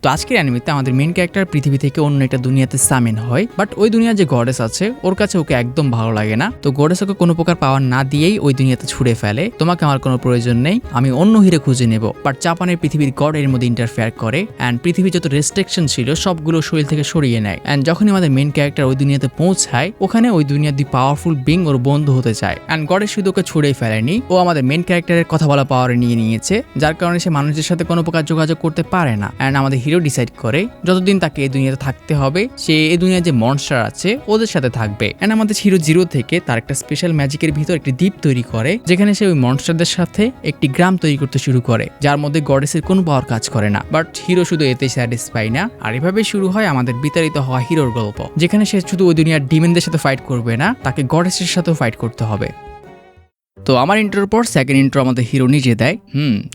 তো আজকের অ্যানিমেতে আমাদের মেইন ক্যারেক্টার পৃথিবী থেকে অন্য একটা দুনিয়াতে সামিন হয়, বাট ওই দুনিয়ার যে গডেস আছে ওর কাছে ওকে একদম ভালো লাগে না। তো গডেস ওকে কোনো প্রকার পাওয়ার না দিয়েই ওই দুনিয়াতে ছুড়ে ফেলে, তোমাকে আমার কোনো প্রয়োজন নেই, আমি অন্য হিরো খুঁজে নেব। বাট জাপানের পৃথিবীর গড এর মধ্যে ইন্টারফেয়ার করে অ্যান্ড পৃথিবীর যত রেস্ট্রিকশন ছিল সবগুলো শরীর থেকে সরিয়ে নেয়। অ্যান্ড যখনই আমাদের মেইন ক্যারেক্টার ওই দুনিয়াতে পৌঁছায়, ওখানে ওই দুনিয়ার দুই পাওয়ারফুল বিং ওর বন্ধু হতে চায়। অ্যান্ড গডের শুধু ওকে ছুড়েই ফেলেনি, ও আমাদের মেইন ক্যারেক্টারের কথা বলা পাওয়ার নিয়ে নিয়েছে, যার কারণে সে মানুষের সাথে কোনো প্রকার যোগাযোগ করতে পারে না। অ্যান্ড আমাদের হিরো ডিসাইড করে যতদিন তাকে এই দুনিয়াতে থাকতে হবে সে এই দুনিয়ার যে মনস্টার আছে ওদের সাথে থাকবে। এন্ড আমাদের হিরো জিরো থেকে তার একটা স্পেশাল ম্যাজিকের ভিতর একটি দ্বীপ তৈরি করে, যেখানে সে ওই মনস্টারদের সাথে একটি গ্রাম তৈরি করতে শুরু করে, যার মধ্যে গডেসের কোনো পাওয়ার কাজ করে না। বাট হিরো শুধু এতে স্যাটিসফাই না, আর এভাবে শুরু হয় আমাদের বিতাড়িত হওয়া হিরোর গল্প, যেখানে সে শুধু ওই দুনিয়ার ডিমেনদের সাথে ফাইট করবে না, তাকে গডেসের সাথেও ফাইট করতে হবে। তো আমার ইন্ট্রোর পর সেকেন্ড ইন্ট্রো আমাদের হিরো নিজে দেয়।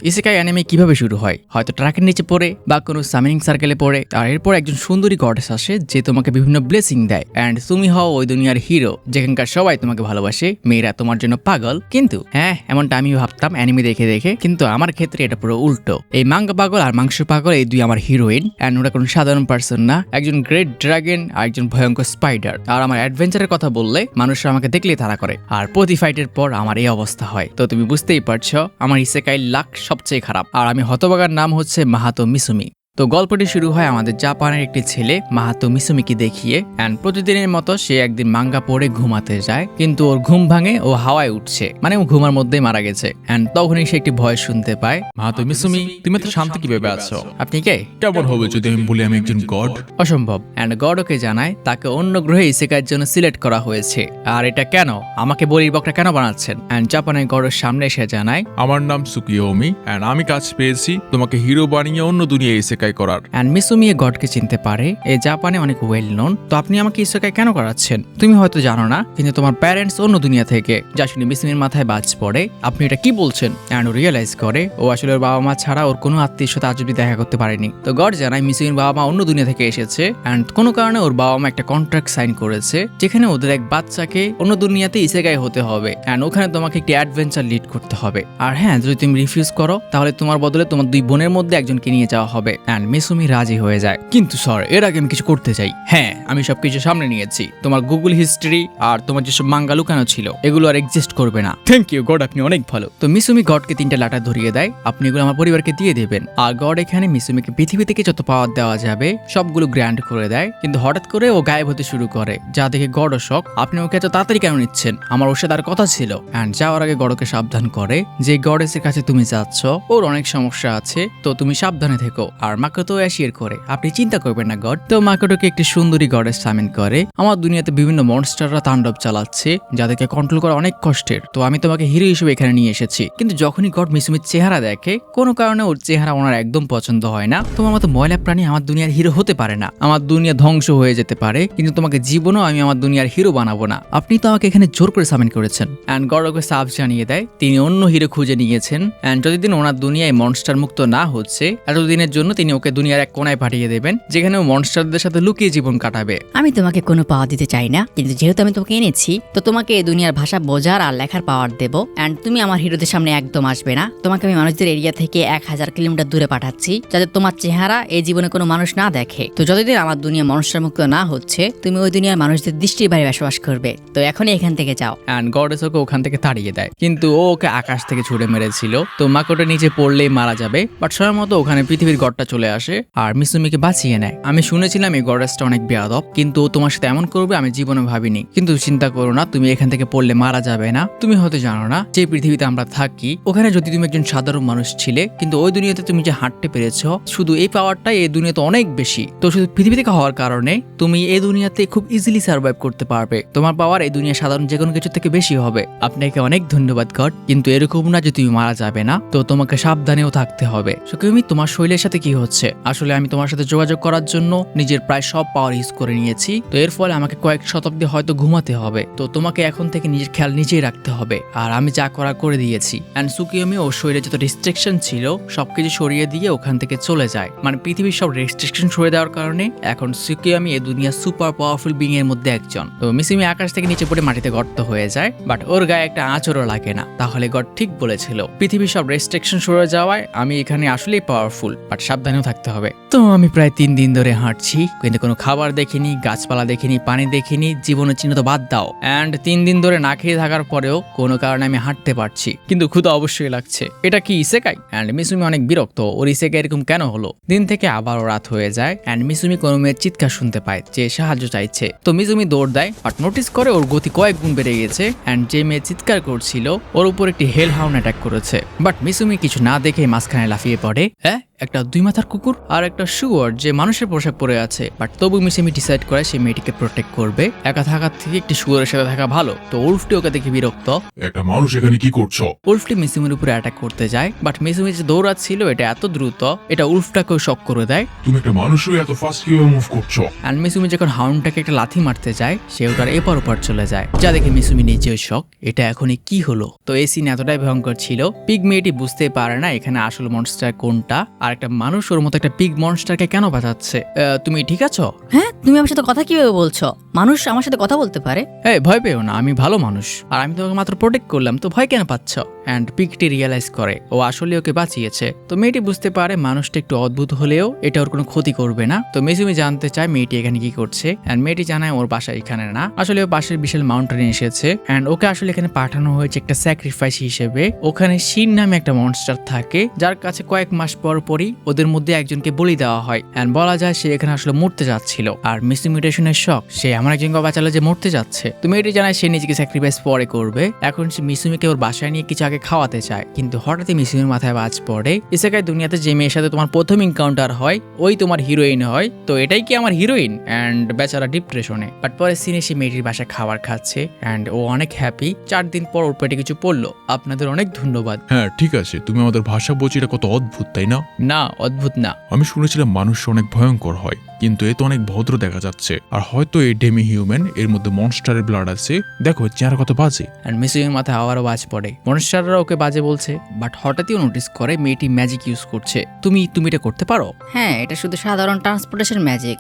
ইসেকাই অ্যানিমে কিভাবে শুরু হয়, হয়তো ট্রাকের নিচে পড়ে বা কোনো সামিনিং সার্কেলে পড়ে, আর এরপর একজন সুন্দরী গডেস আসে যে তোমাকে বিভিন্ন ব্লেসিং দেয় অ্যান্ড তুমি হও ওই দুনিয়ার হিরো, যেখানকার সবাই তোমাকে ভালোবাসে, মেয়েরা তোমার জন্য পাগল। কিন্তু হ্যাঁ, এমনটা আমি ভাবতাম অ্যানিমে দেখে দেখে, কিন্তু আমার ক্ষেত্রে এটা পুরো উল্টো। এই মাঙ্গা পাগল আর মাংস পাগল এই দুই আমার হিরোইন, অ্যান্ড ওরা কোনো সাধারণ পার্সন না, একজন গ্রেট ড্রাগন আর একজন ভয়ঙ্কর স্পাইডার। আর আমার অ্যাডভেঞ্চারের কথা বললে মানুষরা আমাকে দেখলেই তাড়া করে, আর প্রতি ফাইটের পর আমার এই অবস্থা হয়। তো তুমি বুঝতেই পারছো আমার ইসেকাই লাক সবচেয়ে খারাপ, আর আমি হতভাগার নাম হচ্ছে মাহাতো মিসুমি। তো গল্পটি শুরু হয় আমাদের জাপানের একটি ছেলে মাহাতো মিসুমিকে দেখিয়ে, অ্যান্ড প্রতিদিনের মতো সে একদিন মাঙ্গা পড়ে ঘুমাতে যায়, কিন্তু ওর ঘুম ভাঙে ও হাওয়ায় উঠছে, মানে ও ঘুমার মধ্যেই মারা গেছে। অ্যান্ড তখনই সে একটি ভয় শুনতে পায়। মাহাতো মিসুমি, তুমি তো শান্ত কিভাবে আছো? আপনি কে? কেমন হবে যদি আমি বলি আমি একজন গড? অসম্ভব। অ্যান্ড গড ওকে জানায় তাকে অন্য গ্রহে ইসেকাইয়ের জন্য সিলেক্ট করা হয়েছে। আর এটা কেন, আমাকে বলির বকরা কেন বানাচ্ছেন? অ্যান্ড জাপানের গডের সামনে এসে জানায়, আমার নাম সুকিয়োমি এন্ড আমি কাজ পেয়েছি তোমাকে হিরো বানিয়ে অন্য দুনিয়ায় ইসেকাই করার। অ্যান্ড মিসুমি গডকে চিনতে পারে, এই জাপানে অনেক ওয়েল নোন। তো আপনি আমাকে ইসেকাই কেন করাচ্ছেন? তুমি হয়তো জানো না, কিন্তু তোমার প্যারেন্টস অন্য দুনিয়া থেকে। যা শুনে মিসুমির মাথায় বাজ পড়ে, আপনি এটা কি বলছেন? অ্যান্ড ও রিয়েলাইজ করে ও আসলে ওর বাবা মা ছাড়া ওর কোনো আত্মীয় সাথে আজ অব্দি দেখা করতে পারেনি। তো গড জানায় মিসুমির বাবা মা অন্য দুনিয়া থেকে এসেছে, অ্যান্ড কোনো কারণে ওর বাবা মা একটা কন্ট্রাক্ট সাইন করেছে, যেখানে ওদের এক বাচ্চাকে অন্য দুনিয়াতে ইসেকাই হতে হবে, অ্যান্ড ওখানে তোমাকে একটি অ্যাডভেঞ্চার লিড করতে হবে। আর হ্যাঁ, যদি তুমি রিফিউজ করো তাহলে তোমার বদলে তোমার দুই বোনের মধ্যে একজনকে নিয়ে যাওয়া হবে। অ্যান্ড মিসুমি রাজি হয়ে যায়। কিন্তু স্যার, এর আগে আমি কিছু করতে চাই। হ্যাঁ, আমি সবকিছু সামনে নিয়েছি, তোমার গুগল হিস্ট্রি আর তোমার যেসব মাঙ্গা লুকানো ছিল এগুলো আর এক্সিস্ট করবে না। থ্যাংক ইউ গড, আপনি অনেক ভালো। তো মিসুমি গডকে 3টা লাটা ধরিয়ে দেয়, আপনি এগুলো আমার পরিবারকে দিয়ে দেবেন। আর গড এখানে মিসুমিকে পৃথিবী থেকে যত পাওয়ার দেওয়া যাবে সবগুলো গ্র্যান্ড করে দেয়। কিন্তু হঠাৎ করে ও গায়েব হতে শুরু করে, যা দেখে গড ও শক। আপনি ওকে এত তাড়াতাড়ি কেন নিচ্ছেন? আমার ওর সাথে আর কথা ছিল। অ্যান্ড যাওয়ার আগে গডকে সাবধান করে যে গডেসের কাছে তুমি যাচ্ছ ওর অনেক সমস্যা আছে, তো তুমি সাবধানে থেকো। আর মাকে তো অ্যাশিয়ার করে, আপনি চিন্তা করবেন না গড। তো মাকোটোকে একটি সুন্দরী গডেস সামিন করে। আমার দুনিয়াতে বিভিন্ন মনস্টাররা তাণ্ডব চালাচ্ছে, যাদেরকে কন্ট্রোল করা অনেক কষ্টের। তো আমি তোমাকে হিরো হিসেবে এখানে নিয়ে এসেছি। কিন্তু যখনই গড মিসুমির চেহারা দেখে, কোনো কারণে ওর চেহারা ওনার একদম পছন্দ হয় না। তোমার মতো ময়লা প্রাণী আমার দুনিয়ার হিরো হতে পারে না, আমার দুনিয়া ধ্বংস হয়ে যেতে পারে, কিন্তু তোমাকে জীবনও আমি আমার দুনিয়ার হিরো বানাবো না। আপনি তো আমাকে এখানে জোর করে সামিন করেছেন। অ্যান্ড গড ওকে সাফ জানিয়ে দেয় তিনি অন্য হিরো খুঁজে নিয়েছেন, অ্যান্ড যতদিন ওনার দুনিয়ায় মনস্টার মুক্ত না হচ্ছে এতদিনের জন্য তিনি ওকে দুনিয়ার এক কোনায় পাঠিয়ে দেবেন, যেখানে ও মনস্টারদের সাথে লুকিয়ে জীবন কাটাবে। আমি তোমাকে কোনো পাওয়ার দিতে চাই না, কিন্তু যেহেতু আমি তোমাকে এনেছি তো তোমাকে এই দুনিয়ার ভাষা বোঝার আর লেখার পাওয়ার দেবো। অ্যান্ড তুমি আমার হিরোদের সামনে একদম আসবে না। তোমাকে আমি মানুষদের এরিয়া থেকে 1000 কিলোমিটার দূরে পাঠাচ্ছি, যাতে তোমার চেহারা এই জীবনে কোনো মানুষ না দেখে। তো যতদিন আমার দুনিয়া মনস্টার মুক্ত না হচ্ছে তুমি ওই দুনিয়ার মানুষদের দৃষ্টির বাইরে বসবাস করবে। তো এখনই এখান থেকে যাও। অ্যান্ড গডেস ওকে ওখান থেকে তাড়িয়ে দেয়, কিন্তু ও ওকে আকাশ থেকে ছুড়ে মেরেছিল, তো মাকোটো নিচে পড়লেই মারা যাবে। বাট সময় মতো ওখানে পৃথিবীর গডটা চলে আসে আর মিসুমিকে বাঁচিয়ে নেয়। আমি শুনেছিলাম এই গডেসটা অনেক বেয়াদব, কিন্তু ও তোমার সাথে এমন করবে আমি জীবনে ভাবিনি। কিন্তু চিন্তা করো না, তুমি এখান থেকে পড়লে মারা যাবে না। তুমি হয়তো জানো না যে পৃথিবীতে আমরা থাকি ওখানে যদি তুমি একজন সাধারণ মানুষ ছিলে, কিন্তু ওই দুনিয়াতে তুমি যে হাঁটতে পেরেছো, শুধু এই পাওয়ারটাই এই দুনিয়াতে অনেক বেশি। তো শুধু পৃথিবী থেকে হওয়ার কারণে তুমি এই দুনিয়াতে খুব ইজিলি সার্ভাইভ করতে পারবে। তোমার পাওয়ার এই দুনিয়া সাধারণ যে কোনো কিছু থেকে বেশি হবে। আপনাকে অনেক ধন্যবাদ গড, কিন্তু এরকম না যে তুমি মারা যাবে না, তো তোমাকে সাবধানেও থাকতে হবে। সুকিমি, তোমার শরীরের সাথে কি হচ্ছে? আসলে আমি তোমার সাথে যোগাযোগ করার জন্য নিজের প্রায় সব পাওয়ার ইউজ করে নিয়েছি, তো এর ফলে আমাকে কয়েক শতাব্দী হয়তো ঘুমাতে হবে। তো তোমাকে এখন থেকে নিজের খেয়াল নিজেই রাখতে হবে, আর আমি যা করা করে দিয়েছি। অ্যান্ড সুকিমি ওর শরীরে যত রেস্ট্রিকশন ছিল সবকিছু সরিয়ে দিয়ে ওখান থেকে চলে যায়। মানে পৃথিবীর সব রেস্ট্রিকশন সরিয়ে দেওয়ার কারণে এখন সুকিমি এই দুনিয়ার সুপার পাওয়ারফুল বিং এর মধ্যে একজন। তো মিসুমি আকাশ থেকে নিচে পড়ে মাটিতে গর্ত হয়ে যায়, বাট ওর গায়ে একটা আঁচড়ও লাগে না। তাহলে গড ঠিক বলেছিল, পৃথিবীর সব রেস্ট্রিকশন সরে যাওয়ায় আমি এখানে আসলেই পাওয়ারফুল। বাট সাবধানে সাবধানেও থাকতে হবে। তো আমি প্রায় 3 দিন ধরে হাঁটছি, কিন্তু কোনো খাবার দেখিনি, গাছপালা দেখিনি, পানি দেখিনি, জীবনের চিহ্ন তো বাদ দাও। অ্যান্ড 3 দিন ধরে না খেয়ে থাকার পরেও কোনো কারণে আমি হাঁটতে পারছি, কিন্তু ক্ষুধা অবশ্যই লাগছে। এটা কি ইসেকাই? অ্যান্ড মিসুমি অনেক বিরক্ত, ওর ইসেকাই এরকম কেন হলো। দিন থেকে আবারও রাত হয়ে যায় অ্যান্ড মিসুমি কোনো মেয়ের চিৎকার শুনতে পায় যে সাহায্য চাইছে। তো মিসুমি দৌড় দেয়, বাট নোটিস করে ওর গতি কয়েক গুণ বেড়ে গেছে অ্যান্ড যে মেয়ে চিৎকার করছিল ওর উপর একটি হেল হাউন্ড অ্যাটাক করেছে। বাট মিসুমি কিছু না দেখে মাঝখানে লাফিয়ে পড়ে। হ্যাঁ, একটা 2 মাথার কুকুর আর একটা শুয়োর যে মানুষের পোশাক পরে আছে। বাট তবু মিসুমি ডিসাইড করে সে মেয়েটিকে প্রোটেক্ট করবে। একা থাকার থেকে একটি শুয়োরের সাথে থাকা ভালো। তো উল্ফটি ওকে দেখে বিরক্ত। একটা মানুষ এখানে কি করছো? উল্ফটি মিসুমির উপরে অ্যাটাক করতে যায়, বাট মিসুমি যে দৌড়াচ্ছিল এটা এত দ্রুত, এটা উল্ফটাকেও শক করে দেয়। তুমি একটা মানুষ হয়ে এত ফাস্ট কিভাবে মুভ করছো? অ্যান্ড মিসুমি যখন হাউন্ডটাকে একটা লাথি মারতে যায়, সে ওটার এপার ওপার চলে যায়, যা দেখে মিসুমি নিজেও শক, এটা এখনই কি হলো। তো এই সিন এতটাই ভয়ঙ্কর ছিল, পিগ মেয়েটি বুঝতে পারে না এখানে আসল মনস্টার কোনটা, আর একটা মানুষ ওর মতো একটা পিগ মনস্টারকে কেন বাঁচাচ্ছে। তুমি ঠিক আছো? হ্যাঁ, তুমি আমার সাথে কথা কিভাবে বলছো? মানুষ আমার সাথে কথা বলতে পারে? ভয় পেও না, আমি ভালো মানুষ, আর আমি তোমাকে মাত্র প্রোটেক্ট করলাম, তো ভয় কেন পাচ্ছ? অ্যান্ড পিগটি রিয়েলাইজ করে ও আসলে ওকে বাঁচিয়েছে। তো মেয়েটি বুঝতে পারে মানুষটা একটু অদ্ভুত হলেও এটা ওর কোনো ক্ষতি করবে না। তো মিসুমি জানতে চায় মেয়েটি এখানে কি করছে, অ্যান্ড মেয়েটি জানায় ওর বাসা এখানে না, আসলে ও পাশের বিশাল মাউন্টেনে এসেছে অ্যান্ড ওকে আসলে এখানে পাঠানো হয়েছে একটা স্যাক্রিফাইস হিসেবে। ওখানে শিন নামে একটা মনস্টার থাকে, যার কাছে কয়েক মাস পর পরই ওদের মধ্যে একজনকে বলি দেওয়া হয় অ্যান্ড বলা যায় সে এখানে আসলে মরতে যাচ্ছিল। আর মিসুমিটেশনের শখ, সে এমন একজনকে বাঁচালো যে মরতে যাচ্ছে। তো মেয়েটি জানায় সে নিজেকে স্যাক্রিফাইস পরে করবে। এখন সে মিসুমিকে ওর বাসায় নিয়ে কিছু আগে খাওয়াতে চায়, কিন্তু হঠাৎই মিসুমির মাথায় বাজ পড়ে ইসেকাই দুনিয়াতে যে মেয়ের সাথে তোমার প্রথম এনকাউন্টার হয় ওই তোমার হিরোইন হয়, তো এটাই কি আমার হিরোইন? অ্যান্ড বেচারা ডিপ্রেশনে। বাট পরে সিনে সে মেয়েটির বাসায় খাবার খাচ্ছে অ্যান্ড ও অনেক হ্যাপি। 4 দিন পর ওর পেটে কিছু পড়লো। আপনাদের অনেক ধন্যবাদ। হ্যাঁ ঠিক আছে, তুমি আমাদের ভাষা বলছি, এটা কত অদ্ভুত তাই না? না, অদ্ভুত না। আমি শুনেছিলাম মানুষ অনেক ভয়ঙ্কর হয়, কিন্তু এ তো অনেক ভদ্র দেখা যাচ্ছে। আর হয়তো এই ডেমি হিউম্যান, এর মধ্যে মনস্টারের ব্লাড আছে। দেখো চেহারা কত বাজে। অ্যান্ড মিসুমির মাথায় আবারও বাজ পড়ে। মনস্টাররা ওকে বাজে বলছে, বাট হঠাৎই ও নোটিস করে মেয়েটি ম্যাজিক ইউজ করছে। তুমি এটা করতে পারো? হ্যাঁ, এটা শুধু সাধারণ ট্রান্সপোর্টেশন ম্যাজিক।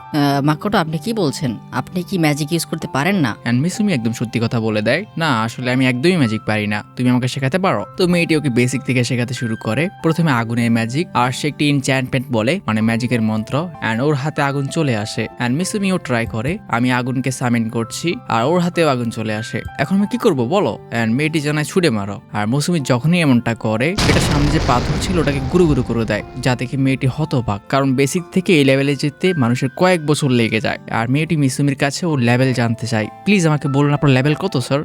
মাকোটো, আপনি কি বলছেন? আপনি কি ম্যাজিক ইউজ করতে পারেন না? অ্যান্ড মিসুমি একদম সত্যি কথা বলে দেয়, না আসলে আমি একদমই ম্যাজিক পারি না, তুমি আমাকে শেখাতে পারো? তো মেয়েটি ওকে বেসিক থেকে শেখাতে শুরু করে। প্রথমে আগুনের ম্যাজিক, আর সে একটি এনচ্যান্টমেন্ট বলে, মানে ম্যাজিকের মন্ত্র, অ্যান্ড ওর হাতে আগুন চলে আসে। অ্যান্ড মিসুমিও ট্রাই করে, আমি আগুনকে সামিন করছি, আর ওর হাতেও আগুন চলে আসে। এখন আমি কি করবো বলো? অ্যান্ড মেয়েটি জানায় ছুড়ে মারো। আর মিসুমি যখনই এমনটা করে, এটা সামনে যে পাথর ছিল ওটাকে গুরু গুরু করে দেয়, যা দেখে মেয়েটি হতবাক, কারণ বেসিক থেকে এই লেভেলে যেতে মানুষের কয়েক বছর লেগে যায়। আর মেয়েটি মিসুমির কাছে ওর লেভেল জানতে চায়, প্লিজ আমাকে বলুন আপনার লেভেল কত স্যার,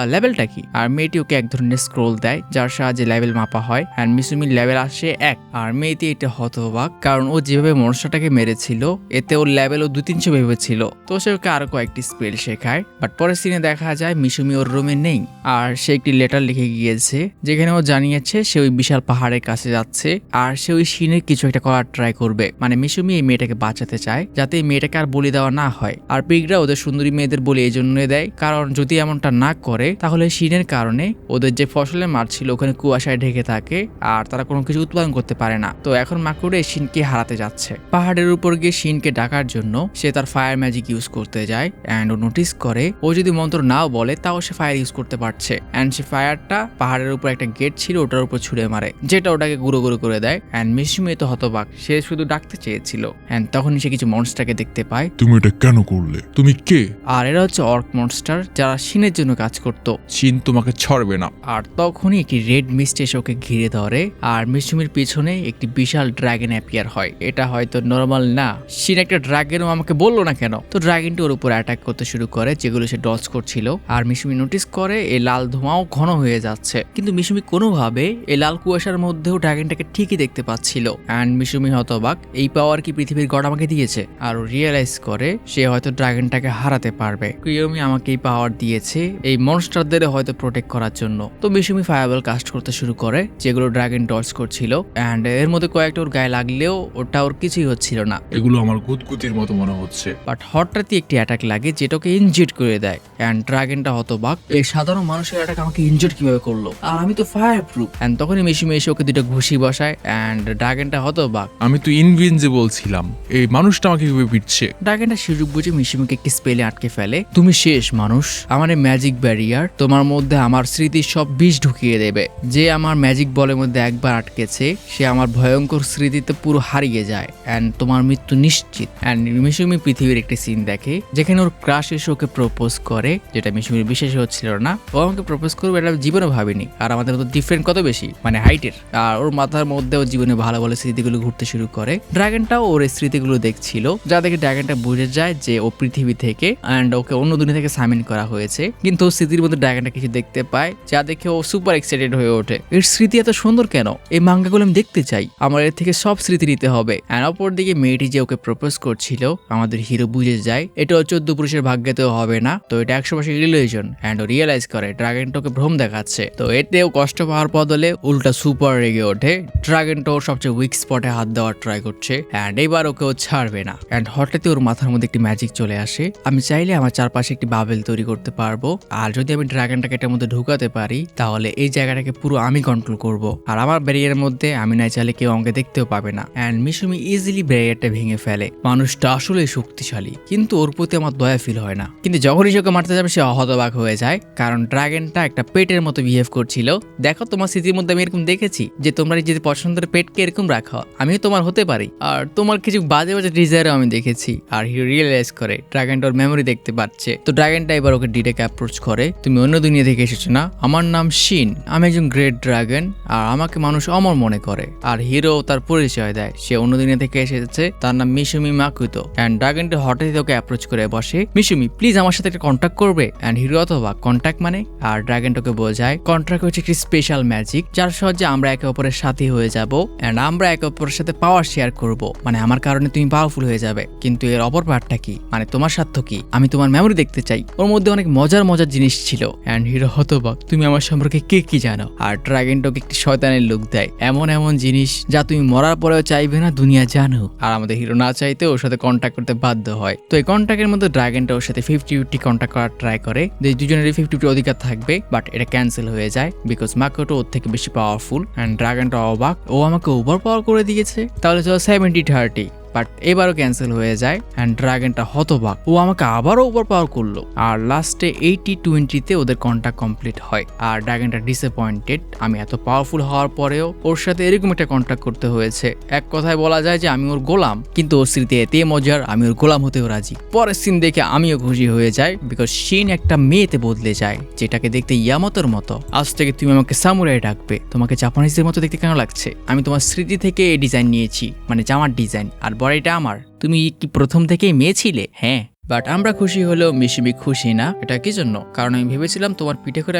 লেভেলটা কি? আর মেয়েটি ওকে এক ধরনের স্ক্রোল দেয় যার সাহায্যে লেভেল মাপা হয়। অ্যান্ড মিসুমির লেভেল আসে 1। আর মেয়েটি এটা হতবাক, কারণ ও যেভাবে মনস্টারটাকে মেরেছিল এতে ওর লেভেল ও 2-300 ভেবেছিল। তো সে ওকে আরো কয়েকটি স্পেল শেখায়। বাট পরের সিনে দেখা যায় মিসুমি ওর রুমে নেই, আর সে একটি লেটার লিখে গিয়েছে যেখানে ও জানিয়েছে সে ওই বিশাল পাহাড়ের কাছে যাচ্ছে, আর সে ওই সিনের কিছু একটা করার ট্রাই করবে। মানে মিসুমি এই মেয়েটাকে বাঁচাতে চায় যাতে এই মেয়েটাকে আর বলি দেওয়া না হয়। আর পিগরা ওদের সুন্দরী মেয়েদের বলি এই জন্য দেয়, কারণ যদি এমনটা না করে তাহলে সিনের কারণে ওদের যে ফসলের মাঠ ছিল ওখানে কুয়াশায় ঢেকে থাকে আর তারা কোনো কিছু উৎপাদন করতে পারে না। তো এখন মাকুড়ে শিনকে হারাতে যাচ্ছে। পাহাড়ের উপর গিয়ে শিনকে ডাকার জন্য সে তার ফায়ার ম্যাজিক ইউজ করতে যায় অ্যান্ড ও নোটিস করে ও যদি মন্ত্র নাও বলে তাও সে ফায়ার ইউজ করতে পারছে। অ্যান্ড সে ফায়ারটা পাহাড়ের উপর একটা গেট ছিল ওটার উপর ছুড়ে মারে, যেটা ওটাকে গুঁড়ো গুঁড়ো করে দেয়। অ্যান্ড মিসুমি তো হতবাক, সে শুধু ডাকতে চেয়েছিল। অ্যান্ড তখনই সে কিছু মনস্টারকে দেখতে পায়। তুমি এটা কেন করলে? তুমি কে? আর এরা হচ্ছে অর্ক মনস্টার যারা শিনের জন্য কাজ করতো। চিন তোমাকে ছাড়বে না। আর তখনই একটি রেড মিস্ট এসে ওকে ঘিরে ধরে, আর মিসুমির পিছনে একটি বিশাল ড্রাগন অ্যাপিয়ার হয়। এটা হয়তো নর্মাল না, শিন একটা ড্রাগনও আমাকে বললো না কেন। তো ড্রাগনটি ওর উপর অ্যাটাক করতে শুরু করে যেগুলো সে ডজ করছিল। আর মিসুমি নোটিস করে এই লাল ধোঁয়াও ঘন হয়ে যাচ্ছে, কিন্তু মিসুমি কোনোভাবে এই লাল কুয়াশার মধ্যেও ড্রাগনটাকে ঠিকই দেখতে পাচ্ছিল। অ্যান্ড মিসুমি হতবাক, এই পাওয়ার কি পৃথিবীর গড আমাকে দিয়েছে? আর রিয়েলাইজ করে সে হয়তো ড্রাগনটাকে হারাতে পারবে। কিয়োমি আমাকে এই পাওয়ার দিয়েছে এই মনস্টারদের হয়তো প্রোটেক্ট করার জন্য। তো মিসুমি ফায়ারবল কাস্ট করতে শুরু করে যেগুলো ড্রাগন ডজ করছিল। অ্যান্ড এর মধ্যে কয়েকটা ওর গায়ে লাগলেও ওটা ওর কিছুই হচ্ছিল না। এগুলো আমার ভূতকুতির মতো মনে হচ্ছে। বাট হঠাৎই একটি অ্যাটাক লাগে যেটাকে ইনজেক্ট করে দেয় অ্যান্ড ড্রাগনটা হতবাক, এই সাধারণ মানুষের অ্যাটাক আমাকে ইনজেক্ট কিভাবে করলো, আর আমি তো ফায়ার প্রুফ। অ্যান্ড তখনই মিশুমি এসে ওকে দুটো ঘুষি বসায় অ্যান্ড ড্রাগনটা হতবাক। আমি তো ইনভিনজিবল ছিলাম, এই মানুষটা আমাকে কিভাবে পিটছে? ড্রাগনটা সুযোগ বুঝে মিশুমিকে একটি স্পেলে আটকে ফেলে। তুমি শেষ মানুষ, আমার এই ম্যাজিক ব্যারিয়ার তোমার মধ্যে আমার স্মৃতির সব বিষ ঢুকিয়ে দেবে। যে আমার ম্যাজিক বলের মধ্যে একবার আটকেছে সে আমার ভয়ঙ্কর স্মৃতিতে পুরো হারিয়ে যায় অ্যান্ড তোমার মৃত্যু নিশ্চিত। অ্যান্ড মিশুমি পৃথিবীর একটি সিন দেখে যেখানে ওর ক্রাশ এসে ওকে প্রপোজ করে, যেটা মিশুমির বিশ্বাস হচ্ছিল না। ও আমাকে প্রপোজ করবে এটা জীবনে ভাবিনি, আর আমাদের মতো ডিফারেন্ট কত বেশি, মানে হাইটের। আর ওর মাথার মধ্যেও জীবনে ভালো ভালো স্মৃতিগুলো ঘুরতে শুরু করে। ড্রাগনটাও ওর এই স্মৃতিগুলো দেখছিল, যা দেখে ড্রাগনটা বুঝে যায় যে ও পৃথিবী থেকে অ্যান্ড ওকে অন্য দুনিয়া থেকে সামিন করা হয়েছে। কিন্তু ও স্মৃতির মধ্যে ড্রাগনটা কিছু দেখতে পায় যা দেখে ও সুপার এক্সাইটেড হয়ে ওঠে। এর স্মৃতি এত সুন্দর কেন, এই মাঙ্গাগুলো আমি দেখতে চাই, আমার এর থেকে সব স্মৃতি নিতে হবে। অ্যান্ড অপরদিকে মেয়েটি যে ওকে প্রপোজ করছিল আমাদের হিরো বুঝে যায় এটা 14 পুরুষের ভাগ্যেতেও হবে না, তো এটা 100% ইলিউশন। অ্যান্ড ও রিয়েলাইজ করে ড্রাগনটা ওকে ভ্রম দেখাচ্ছে। তো এতে ও কষ্ট পাওয়ার বদলে উল্টা সুপার রেগে ওঠে। ড্রাগনটা ওর সবচেয়ে উইক স্পটে হাত দেওয়ার ট্রাই করছে অ্যান্ড এবার ওকে ও ছাড়বে না। অ্যান্ড হঠাৎই ওর মাথার মধ্যে একটি ম্যাজিক চলে আসে, আমি চাইলে আমার চারপাশে একটি বাবেল তৈরি করতে পারবো, আর যদি আমি ড্রাগনটাকে এটার মধ্যে ঢুকাতে পারি তাহলে এই জায়গাটাকে পুরো আমি কন্ট্রোল করব, আর আমার ব্যারিয়ারের মধ্যে আমি না চাইলে কেউ আমাকে দেখতেও পাবে না। অ্যান্ড মিশুমি ইজিলি ব্যারিয়ারটা ভেঙে ফেলে। মানুষটা আসলে শক্তিশালী, কিন্তু ওর প্রতি আমার দয়া ফিল হয় না। কিন্তু যখনই সে ওকে মারতে যাবে সে হতবাক হয়ে যায়, কারণ ড্রাগনটা একটা পেটের মতো বিহেভ করছিল। দেখো তোমার স্মৃতির মধ্যে আমি এরকম দেখেছি যে তোমরা নিজেদের পছন্দের পেটকে এরকম রাখো, আমিও তোমার হতে পারি, আর তোমার কিছু বাজে বাজে ডিজায়ারও আমি দেখেছি। আর হিরো রিয়েলাইজ করে ড্রাগনটা ওর মেমোরি দেখতে পাচ্ছে। তো ড্রাগনটা এবার ওকে ডিরেক্ট অ্যাপ্রোচ করে, তুমি অন্য দুনিয়া থেকে এসেছো না, আমার নাম শিন, আমি একজন গ্রেট ড্রাগন, আর আমাকে মানুষ অমর মনে করে। আর হিরো তার পরিচয় দেয় সে অন্য দুনিয়া থেকে এসেছে, তার নাম মিশুমি মাকুতো। অ্যান্ড ড্রাগনটা হঠাৎ ওকে অ্যাপ্রোচ করে বসে, মিশুমি প্লিজ আমার সাথে একটা কন্ট্যাক্ট করবে। অ্যান্ড হিরো অথবা কন্ট্যাক্ট মানে, আর ড্রাগনটাকে বোঝায় কন্ট্রাক্ট হচ্ছে একটি স্পেশাল ম্যাজিক যার সাহায্যে আমরা একে অপরের সাথী হয়ে যাব অ্যান্ড আমরা একে অপরের সাথে পাওয়ার শেয়ার করব, মানে আমার কারণে তুমি পাওয়ারফুল হয়ে যাবে। কিন্তু এর অপর পার্টটা কি, মানে তোমার স্বার্থ কি, আমি তোমার মেমোরি দেখতে চাই। ওর মধ্যে অনেক মজার মজার জিনিস ছিল। অ্যান্ড হিরো হতবাক, তুমি আমার সম্পর্কে কে কি জানো? আর ড্রাগনটাকে একটি শয়তানের লুক দেয়, এমন এমন জিনিস যা তুমি মরার পরেও চাইবে না দুনিয়া জানো। আর আমাদের হিরো না চাইতে ওর সাথে কন্ট্যাক্ট করতে বাধ্য হয়। তো এই কন্ট্যাক্টের মধ্যে ড্রাগনটা ওর সাথে 50-50 কন্ট্যাক্ট করার ট্রাই করে, যে দুজনেরই 50-50 অধিকার থাকবে, বাট এটা ক্যান্সেল হয়ে যায় বিকজ মাকোটো ওর থেকে বেশি পাওয়ারফুল। অ্যান্ড ড্রাগনটা অবাক, ও আমাকে ওভার পাওয়ার করে দিয়েছে, তাহলে চলো 70-30। বাট এবারও ক্যান্সেল হয়ে যায় অ্যান্ড ড্রাগনটা হতবাক, ও আমাকে আবারও ওভার পাওয়ার করলো। আর লাস্টে 80-20 ওদের কন্ট্যাক্ট কমপ্লিট হয়। আর ড্রাগনটা ডিসঅ্যাপয়েন্টেড, আমি এত পাওয়ারফুল হওয়ার পরেও ওর সাথে এরকম একটা কন্ট্যাক্ট করতে হয়েছে। এক কথায় বলা যায় যে আমি ওর গোলাম, কিন্তু ওর স্মৃতি এতে মজার আমি ওর গোলাম হতেও রাজি। পরের সিন দেখে আমিও খুশি হয়ে যাই বিকজ শিন একটা মেয়েতে বদলে যায় যেটাকে দেখতে ইয়ামাতোর মতো। আজ থেকে তুমি আমাকে সামুরাই ডাকবে। তোমাকে জাপানিজদের মতো দেখতে কেন লাগছে? আমি তোমার স্মৃতি থেকে এই ডিজাইন নিয়েছি, মানে জামার ডিজাইন, আর বডিটা আমার। তুমি কি প্রথম থেকেই মেয়ে ছিলে? হ্যাঁ। বাট আমরা খুশি হলেও মিশুমি খুশি না। এটা কি জন্য? কারণ আমি ভেবেছিলাম তোমার পিঠে করে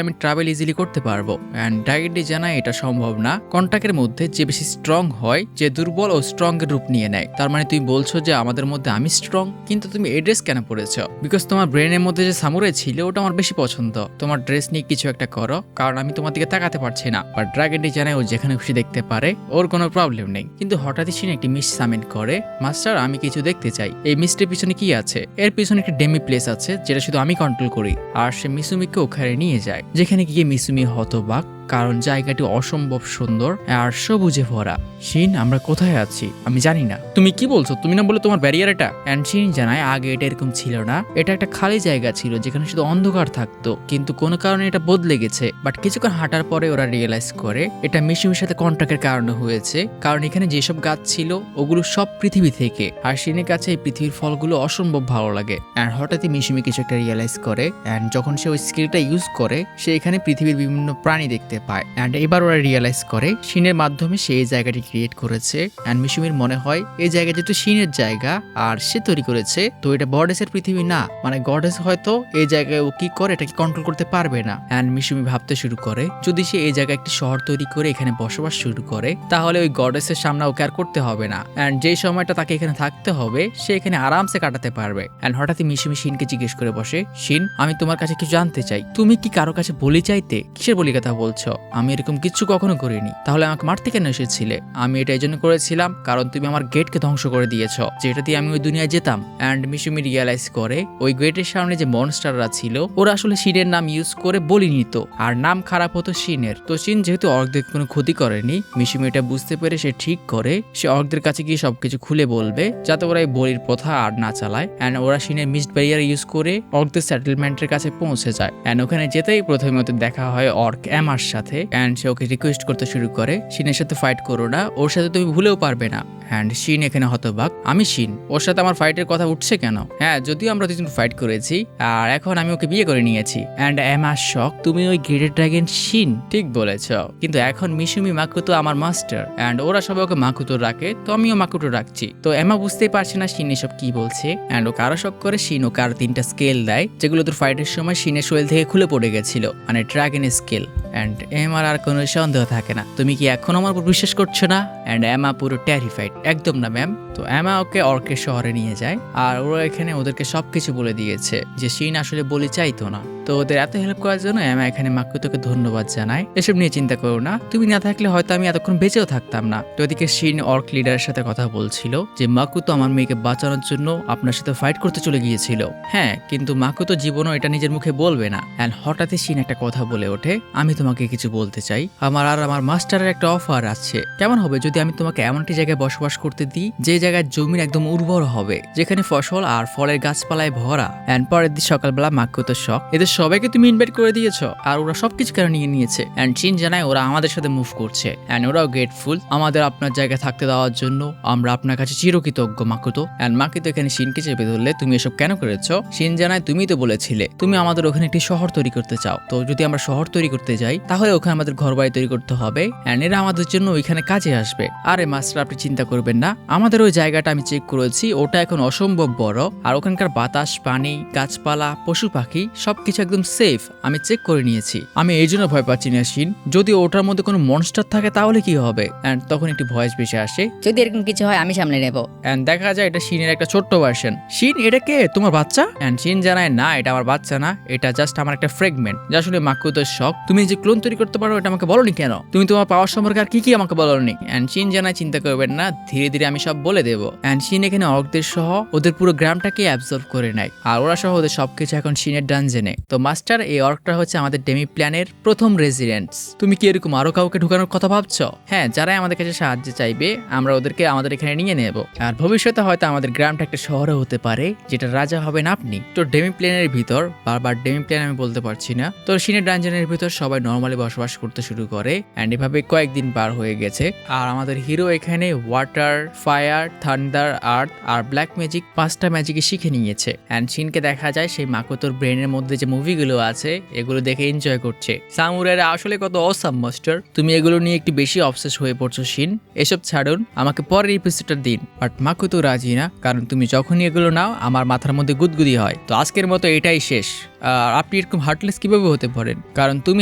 আমি ট্রাভেল ইজিলি করতে পারবো। অ্যান্ড ডাইরেক্টলি জানাই এটা সম্ভব না। কন্ট্যাক্টের মধ্যে যে বেশি স্ট্রং হয়, যে দুর্বল ও স্ট্রং এর রূপ নিয়ে নেয়। তার মানে তুমি বলছো যে আমাদের মধ্যে আমি স্ট্রং, কিন্তু তুমি এই ড্রেস কেন পরেছো? বিকজ তোমার ব্রেনের মধ্যে যে সামুরাই ছিল ওটা আমার বেশি পছন্দ। তোমার ড্রেস নিয়ে কিছু একটা করো, কারণ আমি তোমার দিকে তাকাতে পারছি না। বাট ড্রাগনটি জানায় ও যেখানে খুশি দেখতে পারে, ওর কোনো প্রবলেম নেই। কিন্তু হঠাৎই সে একটি মিস সামিন করে, মাস্টার আমি কিছু দেখতে চাই। এই মিসটির পিছনে কি আছে? এর পিছনে একটা ডেমি প্লেস আছে যেটা শুধু আমি কন্ট্রোল করি। আর সে মিসুমিকে ওখানে নিয়ে যায়, যেখানে গিয়ে মিসুমি হতবাক, কারণ জায়গাটি অসম্ভব সুন্দর আর সবুজে ভরা। শিন আমরা কোথায় আছি আমি জানি না। তুমি কি বলছো? তুমি না বলে তোমার ব্যারিয়ার এটা? অ্যান্ড শিন জানায় আগে এটা এরকম ছিল না, এটা একটা খালি জায়গা ছিল যেখানে শুধু অন্ধকার থাকতো, কিন্তু কোনো কারণে এটা বদলে গেছে। বাট কিছুক্ষণ হাঁটার পরে ওরা রিয়েলাইজ করে এটা মিশুমির সাথে কন্ট্যাক্টের কারণে হয়েছে, কারণ এখানে যেসব গাছ ছিল ওগুলো সব পৃথিবী থেকে। আর শিনের কাছে এই পৃথিবীর ফলগুলো অসম্ভব ভালো লাগে। অ্যান্ড হঠাৎই মিশুমি কিছু একটা রিয়েলাইজ করে, অ্যান্ড যখন সে ওই স্কিলটা ইউজ করে সে এখানে পৃথিবীর বিভিন্ন প্রাণী দেখতে পায়। অ্যান্ড এবার ওরা রিয়েলাইজ করে শিনের মাধ্যমে সে এই জায়গাটি ক্রিয়েট করেছে। অ্যান্ড মিশুমির মনে হয় এই জায়গা যেহেতু শিনের জায়গা আর সে তৈরি করেছে, তো এটা গডেসের পৃথিবী না, মানে গডেস হয়তো এই জায়গায় ও কি করে এটাকে কন্ট্রোল করতে পারবে না। অ্যান্ড মিশুমি ভাবতে শুরু করে যদি সে এই জায়গায় একটি শহর তৈরি করে এখানে বসবাস শুরু করে তাহলে ওই গডেসের সামনে ওকে আর করতে হবে না। অ্যান্ড যেই সময়টা তাকে এখানে থাকতে হবে সে এখানে আরামসে কাটাতে পারবে। অ্যান্ড হঠাৎই মিশুমি শিনকে জিজ্ঞেস করে বসে, শিন আমি তোমার কাছে কিছু জানতে চাই, তুমি কি কারো কাছে বলি চাইতে? কিসের বলি কথা বলছো? আমি এরকম কিচ্ছু কখনো করিনি। তাহলে আমাকে মারতে কেন এসেছিলে? আমি এটা এই জন্য করেছিলাম কারণ তুমি আমার গেটকে ধ্বংস করে দিয়েছো, যেটা দিয়ে আমি ওই দুনিয়ায় যেতাম। অ্যান্ড মিশুমি রিয়ালাইজ করে ওই গেটের সামনে যে মনস্টাররা ছিল ওরা আসলে শিনের নাম ইউজ করে বলি নিত, আর নাম খারাপ হতো শিনের। তো শিন যেহেতু অর্কদের কোনো ক্ষতি করেনি, মিশুমি এটা বুঝতে পেরে সে ঠিক করে সে অর্কদের কাছে গিয়ে সবকিছু খুলে বলবে যাতে ওরা এই বলির প্রথা আর না চালায়। অ্যান্ড ওরা শিনের মিস্ট ব্যারিয়ার ইউজ করে অর্কদের সেটেলমেন্টের কাছে পৌঁছে যায়। অ্যান্ড ওখানে যেতেই প্রথমে ওদের দেখা হয় অর্ক এমার সাথে। অ্যান্ড সে ওকে রিকোয়েস্ট করতে শুরু করে শিনের সাথে ফাইট করো না, ওর সাথে তুমি ভুলেও পারবে না। অ্যান্ড শিন এখানে হতবাক, আমি শিন, ওর সাথে আমার ফাইটের কথা উঠছে কেন? হ্যাঁ, যদিও আমরা দুজন ফাইট করেছি আর এখন আমি ওকে বিয়ে করে নিয়েছি। অ্যান্ড এমা শক, তুমি ওই গ্রেটেড ড্রাগন শিন? ঠিক বলেছ, কিন্তু এখন মিশুমি মাকুতো আমার মাস্টার, অ্যান্ড ওরা সবাই ওকে মাকুতো রাখে, তো আমিও মাকুতো রাখছি। তো এমা বুঝতেই পারছে না শিন এসব কি বলছে। অ্যান্ড ও কারো শক করে শিন ও কারো 3টা স্কেল দেয় যেগুলো তোর ফাইটের সময় শিনের শরীর থেকে খুলে পড়ে গেছিল, মানে ড্রাগনের স্কেল। অ্যান্ড এমার আর কোনো সন্দেহ থাকে না, তুমি কি এখন আমার উপর বিশ্বাস করছো না? অ্যান্ড এমা পুরো টেরিফাইড, একদম না ম্যাম। তো এমা ওকে অর্কের শহরে নিয়ে যায় আর ওরা এখানে ওদেরকে সবকিছু বলে দিয়েছে যে শিন আসলে বলি চাইতো না। তো ওদের এত হেল্প করার জন্য এমা এখানে মাকুতোকে ধন্যবাদ জানায়। এসব নিয়ে চিন্তা করো না, তুমি না থাকলে হয়তো আমি এতক্ষণ বেঁচেও থাকতাম না। তো ওদিকে শিন অর্ক লিডারের সাথে কথা বলছিল যে মাকুতো আমার মেয়েকে বাঁচানোর জন্য আপনার সাথে ফাইট করতে চলে গিয়েছিল। হ্যাঁ, কিন্তু মাকুতো জীবনও এটা নিজের মুখে বলবে না। অ্যান্ড হঠাৎই শিন একটা কথা বলে ওঠে, আমি তোমাকে কিছু বলতে চাই। আমার মাস্টারের একটা অফার আছে। কেমন হবে যদি আমি তোমাকে এমন একটি জায়গায় বসবাস করতে দিই যে জায়গায় জমির একদম উর্বর হবে, যেখানে ফসল আর ফলের গাছপালায় ভরা। অ্যান্ড পরের দিন সকালবেলা মাকুতো শক, এদের সবাইকে তুমি ইনভাইট করে দিয়েছো আর ওরা সবকিছু কেন নিয়ে নিয়েছে? অ্যান্ড শিন জানায় ওরা আমাদের সাথে মুভ করছে অ্যান্ড ওরাও গ্রেটফুল আমাদের আপনার জায়গায় থাকতে দেওয়ার জন্য। আমরা আপনার কাছে চিরকৃতজ্ঞ মাকুতো। অ্যান্ড মাকুতো এখানে শিনকে চেপে ধরলে, তুমি এসব কেন করেছো? শিন জানায় তুমি তো বলেছিলে তুমি আমাদের ওখানে একটি শহর তৈরি করতে চাও। তো যদি আমরা শহর তৈরি করতে যাই তাহলে ওখানে আমাদের ঘর বাড়ি তৈরি করতে হবে অ্যান্ড এরা আমাদের জন্য ওইখানে কাজে আসবে। আরে মাস্টার, আপনি চিন্তা করবেন না, আমাদের ওই জায়গাটা আমি চেক করেছি, ওটা এখন অসম্ভব বড় আর ওখানকার বাতাস, পানি, গাছপালা, পশু পাখি সবকিছু একদম সেফ। আমি চেক করে নিয়েছি। আমি এই জন্য ভয় পাচ্ছি না শিন, যদি ওটার মধ্যে কোনো মনস্টার থাকে তাহলে কি হবে? অ্যান্ড তখন একটি ভয়েস ভেসে আসে, যদি এরকম কিছু হয় আমি সামলে নেব। অ্যান্ড দেখা যায় এটা শিনের একটা ছোট্ট ভার্সন। শিন, এটা কে, তোমার বাচ্চা? অ্যান্ড শিন জানায় না, এটা আমার বাচ্চা না, এটা জাস্ট আমার একটা ফ্রেগমেন্ট। যা আসলে মাকুতোর শখ। তুমি যে ক্লোন তৈরি করতে পারো এটা আমাকে বলনি কেন? তুমি তোমার পাওয়ার সম্পর্কে আর কি আমাকে বলনি? অ্যান্ড শিন জানায় চিন্তা করবেন না, ধীরে ধীরে আমি সব বলে দেবো। অ্যান্ড শিন এখানে অর্কদের সহ ওদের পুরো গ্রামটাকে অ্যাবজর্ভ করে নেয় আর ওরা সহ ওদের সবকিছু এখন শিনের ডানজেনে। তো মাস্টার, এই অর্কটা হচ্ছে আমাদের ডেমি প্ল্যানের প্রথম রেসিডেন্টস। তুমি কি এরকম আরো কাউকে ঢুকানোর কথা ভাবছো? হ্যাঁ, যারাই আমাদের কাছে সাহায্য চাইবে আমরা ওদেরকে আমাদের এখানে নিয়ে নেব। আর ভবিষ্যতে হয়তো আমাদের গ্রামটা একটা শহরে হতে পারে যেটা রাজা হবেন আপনি। তো ডেমি প্ল্যানের ভিতর, বারবার ডেমি প্ল্যান আমি বলতে পারছি না, তো শিনের ডানজেনের ভিতর সবাই নর্মালি বসবাস করতে শুরু করে। অ্যান্ড এভাবে কয়েকদিন পার হয়ে গেছে আর আমাদের হিরো এখানে ওয়াটার, ফায়ার, থান্ডার, আর্থ আর ব্ল্যাক ম্যাজিক 5টা ম্যাজিকই শিখে নিয়েছে। অ্যান্ড শিনকে দেখা যায় সেই মাকুতোর ব্রেনের মধ্যে যে মুভিগুলো আছে এগুলো দেখে এনজয় করছে। সামুরাইরা আসলে কত অসাম মাস্টার, তুমি এগুলো নিয়ে একটু বেশি অবসেস হয়ে পড়ছো শিন। এসব ছাড়ুন, আমাকে পরের এপিসোডটা দিন। বাট মাকুতো রাজি না, কারণ তুমি যখনই এগুলো নাও আমার মাথার মধ্যে গুদগুদি হয়। তো আজকের মতো এটাই শেষ। আর আপনি এরকম হার্টলেস কিভাবে হতে পারেন? কারণ তুমি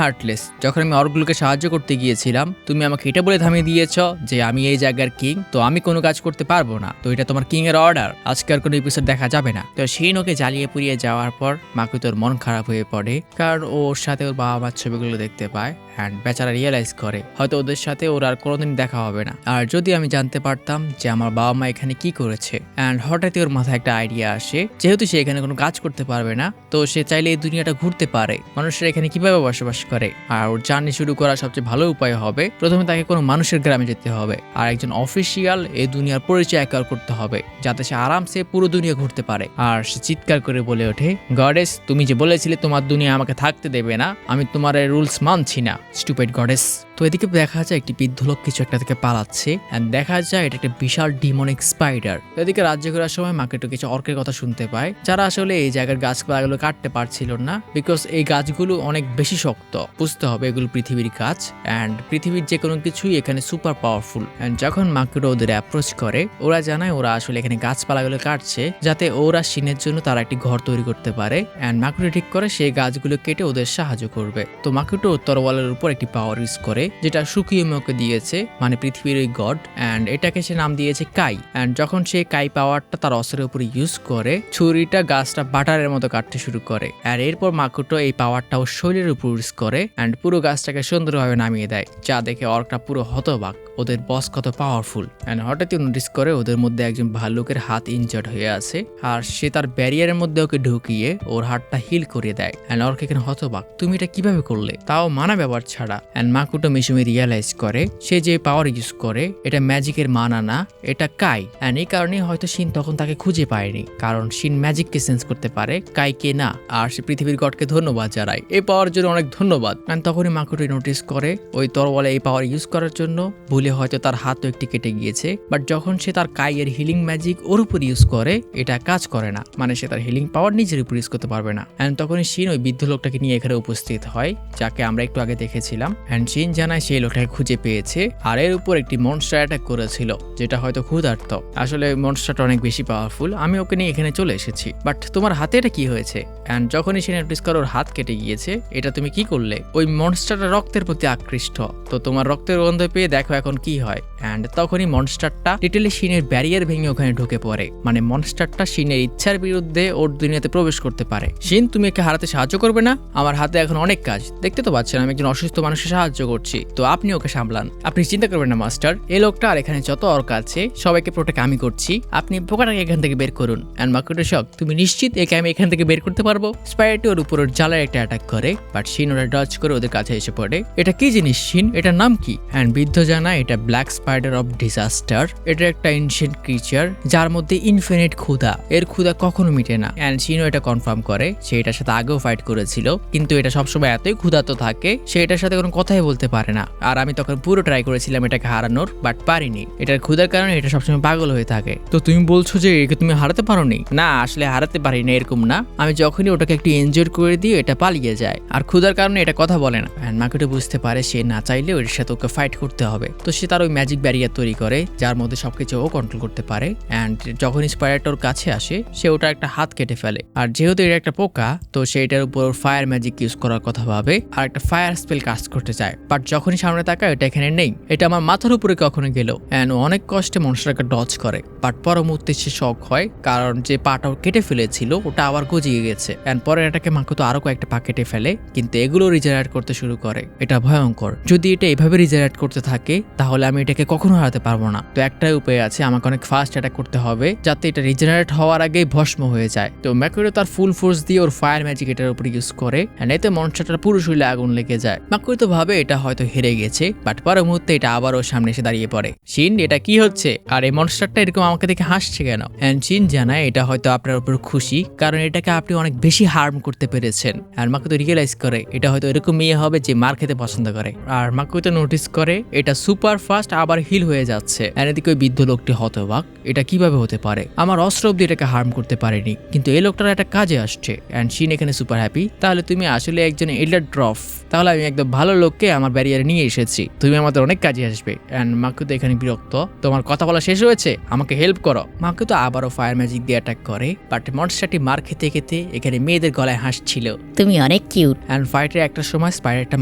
হার্টলেস। যখন আমি অর্কগুলোকে সাহায্য করতে গিয়েছিলাম তুমি আমাকে এটা বলে থামিয়ে দিয়েছ যে আমি এই জায়গার কিং, তো আমি কোনো কাজ করতে পারবো না। তো এটা তোমার কিং এর অর্ডার, আজকে আর কোনো এপিসোড দেখা যাবে না। তো শিন ওকে জ্বালিয়ে পুড়িয়ে যাওয়ার পর মাকুতোর মন খারাপ হয়ে পড়ে, কারণ ওর সাথে ওর বাবা মার ছবিগুলো দেখতে পায়। অ্যান্ড বেচারা রিয়েলাইজ করে হয়তো ওদের সাথে ওর আর কোনোদিন দেখা হবে না। আর যদি আমি জানতে পারতাম যে আমার বাবা মা এখানে কি করেছে। অ্যান্ড হঠাৎই ওর মাথায় একটা আইডিয়া আসে, যেহেতু সে এখানে কোনো কাজ করতে পারবে না তো সে চাইলে এই দুনিয়াটা ঘুরতে পারে, মানুষের এখানে কিভাবে বসবাস করে। আর ওর জার্নি শুরু করার সবচেয়ে ভালো উপায় হবে প্রথমে তাকে কোনো মানুষের গ্রামে যেতে হবে আর একজন অফিসিয়াল এই দুনিয়ার পরিচয় অ্যাকোয়ার করতে হবে যাতে সে আরামসে পুরো দুনিয়া ঘুরতে পারে। আর সে চিৎকার করে বলে ওঠে, গডেস, তুমি যে বলেছিলে তোমার দুনিয়া আমাকে থাকতে দেবে না, আমি তোমার এই রুলস মানছি না, স্টুপিড গডেস। তো এদিকে দেখা যায় একটি বৃদ্ধ লোক কিছু একটা থেকে পালাচ্ছে এন্ড দেখা যায় এটা একটা বিশাল ডিমনিক স্পাইডার। এদিকে রাজ্য ঘোরার সময় মাকেটো কিছু অর্কের কথা শুনতে পায় যারা আসলে এই জায়গার গাছপালাগুলো কাটতে পারছিল না, বিকজ এই গাছগুলো অনেক বেশি শক্ত। বুঝতে হবে এগুলো পৃথিবীর গাছ অ্যান্ড পৃথিবীর যে কোনো কিছুই এখানে সুপার পাওয়ারফুল। অ্যান্ড যখন মাকেটো ওদের অ্যাপ্রোচ করে ওরা জানায় ওরা আসলে এখানে গাছপালাগুলো কাটছে যাতে ওরা শিনের জন্য তারা একটি ঘর তৈরি করতে পারে। অ্যান্ড মাকেটো ঠিক করে সেই গাছগুলো কেটে ওদের সাহায্য করবে। তো মাকেটো তরোয়ালের উপর একটি পাওয়ার ইউজ করে যেটা সুকিয়োমিকে দিয়েছে, মানে পৃথিবীর ওই গড, অ্যান্ড এটাকে সে নাম দিয়েছে কাই। অ্যান্ড যখন সে কাই পাওয়ারটা তার অস্ত্রের উপরে ইউজ করে, ছুরিটা গাছটা বাটারের মতো কাটতে শুরু করে। আর এরপর মাকুটো এই পাওয়ারটা ওর শরীরের উপর ইউজ করে অ্যান্ড পুরো গাছটাকে সুন্দরভাবে নামিয়ে দেয়, যা দেখে অর্কটা পুরো হতবাক, ওদের বস কত পাওয়ারফুল। অ্যান্ড হঠাৎই নোটিস করে ওদের মধ্যে একজন ভাল্লুকের হাত ইনজার্ড হয়ে আছে, আর সে তার ব্যারিয়ারের মধ্যে ওকে ঢুকিয়ে ওর হাতটা হিল করিয়ে দেয়। অ্যান্ড অর্ক এখানে হতবাক, তুমি এটা কিভাবে করলে, তাও মানা ব্যবহার ছাড়া। অ্যান্ড মাকুটো মিশুমি রিয়ালাইজ করে সে যে পাওয়ার ইউজ করে এটা ম্যাজিকের মানা না, এটা কাই। অ্যান্ড এই কারণে হয়তো শিন তখন তাকে খুঁজে পায়নি, কারণ শিন ম্যাজিককে সেন্স করতে পারে, কাইকে না। আর সে পৃথিবীর গডকে ধন্যবাদ জানায়, এই পাওয়ার জন্য অনেক ধন্যবাদ। অ্যান্ড তখনই মাকুটো নোটিস করে ওই তরোয়ালে এই পাওয়ার ইউজ করার জন্য ভুলে হয়তো তার হাতও একটি কেটে গিয়েছে, বাট যখন সে তার কাইয়ের হিলিং ম্যাজিক ওর উপর ইউজ করে এটা কাজ করে না, মানে সে তার হিলিং পাওয়ার নিজের উপর ইউজ করতে পারবে না। অ্যান্ড তখনই শিন ওই বৃদ্ধ লোকটাকে নিয়ে এখানে উপস্থিত হয়, যাকে আমরা একটু আগে দেখেছিলাম। অ্যান্ড শিন জানায় সেই লোকটাকে খুঁজে পেয়েছে, আর এর উপর একটি মনস্টার অ্যাটাক করেছিল, যেটা হয়তো ক্ষুধার্ত। আসলে মনস্টারটা অনেক বেশি পাওয়ারফুল, আমি ওকে নিয়ে এখানে চলে এসেছি, বাট তোমার হাতে এটা কি হয়েছে? অ্যান্ড যখনই সে নোটিস করে ওর হাত কেটে গিয়েছে, এটা তুমি কি করলে? ওই মনস্টারটা রক্তের প্রতি আকৃষ্ট, তো তোমার রক্তের গন্ধ পেয়ে দেখো এখন কি হয়। অ্যান্ড তখনই মনস্টারটা লিটারলি শিনের ব্যারিয়ার ভেঙে ওখানে ঢুকে পড়ে, মানে মনস্টারটা শিনের ইচ্ছার বিরুদ্ধে ওর দুনিয়াতে প্রবেশ করতে পারে। শিন, তুমি একে হারাতে সাহায্য করবে না? আমার হাতে এখন অনেক কাজ, দেখতে তো পাচ্ছেন আমি একজন অসুস্থ মানুষের সাহায্য করছি, তো আপনি ওকে সামলান। আপনি চিন্তা করবেন না মাস্টার, এই লোকটা আর এখানে যত অর্ক আছে সবাইকে প্রোটেক্ট আমি করছি, আপনি পোকাটাকে এখান থেকে বের করুন। অ্যান্ড মাকুটো শক, তুমি নিশ্চিত একে আমি এখান থেকে বের করতে পারবো? স্পাইরারটি ওর উপর জালের একটা অ্যাটাক করে, বাট শিন ওরা ডজ করে ওদের কাছে এসে পড়ে। এটা কি জিনিস শিন, এটার নাম কি? অ্যান্ড বৃদ্ধ জানায় এটা ব্ল্যাক স্পাইডার অফ ডিজাস্টার, এটা একটা এনশিয়েন্ট ক্রিচার যার মধ্যে ইনফিনিট ক্ষুধা, এর ক্ষুধা কখনো মিটে না। অ্যান্ড শিনও এটা কনফার্ম করে, সে এটার সাথে আগেও ফাইট করেছিল, কিন্তু এটা সবসময় এতই ক্ষুধার্ত থাকে সে এটার সাথে কোনো কথাই বলতে পারে না। আর আমি তখন পুরো ট্রাই করেছিলাম এটাকে হারানোর, বাট পারিনি, এটার ক্ষুধার কারণে এটা সবসময় পাগল হয়ে থাকে। তো তুমি বলছো যে একে তুমি হারাতে পারোনি? না, আসলে হারাতে পারি না এরকম না, আমি যখনই ওটাকে একটু এনজয় করে দিই এটা পালিয়ে যায়, আর ক্ষুধার কারণে এটা কথা বলে না। অ্যান্ড মাকুটো বুঝতে পারে সে না চাইলে ওর সাথে ওকে ফাইট করতে হবে, তো সে তার ওই ম্যাজিক ব্যারিয়ার তৈরি করে যার মধ্যে সবকিছু ও কন্ট্রোল করতে পারে। অ্যান্ড যখন স্পাইডারটা ওর কাছে আসে সে ওটা একটা হাত কেটে ফেলে, আর যেহেতু এটা একটা পোকা তো সে এটার উপর ফায়ার ম্যাজিক ইউজ করার কথা ভাবে আর একটা ফায়ার স্পেল কাস্ট করতে চায়, বাট যখনই সামনে তাকায় এটা এখানে নেই, এটা আমার মাথার উপরে কখনো গেল। অ্যান্ড অনেক কষ্টে মনস্টারকে ডজ করে, বাট পর মুহূর্তে সে শক হয়, কারণ যে পাটা কেটে ফেলেছিল ওটা আবার গজিয়ে গেছে। অ্যান্ড পরে এটাকে মাকুতো আরো কয়েকটা পা কেটে ফেলে, কিন্তু এগুলো রিজেনারেট করতে শুরু করে। এটা ভয়ঙ্কর, যদি এটা এভাবে রিজেনারেট করতে থাকে তাহলে আমি এটাকে কখনো হারাতে পারবো না। তো একটাই উপায় আছে, আমাকে অনেক ফাস্ট অ্যাটাক করতে হবে যাতে এটা রিজেনারেট হওয়ার আগেই ভস্ম হয়ে যায়। তো মাকুটো তার ফুল ফোর্স দিয়ে ওর ফায়ার ম্যাজিক এটার উপর ইউজ করে, এন্ড এতে মনস্টারটার পুরো শরীরে আগুন লেগে যায়। মাকুটো ভাবে এটা হয়তো হেরে গেছে, বাট পরের মুহূর্তে এটা আবার ওর সামনে এসে দাঁড়িয়ে পড়ে। শিন, এটা কি হচ্ছে? আর এই মনস্টারটা এরকম আমাকে দেখে হাসছে কেন? এন্ড শিন জানায় এটা হয়তো আপনার উপর খুশি, কারণ এটাকে আপনি অনেক বেশি হার্ম করতে পেরেছেন। আর মাকুতো রিয়েলাইজ করে এটা হয়তো এরকম মেয়ে হবে যে মার খেতে পছন্দ করে। আর মাকুতো নোটিস করে এটা সুপার ফাস্ট আবার হিল হয়ে যাচ্ছে। এন্ড এদিকে ওই বৃদ্ধ লোকটি হতবাক, এটা কিভাবে হতে পারে? আমার অস্ত্র অব্দি এটাকে হার্ম করতে পারেনি, কিন্তু এই লোকটার একটা কাজে আসছে। এন্ড শিন এখানে সুপার হ্যাপি, তাহলে তুমি আসলে একজন এল্ডার ড্রফ, তাহলে আমি একদম ভালো লোককে আমার ব্যারিয়ারে নিয়ে এসেছি, তুমি আমাদের অনেক কাজে আসবে। এন্ড মাকুতো এখানে বিরক্ত, তোমার কথা বলা শেষ হয়েছে, আমাকে হেল্প করো। মাকুতো আবারও ফায়ার ম্যাজিক দিয়ে অ্যাটাক করে, বাট মনস্টারটি মার খেতে খেতে এখানে মেয়েদের গলায় হাসছিল। তুমি অনেক কিউট। এন্ড ফাইটের একটা সময় স্পাইডারটা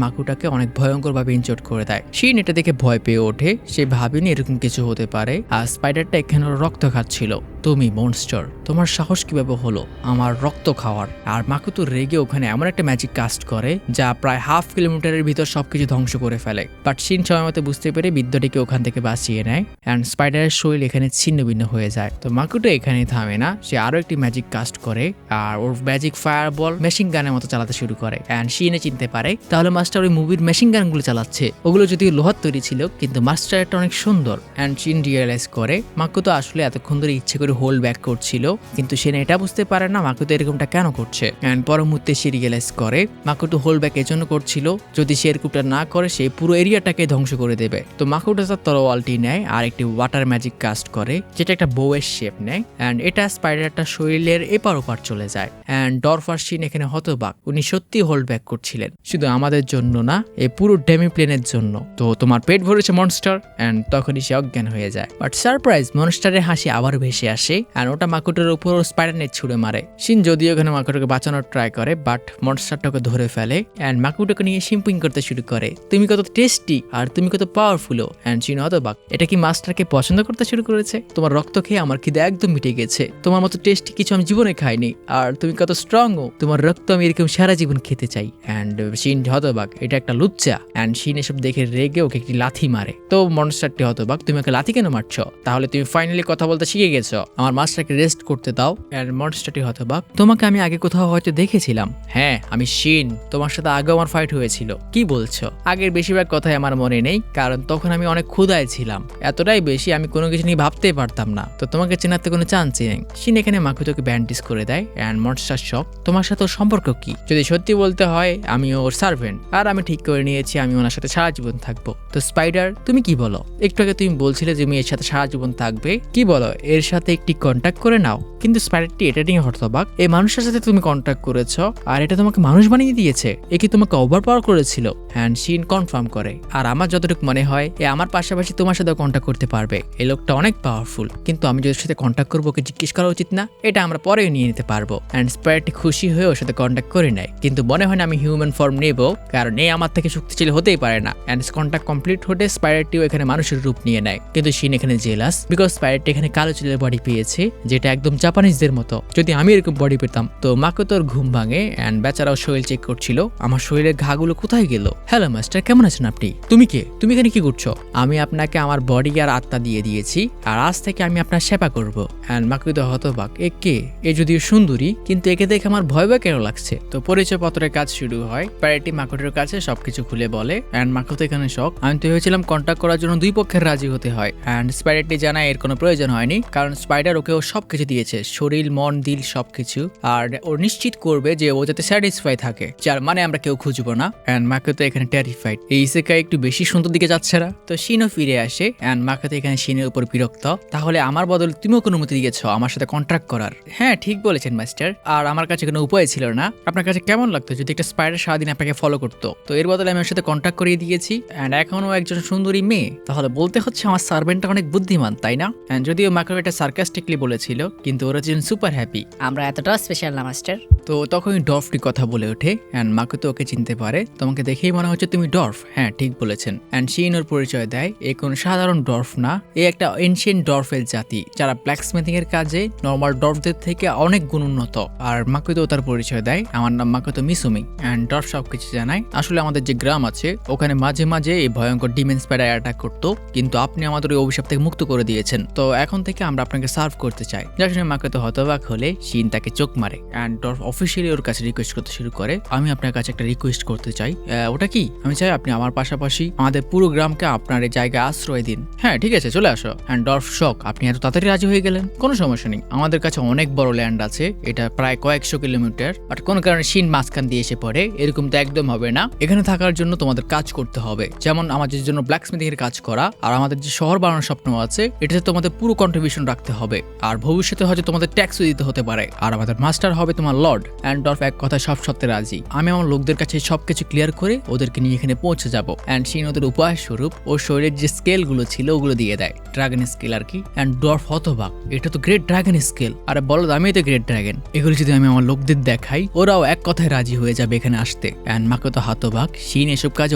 মাকুটাকে অনেক ভয়ঙ্কর ভাবে ইনজোর্ড করে দেয়। শিন এটা দেখে ভয় পেয়ে ওঠে, সে ভাবেনি এরকম কিছু হতে পারে। আর স্পাইডারটা এখানে রক্ত খাচ্ছিল। তুমি মনস্টার, তোমার সাহস কিভাবে হলো আমার রক্ত খাওয়ার? আর মাকুতো রেগে ওখানে এমন একটা ম্যাজিক কাস্ট করে যা প্রায় হাফ কিলোমিটারের ভিতর সবকিছু ধ্বংস করে ফেলে। বাট শিন সময় মতো বুঝতে পেরে বিদ্যুটিকে ওখান থেকে বাঁচিয়ে নেয়, অ্যান্ড স্পাইডারের শরীর এখানে ছিন্ন ভিন্ন হয়ে যায়। তো মাকুটো এখানেই থামে না, সে আরো একটি ম্যাজিক কাস্ট করে আর ওর ম্যাজিক ফায়ার বল মেশিন গানের মতো চালাতে শুরু করে। অ্যান্ড শিনে চিনতে পারে তাহলে মাস্টার ওই মুভির মেশিন গানগুলো চালাচ্ছে, ওগুলো যদিও লোহার তৈরি ছিল কিন্তু মাস্টারটা অনেক সুন্দর। অ্যান্ড শিন রিয়েলাইজ করে মাকুতো আসলে এতক্ষণ ধরে ইচ্ছে করে হোল্ড ব্যাক করছিল, কিন্তু সে এটা বুঝতে পারে না মাকুতো এরকমটা কেন করছে। অ্যান্ড পর মুহূর্তে সে রিয়েলাইজ করে মাকুতো হোল্ড ব্যাক এজন্য করছিল, যদি সে এরকমটা না করে সে পুরো এরিয়াটাকে ধ্বংস করে দেবে। তো মাকুতো তার তরোয়ালটি নেয় আর একটি ওয়াটার ম্যাজিক কাস্ট করে, যেটা একটা বউয়ের শেপ নেয়। অ্যান্ড এটা স্পাইডারটা শরীরের এপার ওপার চলে যায়। অ্যান্ড ডরফার শিন এখানে হতবাক, উনি সত্যি হোল্ড ব্যাক করছিলেন, শুধু আমাদের জন্য না, এই পুরো ডেমি প্লেনের জন্য। তো তোমার পেট ভরেছে মনস্টার, অ্যান্ড তখনই সে অজ্ঞান হয়ে যায়। বাট সারপ্রাইজ, মনস্টারের হাসি আবার ভেসে আসে অ্যান্ড ওটা মাকুটোর উপর স্পাইডার নেট ছুড়ে মারে। শিন যদিও ওখানে মাকুটোকে বাঁচানোর ট্রাই করে, বাট মনস্টারটাকে ধরে ফেলে অ্যান্ড মাকুটোকে নিয়ে শিম্পিং করতে শুরু করে। তুমি কত টেস্টি আর তুমি কত পাওয়ারফুল। অ্যান্ড শিন হতবাক, এটা কি মাস্টারকে পছন্দ করতে শুরু করেছে? তোমার রক্ত খেয়ে আমার খিদে একদম মিটে গেছে, তোমার মতো টেস্টি কিছু আমি জীবনে খাইনি, আর তুমি কত স্ট্রং ও, তোমার রক্ত আমি এরকম সারা জীবন খেতে চাই। অ্যান্ড শিন হতবাক, এটা একটা লুচ্চা। অ্যান্ড শিন এসব দেখে রেগে ওকে একটি লাথি মারে। তো মনস্টারটি হতবাক, তুমি ওকে লাথি কেন মারছো? তাহলে তুমি ফাইনালি কথা বলতে শিখে গেছো, আমার মাস্টারকে রেস্ট করতে দাও। অ্যান্ড মনস্টারটি হতবাক, তোমাকে আমি আগে কোথাও হয়তো দেখেছিলাম। হ্যাঁ, আমি শিন, তোমার সাথে আগেও আমার ফাইট হয়েছিল। কি বলছো? আগের বেশিরভাগ কথাই আমার মনে নেই, কারণ তখন আমি অনেক ক্ষুধায় ছিলাম, এতটাই বেশি আমি কোনো কিছু নিয়ে ভাবতেই পারতাম না। তো তোমাকে চেনাতে কোনো চান্সই নেই। শিন এখানে মাকুতোকে ব্যান্ডেজ করে দেয় অ্যান্ড মনস্টার শক, তোমার সাথে ওর সম্পর্ক কি? যদি সত্যি বলতে হয়, আমি ওর সার্ভেন্ট, আর আমি ঠিক করে নিয়েছি আমি ওনার সাথে সারা জীবন থাকবো। তো স্পাইডার, তুমি কি বলো? একটু আগে তুমি বলছিলে যে তুমি এর সাথে সারা জীবন থাকবে, কি বলো এর সাথে একটি কন্ট্যাক্ট করে নাও? কিন্তু স্পাইডারটি এটা নিয়ে হতবাক, এই মানুষের সাথে তুমি কন্ট্যাক্ট করেছো আর এটা তোমাকে মানুষ বানিয়ে দিয়েছে, এ কি তোমাকে ওভার পাওয়ার করেছিল? অ্যান্ড শিন কনফার্ম করে, আর আমার যতটুকু মনে হয় এ আমার পাশাপাশি তোমার সাথে কন্ট্যাক্ট করতে পারবে, এই লোকটা অনেক পাওয়ারফুল, কিন্তু আমি যদি সাথে কন্ট্যাক্ট করবো ওকে জিজ্ঞেস করা উচিত না? এটা আমরা পরে নিয়ে নিতে পারবো। অ্যান্ড স্পাইডারটি খুশি হয়ে ওর সাথে কন্ট্যাক্ট করে নেয়, কিন্তু মনে হয় না আমি হিউম্যান ফর্ম নেব, কারণ এই আমার থেকে শক্তিশালী হতেই পারে না। অ্যান্ড কন্ট্যাক্ট কমপ্লিট হতে স্পাইডারটিও এখানে মানুষের রূপ নিয়ে নেয়, কিন্তু শিন এখানে জেলাস, বিকজ স্পাইডারটি এখানে কালো চুলের বডি পেয়েছে, যেটা একদম জাপানিজদের মতো। যদি আমি এরকম বডি পেতাম। তো মাকুতোর ঘুম ভাঙে অ্যান্ড বেচারাও শরীর চেক করছিল, আমার শরীরের ঘাগুলো কোথায় গেল? হ্যালো মাস্টার, কেমন আছেন আপনি? তুমি কে? তুমি এখানে কি করছো? আমি আপনাকে আমার বডি আর আত্মা দিয়ে দিয়েছি, আর আজ থেকে আমি আপনার সেবা করব। অ্যান্ড মাকুতো হতবাক, এ কে? এ যদিও সুন্দরী, কিন্তু একে দেখে আমার ভয় ভয় কেন লাগছে? তো পরিচয়পত্রের কাজ শুরু হয়। প্যারেটি মাকুটোর কাছে সবকিছু খুলে বলে অ্যান্ড মাকুতো এখানে শক, আমি তো ভেবেছিলাম কন্ট্যাক্ট করার জন্য দুই পক্ষের রাজি হতে হয়। অ্যান্ড স্পাইডারটি জানায় এর কোনো প্রয়োজন হয়নি, কারণ স্পাইডার ওকে ও সবকিছু দিয়েছে, শরীর, মন, দিল, সবকিছু, আর ও নিশ্চিত করবে যে ও যাতে স্যাটিসফাই থাকে, যার মানে আমরা কেউ খুঁজবো না। অ্যান্ড মাকুতো এখানে টেরিফাইড, এই ইসেকাই একটু বেশি সুন্দর দিকে যাচ্ছে না। তো শিনও ফিরে আসে অ্যান্ড মাকুতো এখানে শিনের উপর বিরক্ত, তাহলে আমার বদলে তুমিও কোনো অনুমতি দিয়েছো আমার সাথে কন্ট্রাক্ট করার? হ্যাঁ, ঠিক বলেছেন মাস্টার, আর আমার কাছে কোনো উপায় ছিল না। আপনার কাছে কেমন লাগতো যদি একটা স্পাইডার সারাদিন আপনাকে ফলো করতো? তো এর বদলে আমি ওর সাথে কন্ট্যাক্ট করিয়ে দিয়েছি, অ্যান্ড এখনও একজন সুন্দরী মেয়ে, তাহলে বলতে হচ্ছে আমার সার্ভেন্টটা অনেক বুদ্ধিমান, তাই না? অ্যান্ড যদিও মাকুতো এটা সার্কাস্টিকলি বলেছিল, কিন্তু ওরা ছিলেন সুপার হ্যাপি। আমরা এতটা স্পেশাল না মাস্টার। তো তখনই ডর্ফটি কথা বলে ওঠে অ্যান্ড মাকুতো ওকে চিনতে পারে, তোমাকে দেখেই মনে হচ্ছে তুমি ডর্ফ। হ্যাঁ, ঠিক বলেছেন। অ্যান্ড শিন ওর পরিচয় দেয়, এ কোনো সাধারণ ডর্ফ না, এ একটা এনশিয়েন্ট ডর্ফের জাতি, যারা ব্ল্যাকস্মিথিং এর কাজে নর্মাল ডর্ফদের থেকে অনেক গুণ উন্নত। আর মাকুতো তার পরিচয় দেয়, আমার নাম মাকুতো মিসুমি। অ্যান্ড ডর্ফ সবকিছু জানায়, আসলে আমাদের যে গ্রাম আছে ওখানে মাঝে মাঝে এই ভয়ঙ্কর ডিমেন স্পাইডার অ্যাটাক করতো, কিন্তু আপনি আমাদের ওই অভিশাপ থেকে মুক্ত করে দিয়েছেন, তো এখন থেকে আমরা আপনাকে সার্ভ করতে চাই। যার শুনে মাকুতো হতবাক হলে শিন তাকে চোখ মারে অ্যান্ড ডর্ফ অফিসিয়ালি ওর কাছে রিকোয়েস্ট করতে শুরু করে, আমি আপনার কাছে একটা রিকোয়েস্ট করতে চাই। ওটা কি? আমি চাই আপনি আমার পাশাপাশি আমাদের পুরো গ্রামকে আপনার এই জায়গায় আশ্রয় দিন। হ্যাঁ, ঠিক আছে, চলে আসো। অ্যান্ড ডর্ফ শক, আপনি এত তাড়াতাড়ি রাজি হয়ে গেলেন? কোনো সমস্যা নেই, আমাদের কাছে অনেক বড় ল্যান্ড আছে, এটা প্রায় কয়েকশো কিলোমিটার, বাট কোনো কারণে শিন মাঝখান দিয়ে এসে পড়ে, এরকম তো একদম হবে না। এখানে থাকার জন্য তোমাদের কাজ করতে হবে, যেমন আমাদের জন্য ব্ল্যাকস্মিথিং এর কাজ করা, আর আমাদের যে শহর বানানোর স্বপ্ন আছে এটাতে তোমাদের পুরো কন্ট্রিবিউশন রাখতে হবে, আর ভবিষ্যতে হয়তো তোমাদের ট্যাক্সও দিতে হতে পারে, আর আমাদের মাস্টার হবে তোমার লর্ড। অ্যান্ড ডর্ফ এক কথা সব সত্যি রাজি, আমি আমার লোকদের কাছে সবকিছু ক্লিয়ার করে ওদেরকে নিয়ে এখানে পৌঁছে যাব। অ্যান্ড শিন ওদের উপহার স্বরূপ ওর শরীরের যে স্কেল গুলো ছিল ওগুলো দিয়ে দেয়, ড্রাগন স্কেল আর কি। অ্যান্ড ডর্ফ হতবাক, এটা তো গ্রেট ড্রাগন স্কেল, আরে বলো আমি তো গ্রেট ড্রাগন, এগুলো যদি আমি আমার লোকদের দেখাই ওরাও এক কথায় রাজি হয়ে যাবে এখানে আসতে। অ্যান্ড মাকুতো হতবাক, শিন এসব কাজে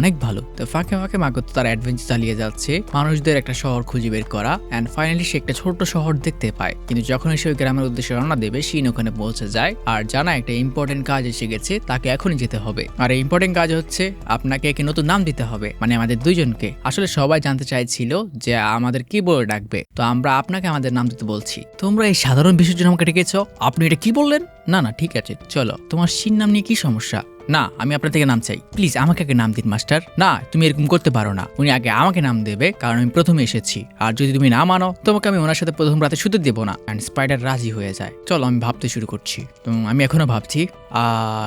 অনেক ভালো। তো ফাঁকে ফাঁকে মাকুতো তার অ্যাডভেঞ্চার চালিয়ে যাচ্ছে, মানুষদের একটা শহর খুঁজে বের করা। অ্যান্ড ফাইনালি সে একটা ছোট্ট শহর দেখতে পায়, কিন্তু যখন সে ওই গ্রামের উদ্দেশ্যে রওনা দেবে শিন ওখানে পৌঁছে যায় আর জানায় একটা ইম্পর্টেন্ট কাজ এসে গেছে, তাকে এখনই যেতে হবে। আর এই ইম্পর্টেন্ট কাজ হচ্ছে আপনাকে একে নতুন নাম দিতে হবে, মানে আমাদের দুইজনকে। আসলে সবাই জানতে চাইছিল যে আমাদের কি বলে ডাকবে, তো আমরা আপনাকে আমাদের নাম দিতে বলছি। তোমরা এই সাধারণ বিষয়ের জন্য আমাকে ডেকেছ? আপনি এটা কি বললেন? না না, ঠিক আছে, চলো। তোমার শিন নাম নিয়ে কি সমস্যা? না, আমি আপনার থেকে নাম চাই, প্লিজ আমাকে আগে নাম দিন মাস্টার। না, তুমি এরকম করতে পারো না, উনি আগে আমাকে নাম দেবে, কারণ আমি প্রথমে এসেছি, আর যদি তুমি না মানো তোমাকে আমি ওনার সাথে প্রথম রাতে শুতে দেবো না। অ্যান্ড স্পাইডার রাজি হয়ে যায়। চলো আমি ভাবতে শুরু করছি। তো আমি এখনো ভাবছি,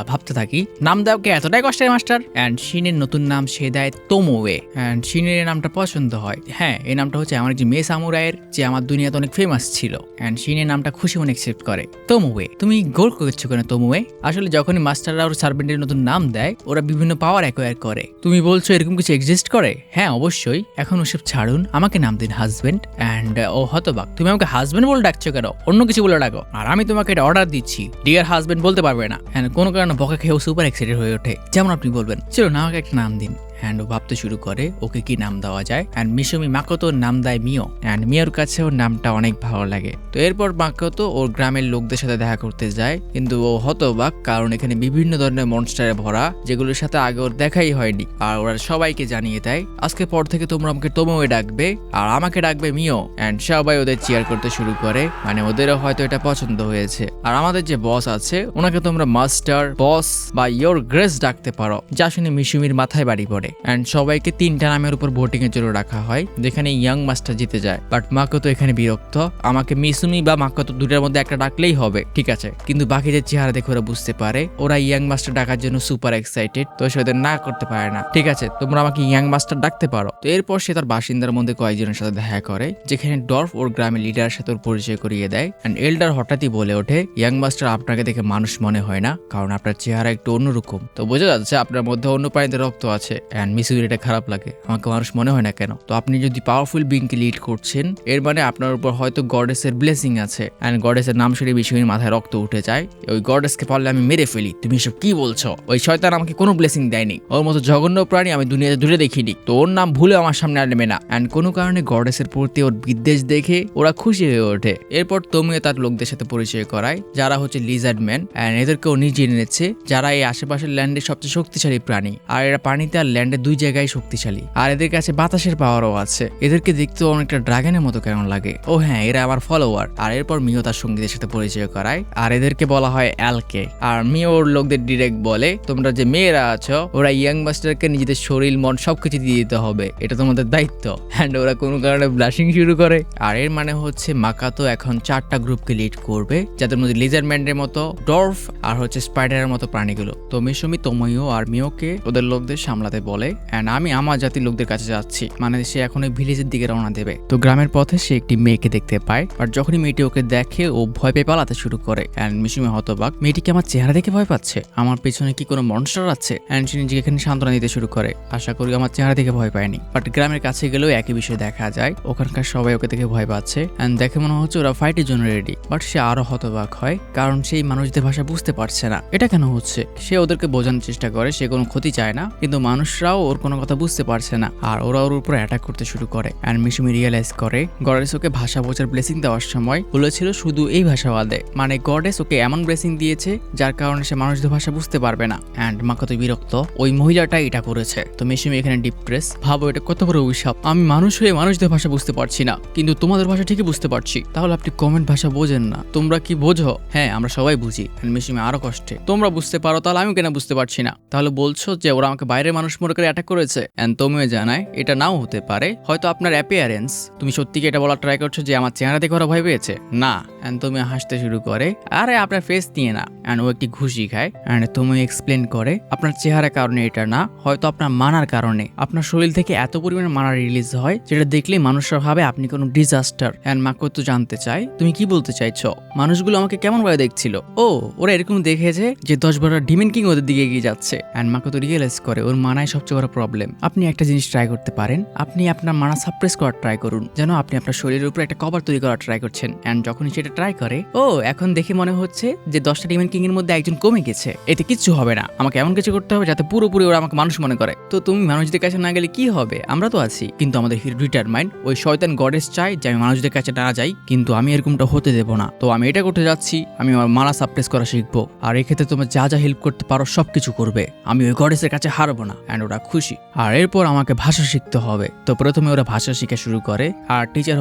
ভাবতে থাকি নাম দেওয়া কি এতটাই কষ্টের মাস্টার। অ্যান্ড শিনের নতুন নাম সে দেয় তোমোয়ে। অ্যান্ড শিনের এই নামটা পছন্দ হয়। হ্যাঁ, এই নামটা হচ্ছে আমার একটি মেয়ে সামুরাইয়ের, যে আমার দুনিয়াতে অনেক ফেমাস ছিল। অ্যান্ড শিনের নামটা খুশি মনে অ্যাকসেপ্ট করে। তোমোয়ে, তুমি গোল করছো কেন তোমোয়ে? আসলে যখনই মাস্টাররা ওর সার্ভেন্টের নতুন নাম দেয়, ওরা বিভিন্ন পাওয়ার অ্যাকোয়ার করে। তুমি বলছো এরকম কিছু এক্সিস্ট করে? হ্যাঁ অবশ্যই। এখন ওসব ছাড়ুন, আমাকে নাম দিন হাজবেন্ড। অ্যান্ড ও হতবাক, তুমি আমাকে হাজবেন্ড বলে ডাকছো কেন? অন্য কিছু বলে ডাকো। আর আমি তোমাকে এটা অর্ডার দিচ্ছি, ডিয়ার হাজবেন্ড বলতে পারবে না। হ্যাঁ, কোনো কারণে বকা খেয়েও সুপার এক্সাইটেড হয়ে ওঠে, যেমন আপনি বলবেন। চলো না, আমাকে একটা নাম দিন। অ্যান্ড ও ভাবতে শুরু করে ওকে কি নাম দেওয়া যায়। অ্যান্ড মিসুমি মাকোতোর নাম দেয় মিও। অ্যান্ড মিওর কাছে ওর নামটা অনেক ভালো লাগে। তো এরপর মাকোতো ওর গ্রামের লোকদের সাথে দেখা করতে যায়, কিন্তু ও হতবাক, কারণ এখানে বিভিন্ন ধরনের মনস্টারে ভরা, যেগুলোর সাথে আগে ওর দেখাই হয়নি। আর ওরা সবাইকে জানিয়ে দেয় আজকে পর থেকে তোমরা আমাকে তোমোয়ে ডাকবে আর আমাকে ডাকবে মিও। অ্যান্ড সবাই ওদের চিয়ার করতে শুরু করে, মানে ওদেরও হয়তো এটা পছন্দ হয়েছে। আর আমাদের যে বস আছে ওনাকে তোমরা মাস্টার, বস বা ইয়োর গ্রেস ডাকতে পারো, যা শুনে মিসুমির মাথায় বাড়ি পড়ে। অ্যান্ড সবাইকে 3টা নামের উপর ভোটিং এর জন্য রাখা হয়, যেখানে ইয়াং মাস্টার জিতে যায়। বাট মাকোতো এখানে বিরক্ত, আমাকে মিসুমি বা মাকোতো দুটার মধ্যে একটা ডাকলেই হবে, ঠিক আছে। কিন্তু বাকিদের চেহারা দেখে ওরা বুঝতে পারে ওরা ইয়াং মাস্টার ডাকার জন্য সুপার এক্সাইটেড, তো সে ওদের না করতে পারে না। ঠিক আছে, তোমরা আমাকে ইয়াং মাস্টার ডাকতে পারো। তো এরপর সে তার বাসিন্দার মধ্যে কয়েকজনের সাথে দেখা করে, যেখানে ডর্ফ ওর গ্রামের লিডারের সাথে ওর পরিচয় করিয়ে দেয়। অ্যান্ড এল্ডার হঠাৎই বলে ওঠে ইয়াং মাস্টার আপনাকে দেখে মানুষ মনে হয় না, কারণ আপনার চেহারা একটু অন্যরকম। তো বোঝা যাচ্ছে আপনার মধ্যে অন্য প্রাণীদের রক্ত আছে। অ্যান্ড মিসুমির এটা খারাপ লাগে, আমাকে মানুষ মনে হয় না কেন? তো আপনি যদি পাওয়ারফুল বিংকে লিড করছেন, এর মানে আপনার উপর হয়তো গডেসের ব্লেসিং আছে। অ্যান্ড গডেসের নাম শুনে মিসুমির মাথায় রক্ত উঠে যায়। ওই গডেসকে পারলে আমি মেরে ফেলি। তুমি এসব কি বলছো? ওই শয়তান আমাকে কোনো ব্লেসিং দেয়নি, ওর মতো জঘন্য প্রাণী আমি দুনিয়াতে দূরে দেখিনি, তো ওর নাম ভুলে আমার সামনে আনবে না। অ্যান্ড কোনো কারণে গডেসের প্রতি ওর বিদ্বেষ দেখে ওরা খুশি হয়ে ওঠে। এরপর তোমিও তার লোকদের সাথে পরিচয় করায়, যারা হচ্ছে লিজার্ড ম্যান। অ্যান্ড এদেরকেও নিজে এনেছে, যারা এই আশেপাশের ল্যান্ডের সবচেয়ে শক্তিশালী প্রাণী। আর এরা পানিতে আর ল্যান্ডে দুই জায়গায় শক্তিশালী। আর এদের কাছে বাতাসের পাওয়ারও আছে। এদেরকে দেখতে অনেকটা ড্রাগনের মতো কেমন লাগে। ও হ্যাঁ, এরা আমার ফলোয়ার। আর এরপর মিও তার সঙ্গীদের সাথে পরিচয় করায়, আর এদেরকে বলা হয় অ্যালকে। আর মিও ওর লোকদের ডিরেক্ট বলে তোমরা যে মেয়েরা আছো, ওরা ইয়াং মাস্টারকে নিজেদের শরীর মন সবকিছু দিয়ে দিতে হবে, এটা তোমাদের দায়িত্ব। অ্যান্ড ওরা কোনো কারণে ব্লাশিং শুরু করে। আর এর মানে হচ্ছে মাকাতো এখন 4টা গ্রুপকে লিড করবে, যাদের মধ্যে লিজারম্যান্ডের মতো, ডর্ফ আর হচ্ছে স্পাইডারের মতো প্রাণীগুলো। তো মিসুমি তোমোয়ো আর মিওকে ওদের লোকদের সামলাতে বলে। অ্যান্ড আমি আমার জাতির লোকদের কাছে যাচ্ছি, মানে সে এখন ওই ভিলেজের দিকে রওনা দেবে। তো গ্রামের পথে সে একটি মেয়েকে দেখতে পায়, আর যখনই মেয়েটি ওকে দেখে ও ভয় পেয়ে পালাতে শুরু করে। অ্যান্ড মিসুমি হতবাক, মেয়েটি কি আমার চেহারা দেখে ভয় পাচ্ছে? আমার পেছনে কি কোনো মনস্টার আছে? অ্যান্ড সে নিজেকে এখানে সান্ত্বনা দিতে শুরু করে, আশা করি আমার চেহারা দেখে ভয় পায়নি। বাট গ্রামের কাছে গেলেও একই বিষয় দেখা যায়, ওখানকার সবাই ওকে দেখে ভয় পাচ্ছে। অ্যান্ড দেখে মনে হচ্ছে ওরা ফাইটের জন্য রেডি। বাট সে আরো হতবাক হয়, কারণ সেই মানুষদের ভাষা বুঝতে পারছে না। এটা কেন হচ্ছে? সে ওদেরকে বোঝানোর চেষ্টা করে সে কোনো ক্ষতি চায় না, কিন্তু মানুষরাও ওর কোনো কথা বুঝতে পারছে না, আর ওরা ওর উপর অ্যাটাক করতে শুরু করে। অ্যান্ড মিসুমি রিয়েলাইজ করে গডেস ওকে ভাষা বোঝার ব্লেসিং দেওয়ার সময় বলেছিল শুধু এই ভাষা বাদে, মানে গডেস ওকে এমন ব্লেসিং দিয়েছে যার কারণে সে মানুষদের ভাষা বুঝতে পারবে না। অ্যান্ড মাকাতো বিরক্ত, ওই মহিলাটা এটা করেছে। তো মিসুমি এখানে ডিপ্রেস, ভাবো এটা কত বড় অভিশাপ। আমি মানুষ হয়ে মানুষদের ভাষা বুঝতে পারছি না, কিন্তু তোমাদের ভাষা ঠিকই বুঝতে পারছি। তাহলে আপনি কমেন্ট ভাষা বোঝেন না, তোমরা কি বোঝো? হ্যাঁ, আমরা সবাই বুঝি। অ্যান্ড মিসুমি আরো কষ্টে, তোমরা বুঝতে পারো, তাহলে আমি কেন বুঝতে পারছি না? তাহলে বলছো যে ওরা আমাকে বাইরের মানুষ মনে করে অ্যাটাক করেছে? অ্যান্ড তুমিও জানায় এটা নাও হতে পারে, হয়তো আপনার অ্যাপিয়ারেন্স। তুমি সত্যি কি এটা বলার ট্রাই করছো যে আমার চেহারা দেখে ওরা ভয় পেয়েছে? না। অ্যান্ড তুমি হাসতে শুরু করে, আরে আপনার ফেস নিয়ে না। অ্যান্ড ও একটি ঘুষি খায়। অ্যান্ড তুমি এক্সপ্লেন করে আপনার চেহারার কারণে এটা না, হয়তো আপনার মানার কারণে। আপনার শরীর থেকে এত পরিমাণে মানা রিলিজ হয় যেটা দেখলেই মানুষরা ভাবে আপনি কোনো ডিজাস্টার। অ্যান্ড মাকোতো জানতে চায় তুমি কি বলতে চাইছো? মানুষগুলো আমাকে কেমন ভাবে দেখছিল? ও, ওরা এরকম দেখেছে যে 10-12 ডিমন কিং ওদের দিকে এগিয়ে যাচ্ছে। অ্যান্ড মাকোতো রিয়েলাইজ করে ওর মানায় সবচেয়ে বড় প্রবলেম। আপনি একটা জিনিস ট্রাই করতে পারেন, আপনি আপনার মানা সাপ্রেস করার ট্রাই করুন, যেন আপনি আপনার শরীরের উপর একটা কভার তৈরি করার ট্রাই করছেন। অ্যান্ড যখনই সেটা ট্রাই করে, ও এখন দেখে মনে হচ্ছে যে 10টা ডিমন কিং এর মধ্যে একজন কমে গেছে, এতে কিচ্ছু হবে না, আমাকে এমন কিছু করতে হবে যাতে পুরোপুরি ওরা আমাকে মানুষ মনে করে। তো তুমি মানুষদের কাছে না গেলে কি হবে? আমরা তো আছি। কিন্তু আমাদের ডিটারমাইন্ড ওই শয়তান গডেস চাই যে আমি মানুষদের কাছে না যাই, কিন্তু আমি এরকমটা হতে দেবো না। তো আমি এটা করতে যাচ্ছি, আমি আমার মানা সাপ্রেস করা শিখবো, আর এক্ষেত্রে তোমরা যা যা হেল্প করতে পারো সবকিছু করবে। আমি ওই গডেসের কাছে হারবো না। অ্যান্ড ওরা খুশি। আর এরপর আমাকে ভাষা শিখতে হবে। তো প্রথমে ওরা ভাষা শিখা শুরু করে, আর টিচার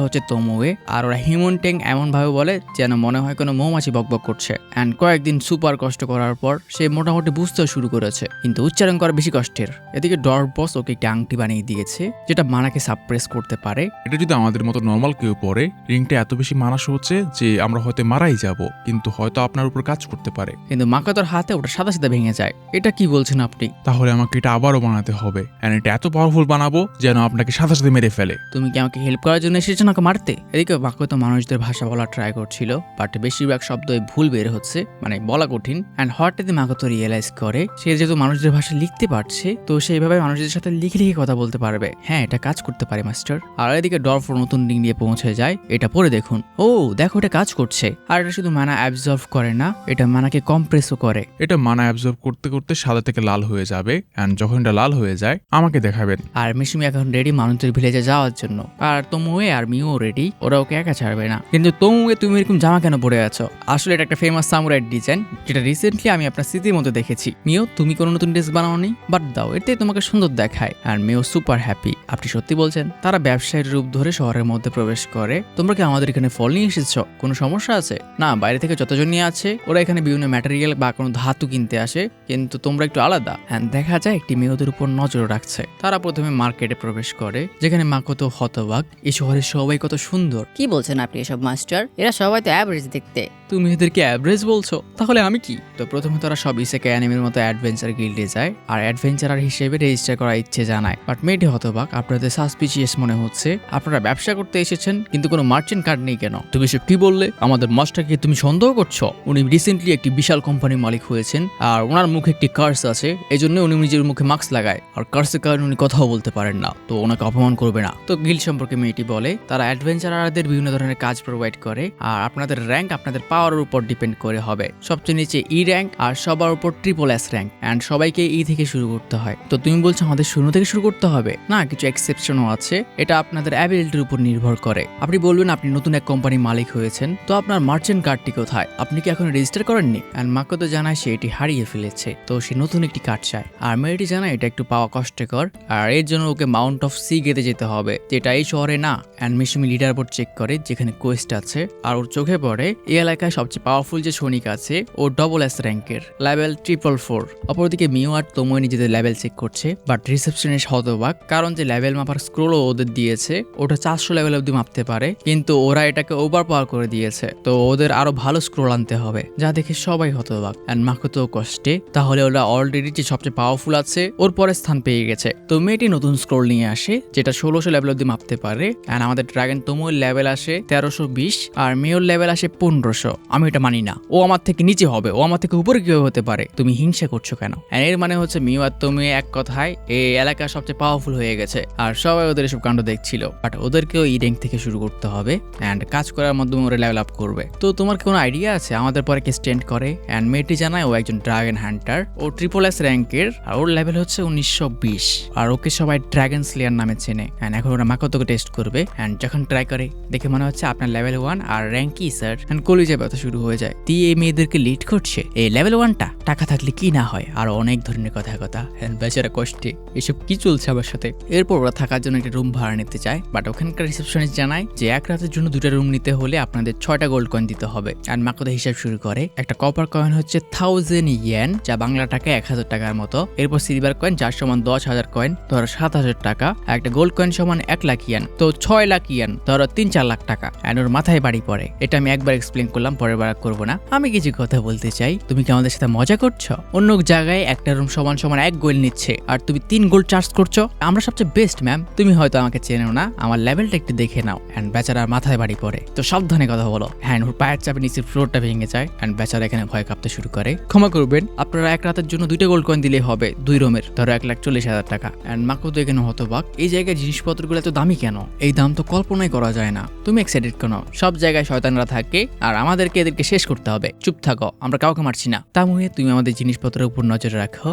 হচ্ছে তোমোয়ে। আর ওরা হিউম্যান ট্যাং এমন ভাবে বলে যেন মনে হয় কোনো মৌমাছি বকবক করছে। অ্যান্ড কয়েকদিন সুপার কষ্ট করার পর সে মোটামুটি বুঝতেও শুরু করেছে, কিন্তু উচ্চারণ করা বেশি কষ্টের। এদিকে ডর্ফ বস ওকে একটা আংটি বানিয়ে দিয়েছে যেটা মানাকে সাপ্রেস করতে পারে। এটা যদি আমাদের মতো নর্মাল কেউ পরে, রিংটা এত বেশি মানাস হচ্ছে যে আমরা হয়তো মারাই যাব, কিন্তু হয়তো আপনার উপর কাজ করতে পারে। কিন্তু মাকাতোর হাতে ওটা সাদা সাদা ভেঙে যায়। এটা কি বলছেন আপনি? তাহলে আমাকে এটা আবারও বানাতে হবে, এন্ড এটা এত পাওয়ারফুল বানাবো যেন আপনাকে সাথে সাথে মেরে ফেলে। তুমি কি আমাকে হেল্প করার জন্য এসেছো নাকি মারতে? এদিকে মাকাতো মানুষদের ভাষা বলা ট্রাই করছিল, বাট বেশিরভাগ শব্দই ভুল বের হচ্ছে, মানে বলা কঠিন। অ্যান্ড হঠাৎই মাকাতো রিয়েলাইজ করে সে যেহেতু মানুষদের ভাষা লিখতে পারছে, তো সেইভাবে মানুষদের সাথে লিখে লিখে কথা বলতে পারবে। হ্যাঁ, এটা কাজ করতে পারে মাস্টার। আর এদিকে ডর্ফ নতুন রিং নিয়ে পৌঁছে যায়। এটা পরে দেখুন, ও দেখো এটা কাজ করছে। আর এটা শুধু মানা অ্যাবজর্ভ করে না, এটা মানাকে কম্প্রেসও করে। এটা মানা অ্যাবজর্ব করতে করতে সাদা থেকে লাল হয়ে যাবে, এন্ড যখন এটা লাল হয়ে যায় আমাকে দেখাবেন। আর মিশুমি এখন রেডি মানুষদের ভিলেজে যাওয়ার জন্য। আর তোমোয়ে আর মিও রেডি, ওরা ওকে একা ছাড়বে না। কিন্তু তোমোয়ে তুমি এরকম জামা কেন পরে আছো? আসলে এটা একটা ফেমাস সামুরাই ডিজাইন, যেটা রিসেন্টলি আমি আপনার স্মৃতির মধ্যে দেখেছি। মিও, তুমি কোনো নতুন ড্রেস বানাওনি? বাট দাও, এতে তোমাকে সুন্দর দেখায়। আর মিও সুপার হ্যাপি। আপনি সত্যি বলছেন? তারা ব্যবসায়ীর রূপ ধরে শহরের মধ্যে প্রবেশ করে। তোমরা কি আমাদের এখানে ফল নিয়ে এসেছো? কোনো সমস্যা আছে? না, বাইরে থেকে যতজন নিয়ে আছে ওরা এখানে বিভিন্ন ম্যাটেরিয়াল বা কোনো ধাতু কিনতে আসে, কিন্তু তোমরা একটু আলাদা। হ্যাঁ, দেখা যায় একটি মেয়েদের উপর নজর রাখছে। তারা প্রথমে মার্কেটে প্রবেশ করে, যেখানে মাকোতো হতবাক, এই শহরের সবাই কত সুন্দর। কি বলছেন আপনি এসব মাস্টার? এরা সবাই তো অ্যাভারেজ দেখতে। তুমি এদেরকে অ্যাভারেজ বলছো? তাহলে আমি কি? তো প্রথমে তারা সব ইসেকে অ্যানিমের মতো অ্যাডভেঞ্চার গিল্ডে যায় আর অ্যাডভেঞ্চারার হিসেবে রেজিস্টার করার ইচ্ছে জানায়। বাট মেয়েটি হতবাক, আপনাদের সাসপিচিয়াস মনে হচ্ছে। আপনারা ব্যবসা করতে এসেছেন, কিন্তু কোনো মার্চেন্ট কার্ড নেই কেন? তুমি সব কি বললে? আমাদের মাস্টারকে তুমি সন্দেহ করছো? উনি রিসেন্টলি একটি বিশাল কোম্পানির মালিক হয়েছেন, আর ওনার মুখে একটি কার্স আছে। এই জন্য উনি নিজের মুখে মাস্ক লাগায়, আর কার্সের কারণে উনি কথাও বলতে পারেন না। তো ওনাকে অপমান করবে না। তো গিল্ড সম্পর্কে মেয়েটি বলে তারা অ্যাডভেঞ্চারারদের বিভিন্ন ধরনের কাজ প্রোভাইড করে, আর আপনাদের র্যাঙ্ক আপনাদের পাওয়ারের উপর ডিপেন্ড করে হবে। সবচেয়ে নিচে ই র্যাঙ্ক, আর সবার উপর ট্রিপল-এস র্যাঙ্ক, অ্যান্ড সবাইকে ই থেকে শুরু করতে হয়। তো তুমি বলছো আমাদের শুরু থেকে শুরু করতে হবে? না, কিছু এক্সেপশনও আছে। এটা আপনাদের অ্যাবিলিটির উপর নির্ভর করে। আপনি বলবেন আপনি নতুন এক কোম্পানির মালিক হয়েছেন, তো আপনার মার্চেন্ট কার্ডটি কোথায়? আপনি কি এখন রেজিস্টার করেননি? অ্যান্ড মাকোতো জানায় সে এটি হারিয়ে ফেলেছে, তো সে নতুন একটি কার্ড চায়। আর মেয়েটি জানায় এটা একটু পাওয়া কষ্টকর, আর এর জন্য ওকে মাউন্ট অফ সি গেতে যেতে হবে, যেটা এই শহরে না। অ্যান্ড মিশুমি লিডার বোর্ড চেক করে যেখানে কোয়েস্ট আছে, আর ওর চোখে পড়ে এই এলাকায় সবচেয়ে পাওয়ারফুল যে সৈনিক আছে ও ডবল-এস র্যাঙ্কের, লেভেল 444। অপরদিকে মিও আর তোমোয়ে নিজেদের লেভেল চেক করছে, বাট রিসেপশনে হতবাক, কারণ যে লেভেল মাপার স্ক্রোলও ওদের দিয়েছে ওটা 400 লেভেল অব্দি মাপতে পারে, কিন্তু ওরা এটাকে ওভার পাওয়ার করে দিয়েছে। তো ওদের আরো ভালো স্ক্রোল আনতে হবে, যা দেখে সবাই হতবাক। অ্যান্ড মাকোতো কষ্টে, তাহলে ওরা অলরেডি যে সবচেয়ে পাওয়ারফুল আছে ওর পরে স্থান পেয়ে গেছে। তো মেয়েটি নতুন স্ক্রোল নিয়ে আসে যেটা 1600 লেভেল অব্দি মাপতে পারে। অ্যান্ড আমাদের ড্রাগন তোমোয়ের লেভেল আসে 1320, আর মেয়োর লেভেল আসে 1500। আমি এটা মানি না, ও আমার থেকে নিচে হবে, ও আমার থেকে উপরে কিভাবে হতে পারে? তুমি হিংসা করছো কেন? এর মানে হচ্ছে মিও আর তোমোয়ে এক কথায় এই এলাকার সবচেয়ে পাওয়ারফুল হয়ে গেছে, আর সবাই ওদের এসব কাণ্ড দেখছিল। বাট ওদেরকেও এই র্যাঙ্ক থেকে শুরু করতে হবে, অ্যান্ড কাজ করার মাধ্যমে ওরা লেভেল আপ করবে। তো তোমার কোনো আইডিয়া আছে আমাদের পরে কে স্ট্যান্ড করে? অ্যান্ড মেয়েটি জানায় ও একজন ড্রাগন হান্টার, ও ট্রিপল-এস র্যাঙ্কের, আর ওর লেভেল হচ্ছে 1920, আর ওকে সবাই ড্রাগন স্লেয়ার নামে চেনে। অ্যান্ড এখন ওরা মাকোতোকে টেস্ট করবে, অ্যান্ড যখন ট্রাই করে দেখে মনে হচ্ছে আপনার লেভেল 1 আর র্যাঙ্ক কি স্যার? অ্যান্ড কলিজা ব্যথা শুরু হয়ে যায়। দিয়ে এই মেয়েদেরকে লিড করছে এই লেভেল 1টা, টাকা থাকলে কি না হয়, আর অনেক ধরনের কথা। অ্যান্ড বেচারা কষ্টে, এসব কি চলছে আমার সাথে? এরপর ওরা থাকার জন্য একটা রুম ভাড়া নিতে চায়, বাট ওখানকার রিসেপশনিস্ট জানায় যে এক রাতের জন্য 2টা রুম নিতে হলে আপনাদের 6টা গোল্ড কয়েন দিতে হবে। অ্যান্ড মাকোতো হিসাব শুরু করে, একটা কপার কয়েন হচ্ছে 1000 ইয়েন, যা বাংলা টাকায় 1000 টাকার মতো। এরপর সিলভার কয়েন যার সমান 10,000 কয়েন, ধরো 7000 টাকা। আর একটা গোল্ড কয়েন সমান 1 লাখ ইয়েন, তো 6 লাখ ইয়েন, ধরো 3-4 লাখ টাকা। অ্যান্ড ওর মাথায় বাড়ি পড়ে। এটা আমি একবার এক্সপ্লেন করলাম, পরের বার করবো না। আমি কিছু কথা বলতে চাই, তুমি কি আমাদের সাথে মজা করছো? অন্য জায়গায় একটা রুম সমান সমান 1 গোল্ড নিচ্ছে, আর তুমি 3 গোল্ড চার্জ করছো। আমরা সবচেয়ে বেস্ট ম্যাম, তুমি হয়তো আমাকে চেনো না, আমার লেভেলটা একটু দেখে নাও। অ্যান্ড বেচারার মাথায় বাড়ি পড়ে, তো সাবধানে কথা বলো। হ্যান্ড ওর পায়ের চাপে নিচের ফ্লোরটা ভেঙে যায়, অ্যান্ড বেচারা এখানে ভয় কাঁপতে শুরু করে। ক্ষমা করবেন, আপনারা এক রাতের জন্য 2টা গোল্ড কয়েন দিলেই হবে, 2 রুমের, ধরো 1,40,000 টাকা। অ্যান্ড মাকোতো এখানে হতবাক, এই জায়গায় জিনিসপত্রগুলো এত দামি কেন? এই দাম তো কল্পনাই করা যায় না। তুমি এক্সাইটেড কেন? সব জায়গায় শয়তানরা থাকে, আর আমাদের আমাদেরকে এদেরকে শেষ করতে হবে। চুপ থাকো, আমরা কাউকে মারছি না। তামুয়ে তুমি আমাদের জিনিসপত্রের উপর নজর রাখো।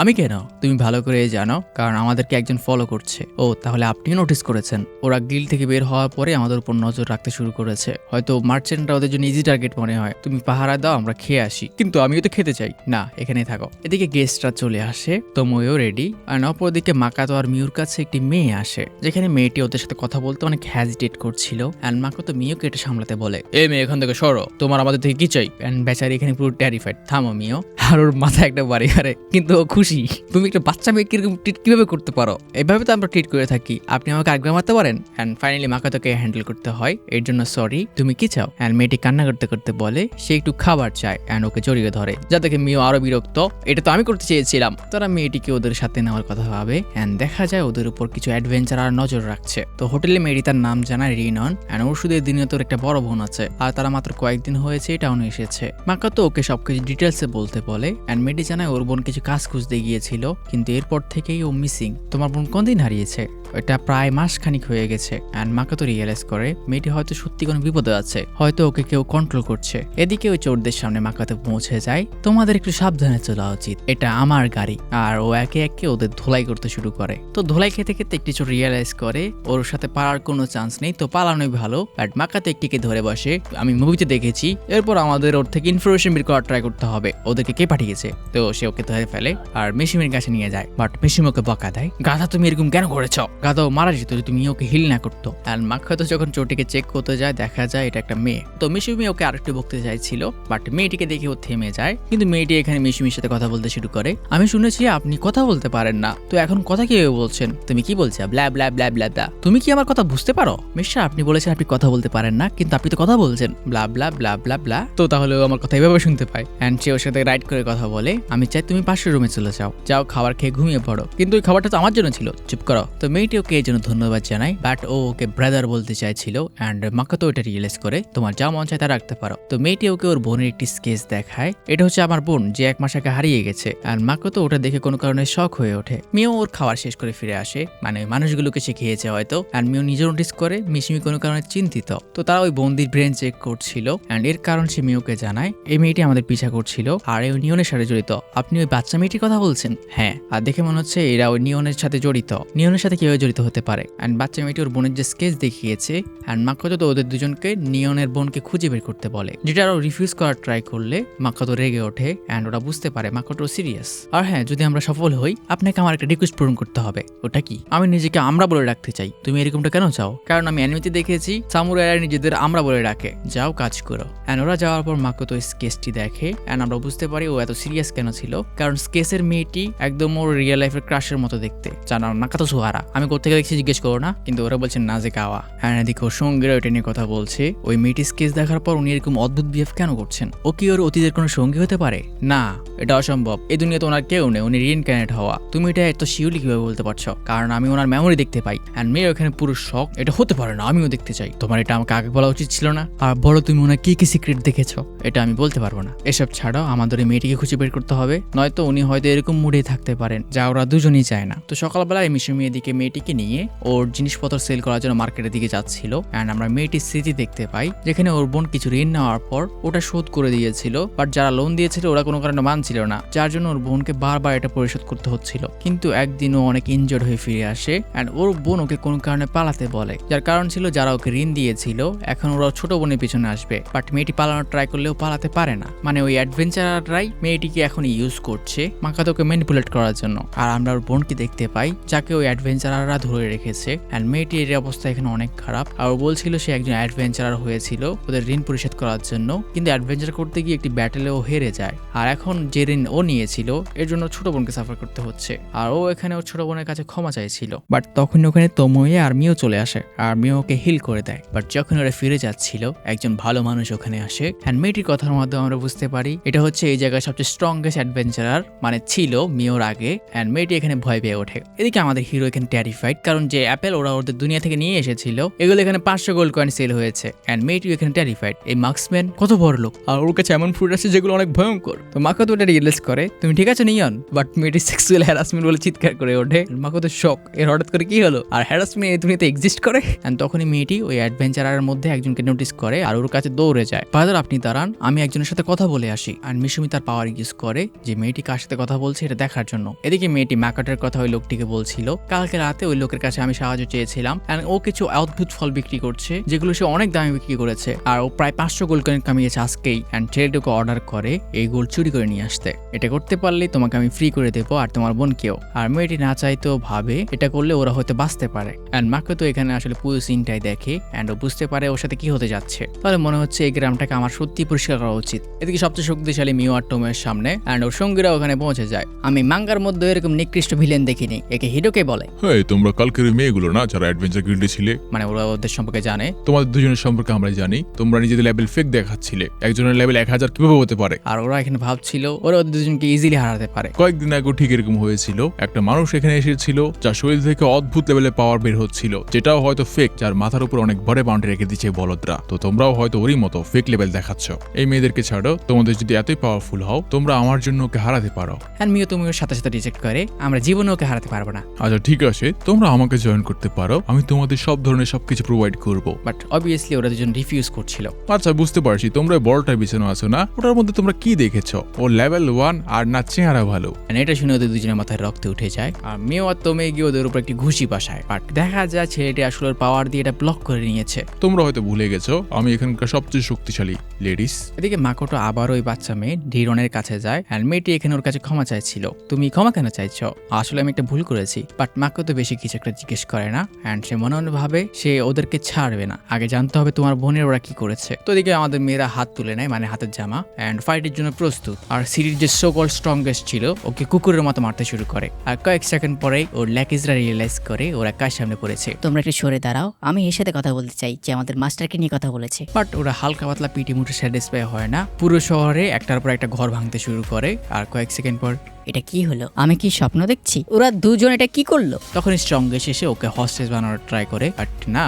আমি কেন? তুমি ভালো করে জানো, কারণ আমাদেরকে একজন ফলো করছে। ও তাহলে আপনিও নোটিস করেছেন? ওরা গিল থেকে বের হওয়ার পরে আমাদের উপর নজর রাখতে শুরু করেছে। হয়তো মার্চেন্টরা ওদের জন্য ইজি টার্গেট মনে হয়। তুমি পাহারা দাও, আমরা খেয়ে আসি। কিন্তু আমিও তো খেতে চাই না, এখানেই থাকো। এদিকে গেস্টরা চলে আসে, তোমোয়েও রেডি। আর অপরদিকে মাকাতো আর মিউর কাছে একটি মেয়ে আসে, যেখানে মেয়েটি ওদের সাথে কথা বলতে অনেক হ্যাজিটেট করছিল। অ্যান্ড মাকাতো মিউকে এটা সামলাতে বলে, এ মেয়ে এখান থেকে সরো, তোমার আমাদের থেকে কি চাই? অ্যান্ড বেচারি এখানে পুরো টেরিফাইড। থামো মিও। আর ওর মাথায় একটা বাড়ি হারে, কিন্তু ও খুশি। তুমি একটা বাচ্চা মেয়ে কিরকম ট্রিট কিভাবে করতে পারো? এভাবে তো আমরা ট্রিট করে থাকি, আপনি আমাকে আগ্রহ মারতে পারেন? অ্যান্ড ফাইনালি মাকাতোকে হ্যান্ডেল করতে হয়, এর জন্য সরি। তুমি কি চাও? অ্যান্ড মেয়েটি কান্না করতে করতে বলে সে একটু খাবার চায়। অ্যান্ড ওকে জড়িয়ে ধরে, যা দেখে মিও আরো বিরক্ত। এটা তো আমি করতে চেয়েছিলাম। তারা মেয়েটিকে ওদের সাথে নেওয়ার কথা ভাবে। অ্যান্ড দেখা যায় ওদের উপর কিছু অ্যাডভেঞ্চার আর নজর রাখছে। তো হোটেলে মেয়েটি তার নাম জানায় রিনন। অ্যান্ড ওর শুধু দিনে তোর একটা বড় বোন আছে, আর তারা মাত্র কয়েকদিন হয়েছে টাউনে এসেছে। মাকাতো ওকে সবকিছু ডিটেলসে বলতে বলে। অ্যান্ড মেয়েটি জানায় ওর বোন কিছু কাজ খুঁজতে গিয়েছিল, কিন্তু এরপর থেকেই ও মিসিং। তোমার বোন কোন দিন হারিয়েছে? এটা প্রায় মাসখানিক হয়ে গেছে। অ্যান্ড মাকাতো রিয়েলাইজ করে মেয়েটি হয়তো সত্যি কোনো বিপদে আছে, হয়তো ওকে কেউ কন্ট্রোল করছে। এদিকে ওই চোরদের সামনে মাকাতো পৌঁছে যায়। তোমাদের একটু সাবধানে চলা উচিত, এটা আমার গাড়ি। আর ও একে একে ওদের ধোলাই করতে শুরু করে। তো ধোলাই খেতে খেতে একটি চোর রিয়েলাইজ করে ওর সাথে পালার কোনো চান্স নেই, তো পালানোই ভালো। বাট মাকাতো একটিকে ধরে বসে, আমি মুভিতে দেখেছি। এরপর আমাদের ওর থেকে ইনফরমেশন বের করার ট্রাই করতে হবে, ওদেরকে কে পাঠিয়েছে। তো সে ওকে ধরে ফেলে আর মেশিমের কাছে নিয়ে যায়। বাট মেশিম ওকে বকা দেয়, গাধা তুমি এরকম কেন করেছো? গাধাও মারা যেত যদি তুমি ওকে হিল না করতো। আর মাকাতো যখন চোরটিকে চেক করতে যায়, দেখা যায় এটা একটা মেয়ে। তো মিশুমি ওকে আরেকটু বকতে চাইছিল, বাট মেয়েটিকে দেখে ও থেমে যায়। কিন্তু মেয়েটি এখানে মিশুমির সাথে কথা বলতে শুরু করে। আমি শুনেছি আপনি কথা বলতে পারেন না, তো এখন কথা কিভাবে বলছেন? তুমি কি বলছো? ব্লা ব্লা ব্লা ব্লা ব্লা। তুমি কি আমার কথা বুঝতে পারো? মিস্টার, আপনি বলেছেন আপনি কথা বলতে পারেন না, কিন্তু আপনি তো কথা বলছেন। ব্লা ব্লা ব্লা ব্লা ব্লা। তো তাহলে ও আমার কথা এভাবে শুনতে পায়। অ্যান্ড সে ওর সাথে রাইড করে কথা বলে, আমি চাই তুমি পাশের রুমে চলে যাও, যাও খাবার খেয়ে ঘুমিয়ে পড়ো। কিন্তু ওই খাবারটা তো আমার জন্য ছিল, চুপ করো। তো মেয়েটি ওকে এই জন্য ধন্যবাদ জানায়, বাট ও ওকে ব্রাদার বলতে চাইছিল। অ্যান্ড মাকাতো এটা রিয়েলাইজ করে, তোমার যা মন চায় তা রাখতে পারো। তো মেয়েটি ওকে ওর বোনের একটি স্কেচ দেখায়, এটা হচ্ছে আমার বোন যে 1 মাস আগে হারিয়ে গেছে। আর মাকাতো ওটা দেখে কোনো কারণে শক হয়ে ওঠে। মিও ওর খাবার শেষ করে ফিরে আসে, মানে মানুষগুলোকে সে খেয়েছে হয়তো। অ্যান্ড মিও নিজে নোটিস করে মিশমি কোনো কারণে চিন্তিত। তো তারা ওই বন্দির ব্রেন চেক করছিল। অ্যান্ড এর কারণ সে মিওকে জানায়, এই মেয়েটি আমাদের পিছা করছিল আর এই নিয়নের সাথে জড়িত। আপনি ওই বাচ্চা মেয়েটির কথা বলছেন? হ্যাঁ, আর দেখে মনে হচ্ছে এরা ওই নিয়নের সাথে জড়িত। নিয়নের সাথে কিভাবে জড়িত হতে পারে? অ্যান্ড বাচ্চা মেয়েটি ওর বোনের যে স্কেচ দেখিয়েছে। অ্যান্ড মাকাতো তো ওদের দুজনকে নিয়নের বোনকে খুঁজে বের করতে বলে, যেটা আরো রিফিউজ করার ট্রাই করলে মাকাতো রেগে ওঠে। অ্যান্ড ওরা বুঝতে পারে মাকাতো সিরিয়াস। আর হ্যাঁ, যদি আমরা সফল হই আপনাকে আমার একটা রিকোয়েস্ট পূরণ করতে হবে। ওটা কি? আমি নিজেকে আমরা বলে রাখতে চাই। তুমি এরকমটা কেন চাও? কারণ আমি অ্যানিমেতে দেখেছি সামুরাইরা নিজেদের আমরা বলে রাখে। যাও কাজ করো। অ্যান্ড ওরা যাওয়ার পর মাকাতো স্কেচটি দেখে। অ্যান্ড আমরা বুঝতে পারি ও এত সিরিয়াস কেন ছিল, কারণ স্কেচের মেয়েটি একদম ওর রিয়েল লাইফের ক্রাশের মতো দেখতে। জানো নাকাতো সুহারা, আমি কোথেকে দেখছি জিজ্ঞেস করো না। কিন্তু ওরা বলছেন নাজে কাওয়া। হ্যাঁ, এদিকে ওর সঙ্গীরা ওইটা নিয়ে কথা বলছে। ওই মেয়েটি স্কেচ দেখার পর উনি এরকম অদ্ভুত বিহেভ কেন করছেন? ও কি ওর অতীতের কোনো সঙ্গী হতে পারে? না, এটা অসম্ভব। এই দুনিয়াতে ওনার কেউ নেই, উনি রিইনকার্নেট হওয়া। তুমি এটা এত শিওরলি কিভাবে বলতে পারছো? কারণ আমি ওনার মেমোরি দেখতে পাই। অ্যান্ড মেয়ে ওখানে পুরো শক, এটা হতে পারে না, আমিও দেখতে চাই। তোমার এটা আমাকে আগে বলা উচিত ছিল না। আর বলো তুমি ওনার কি কি সিক্রেট দেখেছো? এটা আমি বলতে পারবো না। এসব ছাড়াও আমাদের এই মেয়েটিকে খুঁজে বের করতে হবে, নয়তো উনি হয়তো এরকম মুডেই থাকতে পারেন, যা ওরা দুজনই চায় না। তো সকালবেলায় মিশুমি এদিকে মেয়েটিকে নিয়ে ওর জিনিসপত্র সেল করার জন্য মার্কেটের দিকে যাচ্ছিল। অ্যান্ড আমরা মেয়েটির স্মৃতি দেখতে পাই, যেখানে ওর বোন কিছু ঋণ নেওয়ার পর ওটা শোধ করে দিয়েছিল। বাট যারা লোন দিয়েছিল ওরা কোনো কারণে মানছিল না, যার জন্য ওর বোনকে বারবার এটা পরিশোধ করতে হচ্ছিল। কিন্তু একদিন ও অনেক ইনজর্ড হয়ে ফিরে আসে। অ্যান্ড ওর বোন ওকে কোনো কারণে পালাতে বলে, যার কারণ ছিল যারা ওকে ঋণ দিয়েছিল এখন ওরা ছোট বোনের পিছনে আসবে। বাট মেয়েটি পালানোর ট্রাই করলেও পালাতে পারে না, মানে ওই অ্যাডভেঞ্চাররাই মেয়েটিকে এখন ইউজ করছে মাকাতোকে ম্যানিপুলেট করার জন্য। আর আমরা ওর বোনকে দেখতে পাই, যাকে ওই অ্যাডভেঞ্চাররা ধরে রেখেছে। অ্যান্ড মেয়েটির অবস্থা এখানে অনেক খারাপ। আর ও বলছিল সে একজন অ্যাডভেঞ্চারার হয়েছিল ওদের ঋণ পরিশোধ করার জন্য, কিন্তু অ্যাডভেঞ্চার করতে গিয়ে একটি ব্যাটেলে ও হেরে যায়। আর এখন যে ঋণ ও নিয়েছিল এর জন্য ছোট বোনকে সাফার করতে হচ্ছে। আর ও এখানে ওর ছোট বোনের কাছে ক্ষমা চাইছিল। বাট তখন ওখানে তোমোয়ে আর মিও চলে আসে, আর মিও ওকে হিল করে দেয়। বাট যখন ওরা ফিরে যাচ্ছিল একজন ভালো মানুষ ওখানে আসে। অ্যান্ড মেয়েটির কথার মাধ্যমে আমরা বুঝতে পারি এটা হচ্ছে এই জায়গায় সবচেয়ে স্ট্রংগেস্ট অ্যাডভেঞ্চারার, মানে ছিল মিওর আগে। অ্যান্ড মেয়েটি এখানে ভয় পেয়ে ওঠে। এদিকে আমাদের হিরো এখানে ট্যারিফাইড। টেরিফাইড, কারণ যে অ্যাপেল ওরা ওদের দুনিয়া থেকে নিয়ে এসেছিল এগুলো এখানে 500 গোল্ড কয়েন সেল হয়েছে। এন্ড মেয়েটিও এখানে টেরিফাইড, এই মার্কসম্যান কত বড় লোক আর ওর কাছে এমন ফ্রুট আছে যেগুলো অনেক ভয়ঙ্কর। তো মাকো তো এটা রিয়েলাইজ করে তুমি ঠিক আছে নিয়ন, বাট মেয়েটি সেক্সুয়াল হ্যারাসমেন্ট বলে চিৎকার করে ওঠে। মাকো তো শক, এর হঠাৎ করে কি হলো, আর হ্যারাসমেন্ট এই দুনিয়াতে এক্সিস্ট করে। এন্ড তখনই মেয়েটি ওই অ্যাডভেঞ্চারের মধ্যে একজনকে নোটিস করে আর ওর কাছে দৌড়ে যায়। ফাদার আপনি দাঁড়ান, আমি একজনের সাথে কথা বলে আসি। আর মিশুমি তার পাওয়ার ইউজ করে যে মেয়েটি কার সাথে কথা বলছে এটা দেখার জন্য। এদিকে মেয়েটি ম্যাকাটের কথা ওই লোকটিকে বলছিল, কালকে রাতে ওই লোকের কাছে আমি সাহায্য চেয়েছিলাম এন্ড ও কিছু অদ্ভুত ফল বিক্রি করছে যেগুলো সে অনেক দামে বিক্রি করেছে, আর ও প্রায় 500 গোল্ড কয়েন কামিয়েছে আজকেই। এন্ড ট্রেডকে অর্ডার করে এই গোল্ড চুরি করে নিয়ে আসতে। এটা করতে পারলে তোমাকে আমি ফ্রি করে দেবো আর তোমার বোনকেও। আর মেয়েটি না চাইতেও ভাবে এটা করলে ওরা হয়তো বাঁচতে পারে। এন্ড মাকে তো এখানে আসলে পুরো সিনটাই দেখে এন্ড ও বুঝতে পারে ওর সাথে কি হতে যাচ্ছে। তাহলে মনে হচ্ছে এই গ্রামটাকে আমার সত্যি পরিষ্কার করা উচিত। এদিকে সবচেয়ে শক্তিশালী মিও আর টোমের সামনে এন্ড ওর সঙ্গীরা ওখানে পৌঁছে যায়। আমি মাঙ্গার মধ্যে এরকম নিকৃষ্ট ভিলেন দেখিনি, একে হিরোকে বলে। হ্যাঁ, তোমরা কালকের ওই মেয়েগুলো না যারা অ্যাডভেঞ্চার গিল্ডে ছিলে, মানে ওরা ওদের সম্পর্কে জানে। তোমাদের দুজনের সম্পর্কে আমরা জানি। তোমরা নিজেদের লেভেল ফেক দেখাচ্ছিলে, একজনের লেভেল 1000 কিভাবে হতে পারে? আর ওরা এখানে ভাবছিল ওরা ওদের দুজনকে ইজিলি হারাতে পারে। কয়েকদিন আগে ঠিক এরকম হয়েছিল, একটা মানুষ এখানে এসেছিল যার শরীর থেকে অদ্ভুত লেভেলে পাওয়ার বের হচ্ছিল, যেটাও হয়তো ফেক, যার মাথার উপর অনেক বড় বাউন্ডারি রেখে দিচ্ছে বলদরা। তো তোমরাও হয়তো ওরই মতো ফেক লেভেল দেখাচ্ছ। এই মেয়েদেরকে ছাড়ো, তোমাদের যদি এতই পাওয়ারফুল হও তোমরা আমার জন্য ওকে হারাতে পারো। আর মিও তুমি ওর সাথে সাথে রিজেক্ট করে, আমরা জীবনে ওকে হারাতে পারবো না। আচ্ছা ঠিক আছে, তোমরা আমাকে জয়েন করতে পারো, আমি তোমাদের সব ধরনের সবকিছু প্রোভাইড করব। বাট অবভিয়াসলি ওরা দুজন রিফিউজ করছিল। আচ্ছা বুঝতে পারছি, তোমরা বড়টাই বিছানো আছো না, ওটার মধ্যে তোমরা কি দেখেছো? ও লেভেল 1 আর না চেহারা ভালো। And এটা শুনে ওদের দুজনের মাথায় রক্ত উঠে যায় আর মিও আর তোমে গিয়ে ওদের উপর একটি ঘুষি পাশায়। বাট দেখা যায় ছেলেটি আসলে ওর পাওয়ার দিয়ে এটা ব্লক করে নিয়েছে। তোমরা হয়তো ভুলে গেছো আমি এখানকার সবচেয়ে শক্তিশালী লেডিস। এদিকে মাকোটো আবার ওই বাচ্চা মেয়ে ডিরনের কাছে যায় আর মেয়েটি এখানে ওর কাছে ক্ষমা চাইছিল। তুমি ক্ষমা কেন চাইছো? আসলে আমি একটা ভুল করেছি। বাট মাকোতো বেশি কিছু একটা জিজ্ঞেস করে না অ্যান্ড সে মনে মনে ভাবে সে ওদেরকে ছাড়বে না, আগে জানতে হবে তোমার বোনের ওরা কি করেছে। তো এদিকে আমাদের মেয়েরা হাত তুলে নেয়, মানে হাতের জামা, অ্যান্ড ফাইটের জন্য প্রস্তুত। আর সিরির যে সোকল স্ট্রংগেস্ট ছিল ওকে কুকুরের মতো মারতে শুরু করে। আর কয়েক সেকেন্ড পরেই ওর ল্যাকিজরা রিয়েলাইজ করে ওরা কার সামনে পড়েছে। তোমরা একটু সরে দাঁড়াও, আমি এর সাথে কথা বলতে চাই যে আমাদের মাস্টারকে নিয়ে কথা বলেছে। বাট ওরা হালকা পাতলা পিটি মুঠে স্যাটিসফাই হয় না, পুরো শহরে একটার পর একটা ঘর ভাঙতে শুরু করে। আর কয়েক সেকেন্ড পর এটা কি হলো? আমি কি স্বপ্ন দেখছি? ওরা দুজন এটা কি করলো? তখন স্ট্রংগেস্ট এসে ওকে হস্টেজ বানানোর ট্রাই করে। বাট না,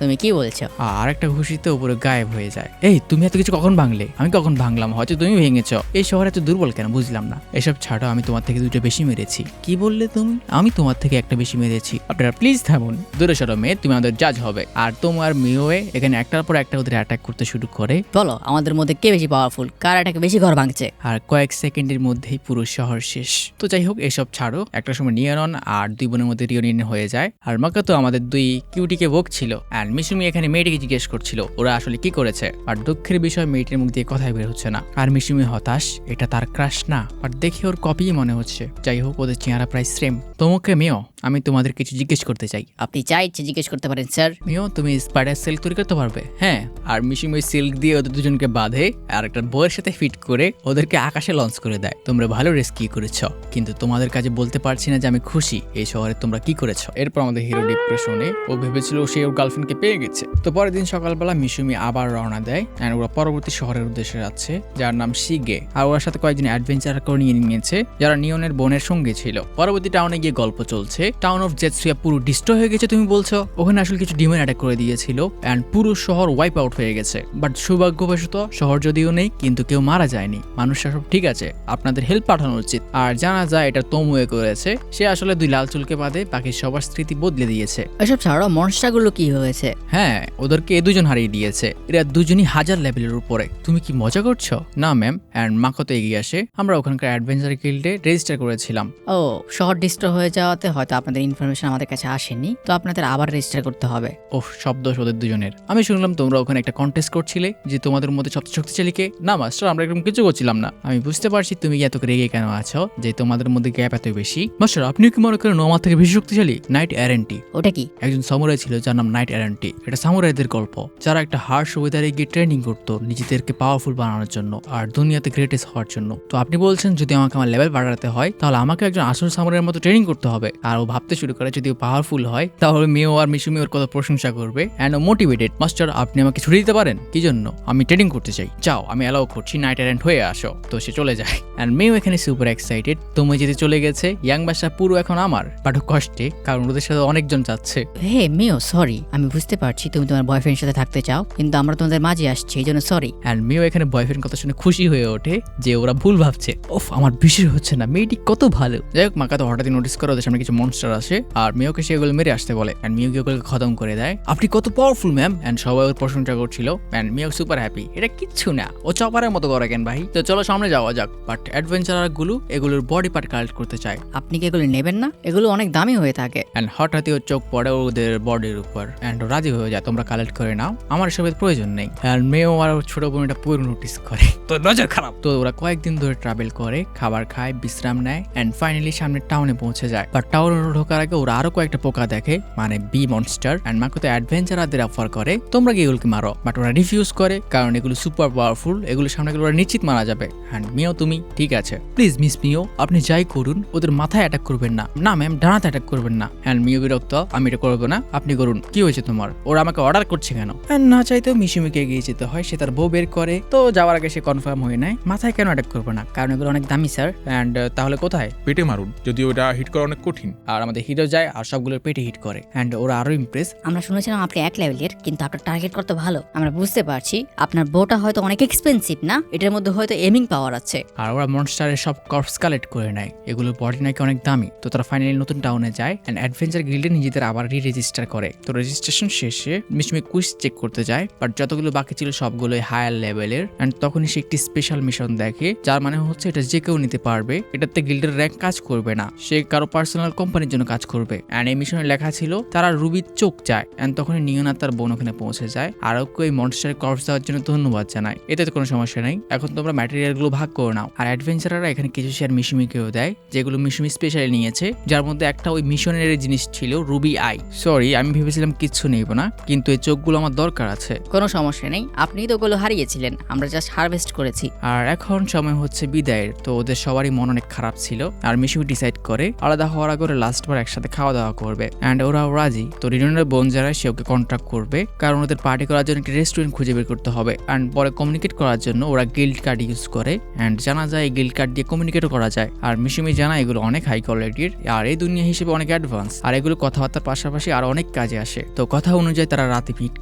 তুমি কি বলছো? আর একটা ঘুষিতে উপরে গায়েব হয়ে যায়। এই তুমি এত কিছু কখন ভাঙলে? আমি কখন ভাঙলাম? হয়তো তুমি ভেঙেছো। এই শহরে এত দুর্বল কেন বুঝলাম না। এসব ছাড়ো, আমি তোমার থেকে 2টা বেশি মেরেছি। কি বললে তুমি? আমি তোমার থেকে একটা বেশি মেরেছি। আপনারা প্লিজ থামুন, দূরে সরো মেয়ে, তুমি আমাদের জাজ হবে। আর তোমার মিওয়ে এখানে একটার পর একটা ওদের অ্যাটাক করতে শুরু করে। বলো আমাদের মধ্যে কে বেশি পাওয়ারফুল, কার এটাকে বেশি ঘর ভাঙছে? আর কয়েক সেকেন্ডের মধ্যেই পুরো শহর শেষ। তো যাই হোক, এসব ছাড়ো, একটা সময় নিয়ন আর দুই বোনের মধ্যে রিউনিয়ন হয়ে যায়। আর মাকাতো আমাদের দুই কিউটিকে বকছিল অ্যান্ড মিশুমি এখানে মেয়েটিকে জিজ্ঞেস করছিল ওরা আসলে কি করেছে। আর দুঃখের বিষয় মেয়েটির মুখ দিয়ে কথাই বের হচ্ছে না। আর মিশুমি হতাশ, এটা তার ক্রাশ না, বাট দেখে ওর কপি মনে হচ্ছে। যাই হোক, ওদের চেহারা প্রায় সেম। তোমাকে মিও, আমি তোমাদের কিছু জিজ্ঞেস করতে চাই। আপনি যা ইচ্ছে জিজ্ঞেস করতে পারেন স্যার। মিও, তুমি স্পাইডার সিল্ক তৈরি করতে পারবে? হ্যাঁ। আর মিশুমি সিল্ক দিয়ে ওদের দুজনকে বাঁধে আর একটা বইয়ের সাথে ফিট করে ওদেরকে আকাশে লঞ্চ করে দেয়। তোমরা ভালো রেস্কিউ করেছো, কিন্তু তোমাদের কাছে বলতে পারছি না যে আমি খুশি এই শহরে তোমরা কি করেছো। এরপর আমাদের হিরো ডিপ্রেশনে, ও ভেবেছিল সে ওর গার্লফ্রেন্ডকে পেয়ে গেছে। তো পরের দিন সকালবেলা মিশুমি আবার রওনা দেয় এন্ড ওরা পরবর্তী শহরের উদ্দেশ্যে যাচ্ছে যার নাম শিগে। আর ওর সাথে কয়েকজন অ্যাডভেঞ্চার করে নিয়ে নিয়েছে যারা নিয়নের বোনের সঙ্গে ছিল। পরবর্তী টাউনে গিয়ে গল্প চলছে। টাউন অফ জেটসুয়া পুরো ডিস্ট্রয় হয়ে গেছে তুমি বলছো? ওখানে আসলে কিছু ডিমন অ্যাটাক করে দিয়েছিল এন্ড পুরো শহর ওয়াইপ আউট হয়ে গেছে। বাট সৌভাগ্যবশত শহর যদিও নেই, কিন্তু কেউ মারা যায়নি, মানুষরা সব ঠিক আছে। আপনাদের হেল্প পাঠানো উচিত। আর জানা যায় এটা তোমুয়ে করেছে। সে আসলে দুই লাল চুলকে বাদে বাকি সবার স্মৃতি বদলে দিয়েছে। এসব ছাড়াও মনস্টারগুলো কি হয়েছে? হ্যাঁ, ওদেরকে এ দুজন হারিয়ে দিয়েছে। এরা দুজনই 1000 লেভেলের উপরে। তুমি কি মজা করছো? না ম্যাম। অ্যান্ড মাকোতো এগিয়ে আসে। আমরা ওখানকার অ্যাডভেঞ্চার গিল্ডে রেজিস্টার করেছিলাম। ও, শহর ডিস্ট্রয় হয়ে যাওয়াতে হয়তো আপনাদের ইনফরমেশন আমাদের কাছে আসেনি, তো আপনাদের আবার রেজিস্টার করতে হবে। ওহ, সব দোষ ওদের দুজনের। আমি শুনলাম তোমরা ওখানে একটা কন্টেস্ট করছিলে যে তোমাদের মধ্যে সবচেয়ে শক্তিশালী কে। না মাস্টার, আমরা এরকম কিছু করছিলাম না। আমি বুঝতে পারছি তুমি এত রেগে কেন আছো, যে তোমাদের মধ্যে গ্যাপ এত বেশি। মাস্টার, আপনিও কি মনে করেন আমার থেকে বেশি শক্তিশালী? নাইট অ্যারেন্টি। ওটা কি? একজন সামুরাই ছিল যার নাম নাইট অ্যারেন্টি। এটা সামুরাইদের গল্প যারা একটা হার্শ ওয়েদারে গিয়ে ট্রেনিং করতো নিজেদেরকে পাওয়ারফুল বানানোর জন্য আর দুনিয়াতে গ্রেটেস্ট হওয়ার জন্য। তো আপনি বলছেন যদি আমাকে আমার লেভেল বাড়াতে হয় তাহলে আমাকে একজন আসল সামুরাইয়ের মতো ট্রেনিং করতে হবে। আর ও ভাবতে শুরু করে যদি ও পাওয়ারফুল হয় তাহলে মিও আর মিশুমি ওর কথা প্রশংসা করবে অ্যান্ড ও মোটিভেটেড। মাস্টার, আপনি আমাকে ছুটি দিতে পারেন? কি জন্য? আমি ট্রেনিং করতে চাই। যাও, আমি অ্যালাউ করছি, নাইট অ্যারেন্ট হয়ে আসো। তো সে চলে যায় অ্যান্ড মিও এখানে এখানে সুপার এক্সাইটেড। তুমি যেতে চলে গেছে, ইয়াং বাসা পুরো এখন আমার, বাট কষ্টে, কারণ ওদের সাথে অনেকজন যাচ্ছে। হে মিও সরি, আমি বুঝতে পারছি তুমি তোমার বয়ফ্রেন্ডের সাথে থাকতে চাও, কিন্তু আমরা তোমাদের মাঝে আসছি, এই জন্য সরি। অ্যান্ড মিও এখানে বয়ফ্রেন্ড কথা শুনে খুশি হয়ে ওঠে যে ওরা ভুল ভাবছে। ওফ, আমার বিশ্বাস হচ্ছে না, মেয়েটি কত ভালো। যাই হোক, মাকা তো হঠাৎই নোটিস করে ওদের সামনে কিছু মনস্টার আসে আর মিওকে সেগুলো মেরে আসতে বলে। অ্যান্ড মিও ওগুলোকে খতম করে দেয়। আপনি কত পাওয়ারফুল ম্যাম। অ্যান্ড সবাই ওর প্রশংসা করছিল। অ্যান্ড মিও সুপার হ্যাপি। এটা কিচ্ছু না, ও চপারের মতো করে কেন ভাই। তো চলো সামনে যাওয়া যাক। বাট অ্যাডভেঞ্চারার গুলো এগুলোর বডি পার্ট কালেক্ট করতে চায়। আপনি কি এগুলো নেবেন না? এগুলো অনেক দামি হয়ে থাকে। অ্যান্ড হঠাৎই ওর চোখ পড়ে ওদের বডির উপর। অ্যান্ড ও রাজি হয়ে যায়, তোমরা কালেক্ট করে নাও, আমার এসবের প্রয়োজন নেই। অ্যান্ড মেয়েও আর ওর ছোট বোন এটা পুরো নোটিস করে, তো নজর খারাপ। তো ওরা কয়েকদিন ধরে ট্রাভেল করে, খাবার খায়, বিশ্রাম নেয়, অ্যান্ড ফাইনালি সামনে টাউনে পৌঁছে যায়। বাট টাউনে ঢোকার আগে ওরা আরো কয়েকটা পোকা দেখে, মানে বি মনস্টার। অ্যান্ড মাকে তো অ্যাডভেঞ্চারারদের অফার করে তোমরা কি এগুলোকে মারো, বাট ওরা রিফিউজ করে কারণ এগুলো সুপার পাওয়ারফুল, এগুলোর সামনে গেলে ওরা নিশ্চিত মারা যাবে। অ্যান্ড মিও তুমি ঠিক আছে, প্লিজ মিস মিও আপনি যাই করুন ওদের মাথায় অ্যাটাক করবেন না। না ম্যাম, ডানাতে অ্যাটাক করবেন না। অ্যান্ড মিও বিরক্ত, আমি এটা করবো না, আপনি করুন। কি হয়েছে তোমার, ওরা আমাকে অর্ডার করছে কেন? না চাইতেও মিশুমিকে এগিয়ে যেতে হয়, সে তার বউ বের করে। তো যাওয়ার আগে সে কনফার্ম হয়ে নেয় মাথায় কেন অ্যাটাক করবো না, কারণ এগুলো অনেক দামি স্যার। অ্যান্ড তাহলে কোথায়? পেটে মারুন, যদিও এটা হিট করা অনেক কঠিন। আর আমাদের হিরো যায় আর সবগুলোর পেটে হিট করে। অ্যান্ড ওরা আরো ইমপ্রেস। আমরা শুনেছিলাম আপনি 1 লেভেলের, কিন্তু আপনার টার্গেট করতে ভালো। আমরা বুঝতে পারছি আপনার বউটা হয়তো অনেক এক্সপেন্সিভ না, এটার মধ্যে হয়তো এমিং পাওয়ার আছে। আর ওরা মনস্টারের সব কর্পস কালেক্ট করে নেয়, এগুলোর বডি নাকি অনেক দামি। তো তারা ফাইনালি নতুন টাউনে যায় অ্যান্ড অ্যাডভেঞ্চার গিল্ডে নিজেদের আবার রেজিস্টার করে। তো রেজিস্ট্রেশন শেষে মিশমি কুইজ চেক করতে যায়, বাট যতগুলো বাকি ছিল সবগুলোই হায়ার লেভেলের। অ্যান্ড তখনই সে একটি স্পেশাল মিশন দেখে, যার মানে হচ্ছে এটা যে কেউ নিতে পারবে, এটাতে গিল্ডের র্যাঙ্ক কাজ করবে না, সে কারো পার্সোনাল কোম্পানির জন্য কাজ করবে। অ্যান্ড এই মিশনে লেখা ছিল তারা রুবির চোখ চায়। অ্যান্ড তখনই নিয়ন আর তার বোন ওখানে পৌঁছে যায় আর ওকে এই মনস্টারের কর্পস দেওয়ার জন্য ধন্যবাদ জানায়। এতে তো কোনো সমস্যা নাই, এখন তোমরা ম্যাটেরিয়াল গুলো ভাগ করে নাও। আর অ্যাডভেঞ্চাররা এখানে কিছু শেয়ার মিশুমিকেও দেয়, যেগুলো মিশুমি স্পেশালি নিয়েছে, যার মধ্যে একটা ওই মিশনের জিনিস ছিল রুবি আই। সরি, আমি ভেবেছিলাম কিচ্ছু নেব না, কিন্তু এই চোখগুলো আমার দরকার আছে। কোনো সমস্যা নেই, আপনি তো ওগুলো হারিয়েছিলেন, আমরা জাস্ট হারভেস্ট করেছি। আর এখন সময় হচ্ছে বিদায়ের। তো ওদের সবারই মন অনেক খারাপ ছিল আর মিশুমি ডিসাইড করে আলাদা হওয়ার আগে ওরা লাস্টবার একসাথে খাওয়া দাওয়া করবে। অ্যান্ড ওরাও রাজি। তো রিডনের বোন যারা সে ওকে কন্ট্যাক্ট করবে, কারণ ওদের পার্টি করার জন্য একটি রেস্টুরেন্ট খুঁজে বের করতে হবে। অ্যান্ড পরে কমিউনিকেট করার জন্য ওরা গিল্ড কার্ড ইউজ করে। অ্যান্ড জানা যায় এই গিল্ড কার্ড দিয়ে কমিউনিকেটও করা যায়। আর মিশুমি জানা এগুলো অনেক হাই কোয়ালিটির আর এই দুনিয়া হিসেবে অনেক অ্যাডভান্স, আর এগুলো কথাবার্তার পাশাপাশি আরো অনেক কাজে আসে। তো কথা অনুযায়ী তারা রাতে মিট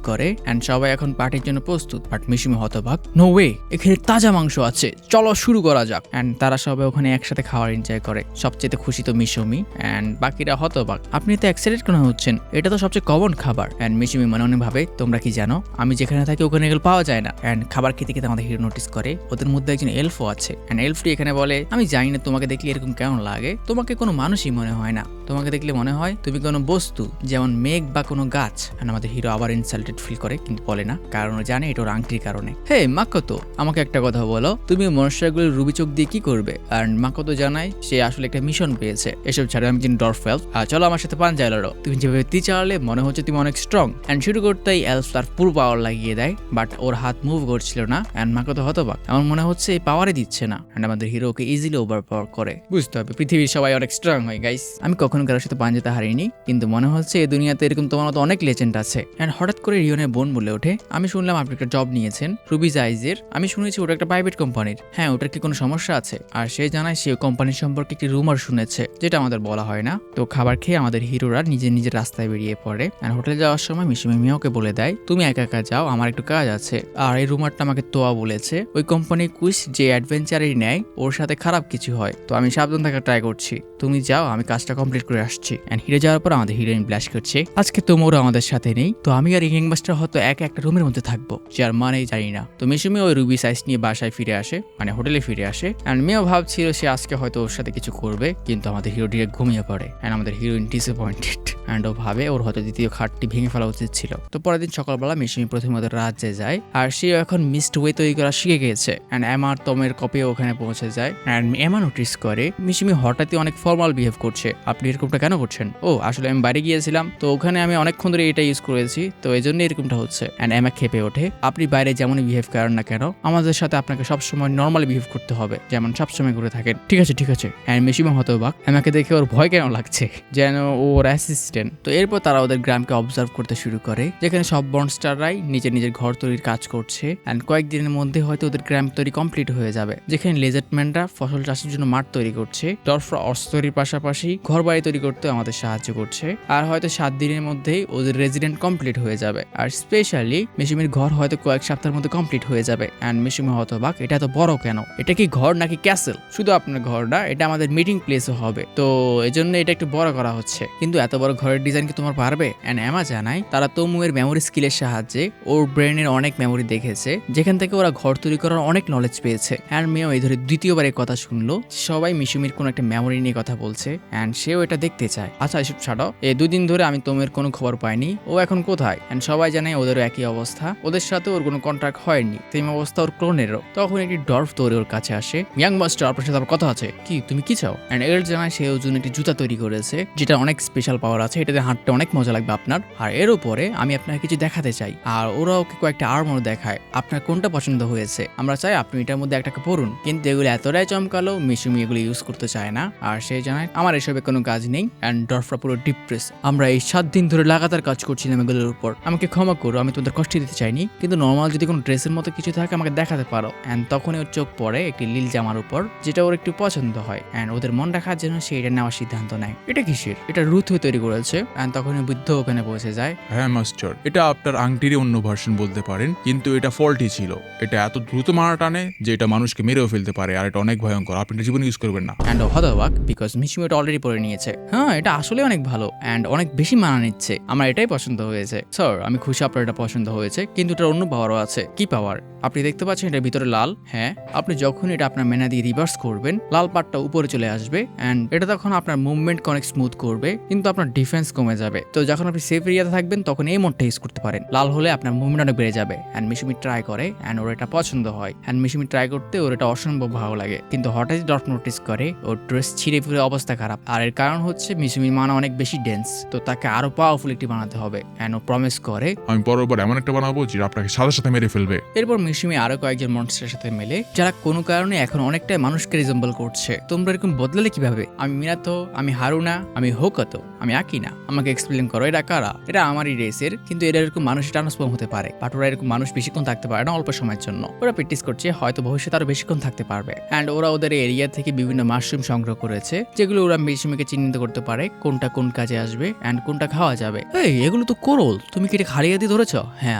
করে অ্যান্ড সবাই এখন পার্টির জন্য প্রস্তুত। বাট মিশুমি হতবাক, নো ওয়ে, এখানে তাজা মাংস আছে, চলো শুরু করা যাক। অ্যান্ড তারা সবাই ওখানে একসাথে খাওয়ার এনজয় করে। সবচেয়ে খুশি তো মিশুমি অ্যান্ড বাকিরা হতবাক, আপনি তো এক্সাইটেড কেন হচ্ছেন, এটা তো সবচেয়ে কমন খাবার। অ্যান্ড মিশুমি মনে মনে ভাবে, তোমরা কি জানো আমি যেখানে থাকি ওখানে এগুলো পাওয়া যায় না। অ্যান্ড খাবার খেতে খেতে আমাদের হিরো নোটিস করে ওদের মধ্যে একজন এলফও আছে। অ্যান্ড এলফটি এখানে বলে, আমি জানি না তোমাকে দেখলে এরকম কেমন লাগে, তোমাকে কোনো মানুষই মনে হয় না, তোমাকে দেখলে মনে হয় তুমি কোনো বস্তু, যেমন মেঘ বা কোনো গাছ। অ্যান্ড আমাদের হিরো আবার ইনসাল্টেড ফিল করে, কিন্তু বলে না, কারণ ও জানে এটা ওর আংটির কারণে। হে মাকোতো, আমাকে একটা কথা বলো, তুমি মনস্টারগুলোর রুবি চোখ দিয়ে কি করবে? অ্যান্ড মাকোতো জানায় সে আসলে একটা মিশন পেয়েছে। এসব ছাড়া আমি যিনি ডরফ এলফ, আর চলো আমার সাথে পাঞ্জা লড়ো, তুমি যেভাবে তীর চালালে মনে হচ্ছে তুমি অনেক স্ট্রং। অ্যান্ড শুরু করতেই এলফ তার পুরো পাওয়ার লাগিয়ে দেয়, বাট ওর হাত মুভ করছিল না। অ্যান্ড মাকোতো হতবাক, আমার মনে হচ্ছে এই পাওয়ারই দিচ্ছে না। অ্যান্ড আমাদের হিরো ওকে ইজিলি ওভার পাওয়ার করে। বুঝতে হবে পৃথিবীর সবাই অনেক স্ট্রং হয় গাইস, আমি কখনো কারোর সাথে পাঞ্জাতে হারিনি, কিন্তু মনে হচ্ছে এই দুনিয়াতে এরকম তোমার মতো অনেক লেজেন্ড আছে। অ্যান্ড হঠাৎ করে রিয়নের বোন বলে ওঠে, আমি শুনলাম আপনি একটা জব নিয়েছেন রুবিজ আইজের, আমি শুনেছি ওটা একটা প্রাইভেট কোম্পানির, হ্যাঁ ওটার কি কোনো সমস্যা আছে? আর সে জানায় সে কোম্পানির সম্পর্কে একটি রুমার শুনেছে, যেটা আমাদের বলা হয় না। তো খাবার খেয়ে আমাদের হিরোরা নিজের নিজের রাস্তায় বেরিয়ে পড়ে। আর হোটেলে যাওয়ার সময় মিশুমি মিয়াকে বলে দেয়, তুমি একা একা যাও, আমার একটু কাজ আছে। আর এই রুমারটা আমাকে তোয়া বলেছে ওই কোম্পানি কুইজ যে অ্যাডভেঞ্চারের নেয় ওর সাথে খারাপ কিছু হয়, তো আমি সাবধান থাকার ট্রাই করছি, তুমি যাও, আমি কাজটা কমপ্লিট করে আসছি। এন্ড হিরে যাওয়ার পর আমাদের হিরোইন ব্লাশ করছে, আজকে তোমরা আমাদের সাথে নেই, তো আমি আর ইং মাস্টার হয়তো একটা রুমের মধ্যে থাকবো, যার মানেই জানি না। তো মিশুমি ওই রুবি সাইজ নিয়ে বাসায় ফিরে আসে, মানে হোটেলে ফিরে আসে। এন্ড মেয়েও ভাবছিল সে আজকে হয়তো ওর সাথে কিছু করবে, কিন্তু আমাদের হিরো ডিরেক্ট ঘুমিয়ে পড়ে। এন্ড আমাদের হিরোইন ডিসঅ্যাপয়েন্টেড অ্যান্ড ও ভাবে ওর হয়তো দ্বিতীয় খাটটি ভেঙে ফেলা উচিত ছিল। তো পরের দিন সকালবেলা মিশুমি প্রথমে ওদের রাজ্যে যায়, আর সে এখন মিস্ট ওয়ে তৈরি করা শিখে গেছে। অ্যান্ড এমার তমের কপিও ওখানে পৌঁছে যায়। অ্যান্ড এমা নোটিস করে মিশুমি হঠাৎই অনেক ফর্মাল বিহেভ করছে, আপনি এরকমটা কেন করছেন? ও আসলে আমি বাইরে গিয়েছিলাম, তো ওখানে আমি অনেকক্ষণ ধরে এটা ইউজ করেছি, তো এই জন্য এরকমটা হচ্ছে। অ্যান্ড এমা খেপে ওঠে, আপনি বাইরে যেমনই বিহেভ করেন না কেন, আমাদের সাথে আপনাকে সবসময় নর্মালি বিহেভ করতে হবে, যেমন সবসময় করে থাকেন। ঠিক আছে ঠিক আছে। অ্যান্ড মিশিমা হতবাক, এমাকে দেখে ওর ভয় কেন লাগছে, যেন ওর অ্যাসিস্ট্যান্ট। তো এরপর তারা ওদের গ্রামকে অবজার্ভ করতে শুরু করে, যেখানে সব মনস্টাররাই নিজের নিজের ঘর তৈরির কাজ করছে। অ্যান্ড কয়েকদিনের মধ্যে হয়তো ওদের গ্রাম তৈরি কমপ্লিট হয়ে যাবে, যেখানে লেজার্টম্যানরা ফসল চাষের জন্য মাঠ তৈরি করছে, ডরফরা অস্ত্র তৈরির পাশাপাশি ঘর বাড়ি তৈরি করতে আমাদের সাহায্য করছে। আর হয়তো 7 দিনের মধ্যেই ওদের রেজিডেন্ট কমপ্লিট হয়ে যাবে। আর স্পেশালি মিশিমির ঘর হয়তো কয়েক সপ্তাহের মধ্যে কমপ্লিট হয়ে যাবে। অ্যান্ড মিশিমি হতবাক, এটা তো বড় কেন, এটা কি ঘর নাকি ক্যাসেল? শুধু আপনার ঘর না, এটা আমাদের মিটিং প্লেসও হবে, তো এজন্য এটা একটু বড় করা হচ্ছে। কিন্তু এত বড় ঘরের ডিজাইন কি তোমার পারবে? অ্যান্ড এমা জানায় তারা তমুয়ের মেমোরি স্কিলের সাহায্যে ওর ব্রেনের অনেক মেমোরি দেখেছে, যেখান থেকে ওরা ঘর তৈরি করার অনেক নলেজ পেয়েছে। অ্যান্ড মেয়েও এই ধরে দ্বিতীয়বার এই কথা শুনলো, সবাই মিশুমির কোনো একটা মেমোরি নিয়ে কথা বলছে, অ্যান্ড সেও এটা দেখতে চায়। আচ্ছা এসব ছাড়াও, এই 2 দিন ধরে আমি তোমের কোনো খবর পাইনি, ও এখন কোথায়? অ্যান্ড সবাই জানে ওদেরও একই অবস্থা, ওদের সাথে ওর কোনো কন্ট্রাক্ট হয়নি, সেম অবস্থা ওর ক্লোনেরও। তখন একটি ডর্ফ তৈরি ওর কাছে আসে, ইয়াং মাস্টার আপনার সাথে আমার কথা আছে, কি তুমি কি চাও? অ্যান্ড এর জানায় সে ওর জন্য একটি জুতা তৈরি করেছে, যেটা অনেক স্পেশাল পাওয়ার আছে, এটাতে হাঁটতে অনেক মজা লাগবে আপনার। আর এর উপরে আমি আপনাকে কিছু দেখাতে চাই। আর ওরা ওকে কয়েকটা আর্মর দেখায়, আপনার কোনটা পছন্দ হয়েছে? আমরা চাই আপনি এটার মধ্যে একটাকে পড়ুন। কিন্তু এগুলো এতটাই চমকালো, মিশুমি এগুলো ইউজ করতে চায় না। আর সে জানায় আমার এসবে কোনো কাজ নেই। অ্যান্ড ডরফরা পুরো ডিপ্রেস, আমরা এই 7 দিন ধরে লাগাতার কাজ করছিলাম এগুলোর উপর, আমাকে ক্ষমা করো, আমি তোমাদের কষ্ট দিতে চাইনি, কিন্তু নর্মাল যদি কোনো ড্রেসের মতো কিছু থাকে আমাকে দেখাতে পারো। অ্যান্ড তখনই ওর চোখ পড়ে একটি লীল জামার উপর, যেটা ওর একটু পছন্দ হয়। অ্যান্ড ওদের মন রাখার জন্য সে এটা নেওয়ার সিদ্ধান্ত নেয়। এটা কিসের? এটা রুথ হয়ে তৈরি করেছে। অ্যান্ড তখনই বুদ্ধ ওখানে পৌঁছে যায়। হ্যাঁ মাস্টার, এটা আপনার আংটিরই অন্য ভার্সন বলতে পারেন, কিন্তু এটা ফল্টি ছিল। এটা এত দ্রুত মারা টানে যে এটা মানুষকে মেরেও ফেলতে পারে, আর এটা অনেক ভয়ঙ্কর, আপনি এটা জীবনে ইউজ করবেন না। অ্যান্ড হতবাক বিকজ মিশুমি এটা অলরেডি পরে নিয়েছে। হ্যাঁ এটা আসলে অনেক ভালো অ্যান্ড অনেক বেশি মানা নিচ্ছে, আমার এটাই পছন্দ হয়েছে। স্যার আমি খুশি আপনার এটা পছন্দ হয়েছে, কিন্তু এটার অন্য পাওয়ারও আছে। কি পাওয়ার? আপনি দেখতে পাচ্ছেন এটার ভিতরে লাল। হ্যাঁ, আপনি যখন এটা আপনার মেনা দিয়ে রিভার্স করবেন, লাল পার্টটা উপরে চলে আসবে অ্যান্ড এটা তখন আপনার মুভমেন্টকে অনেক স্মুথ করবে, কিন্তু আপনার ডিফেন্স কমে যাবে। তো যখন আপনি সেফ এরিয়াতে থাকবেন তখন এই মোডটা ইউজ করতে পারেন। লাল হলে আপনার মুভমেন্ট অনেক বেড়ে যাবে। অ্যান্ড মিশুমি ট্রাই করে অ্যান্ড ওর এটা পছন্দ হয়। অ্যান্ড মিশুমি ট্রাই করতে ওর এটা অসম্ভব ভালো লাগে, কিন্তু হঠাৎই ডট নোটিস করে ওর ড্রেস ছিঁড়ে ফিরে অবস্থা খারাপ। আর এর কারণ হচ্ছে মিশুমির মানা অনেক বেশি ডেন্স, তো তাকে আরো পাওয়ারফুল একটি বানাতে হবে। অ্যান্ড ও প্রমিস করে আমি পরবার এমন একটা বানাবো যেটা আপনাকে সাথে সাথে মেরে ফেলবে। এরপর মিশুমি আরো কয়েকজন মনস্টারের সাথে মেলে, যারা কোনো কারণে এখন অনেকটাই মানুষকে রিজেম্বল করছে। তোমরা এরকম বদলালে কিভাবে? আমি মিনাতো, আমি হারুনা, আমি হোকাতো, আমি আকিনা। আমাকে এক্সপ্লেন করো এরা কারা? এটা আমারই রেসের, কিন্তু এরা এরকম মানুষ ট্রান্সফর্ম হতে পারে, বাট ওরা এরকম মানুষ বেশিক্ষণ থাকতে পারে না, অল্প সময়ের জন্য। ওরা প্র্যাকটিস করছে, হয়তো ভবিষ্যতে আরো বেশিক্ষণ থাকতে পারবে। অ্যান্ড ওরা ওদের এরিয়া থেকে বিভিন্ন মাশরুম সংগ্রহ করেছে, যেগুলো ওরা মিশুমিকে চিহ্নিত করতে পারে কোনটা কোন কাজে আসবে অ্যান্ড কোনটা খাওয়া যাবে। এই এগুলো তো কোরল, তুমি কি এটা হারিয়ে দিয়ে ধরেছ? হ্যাঁ,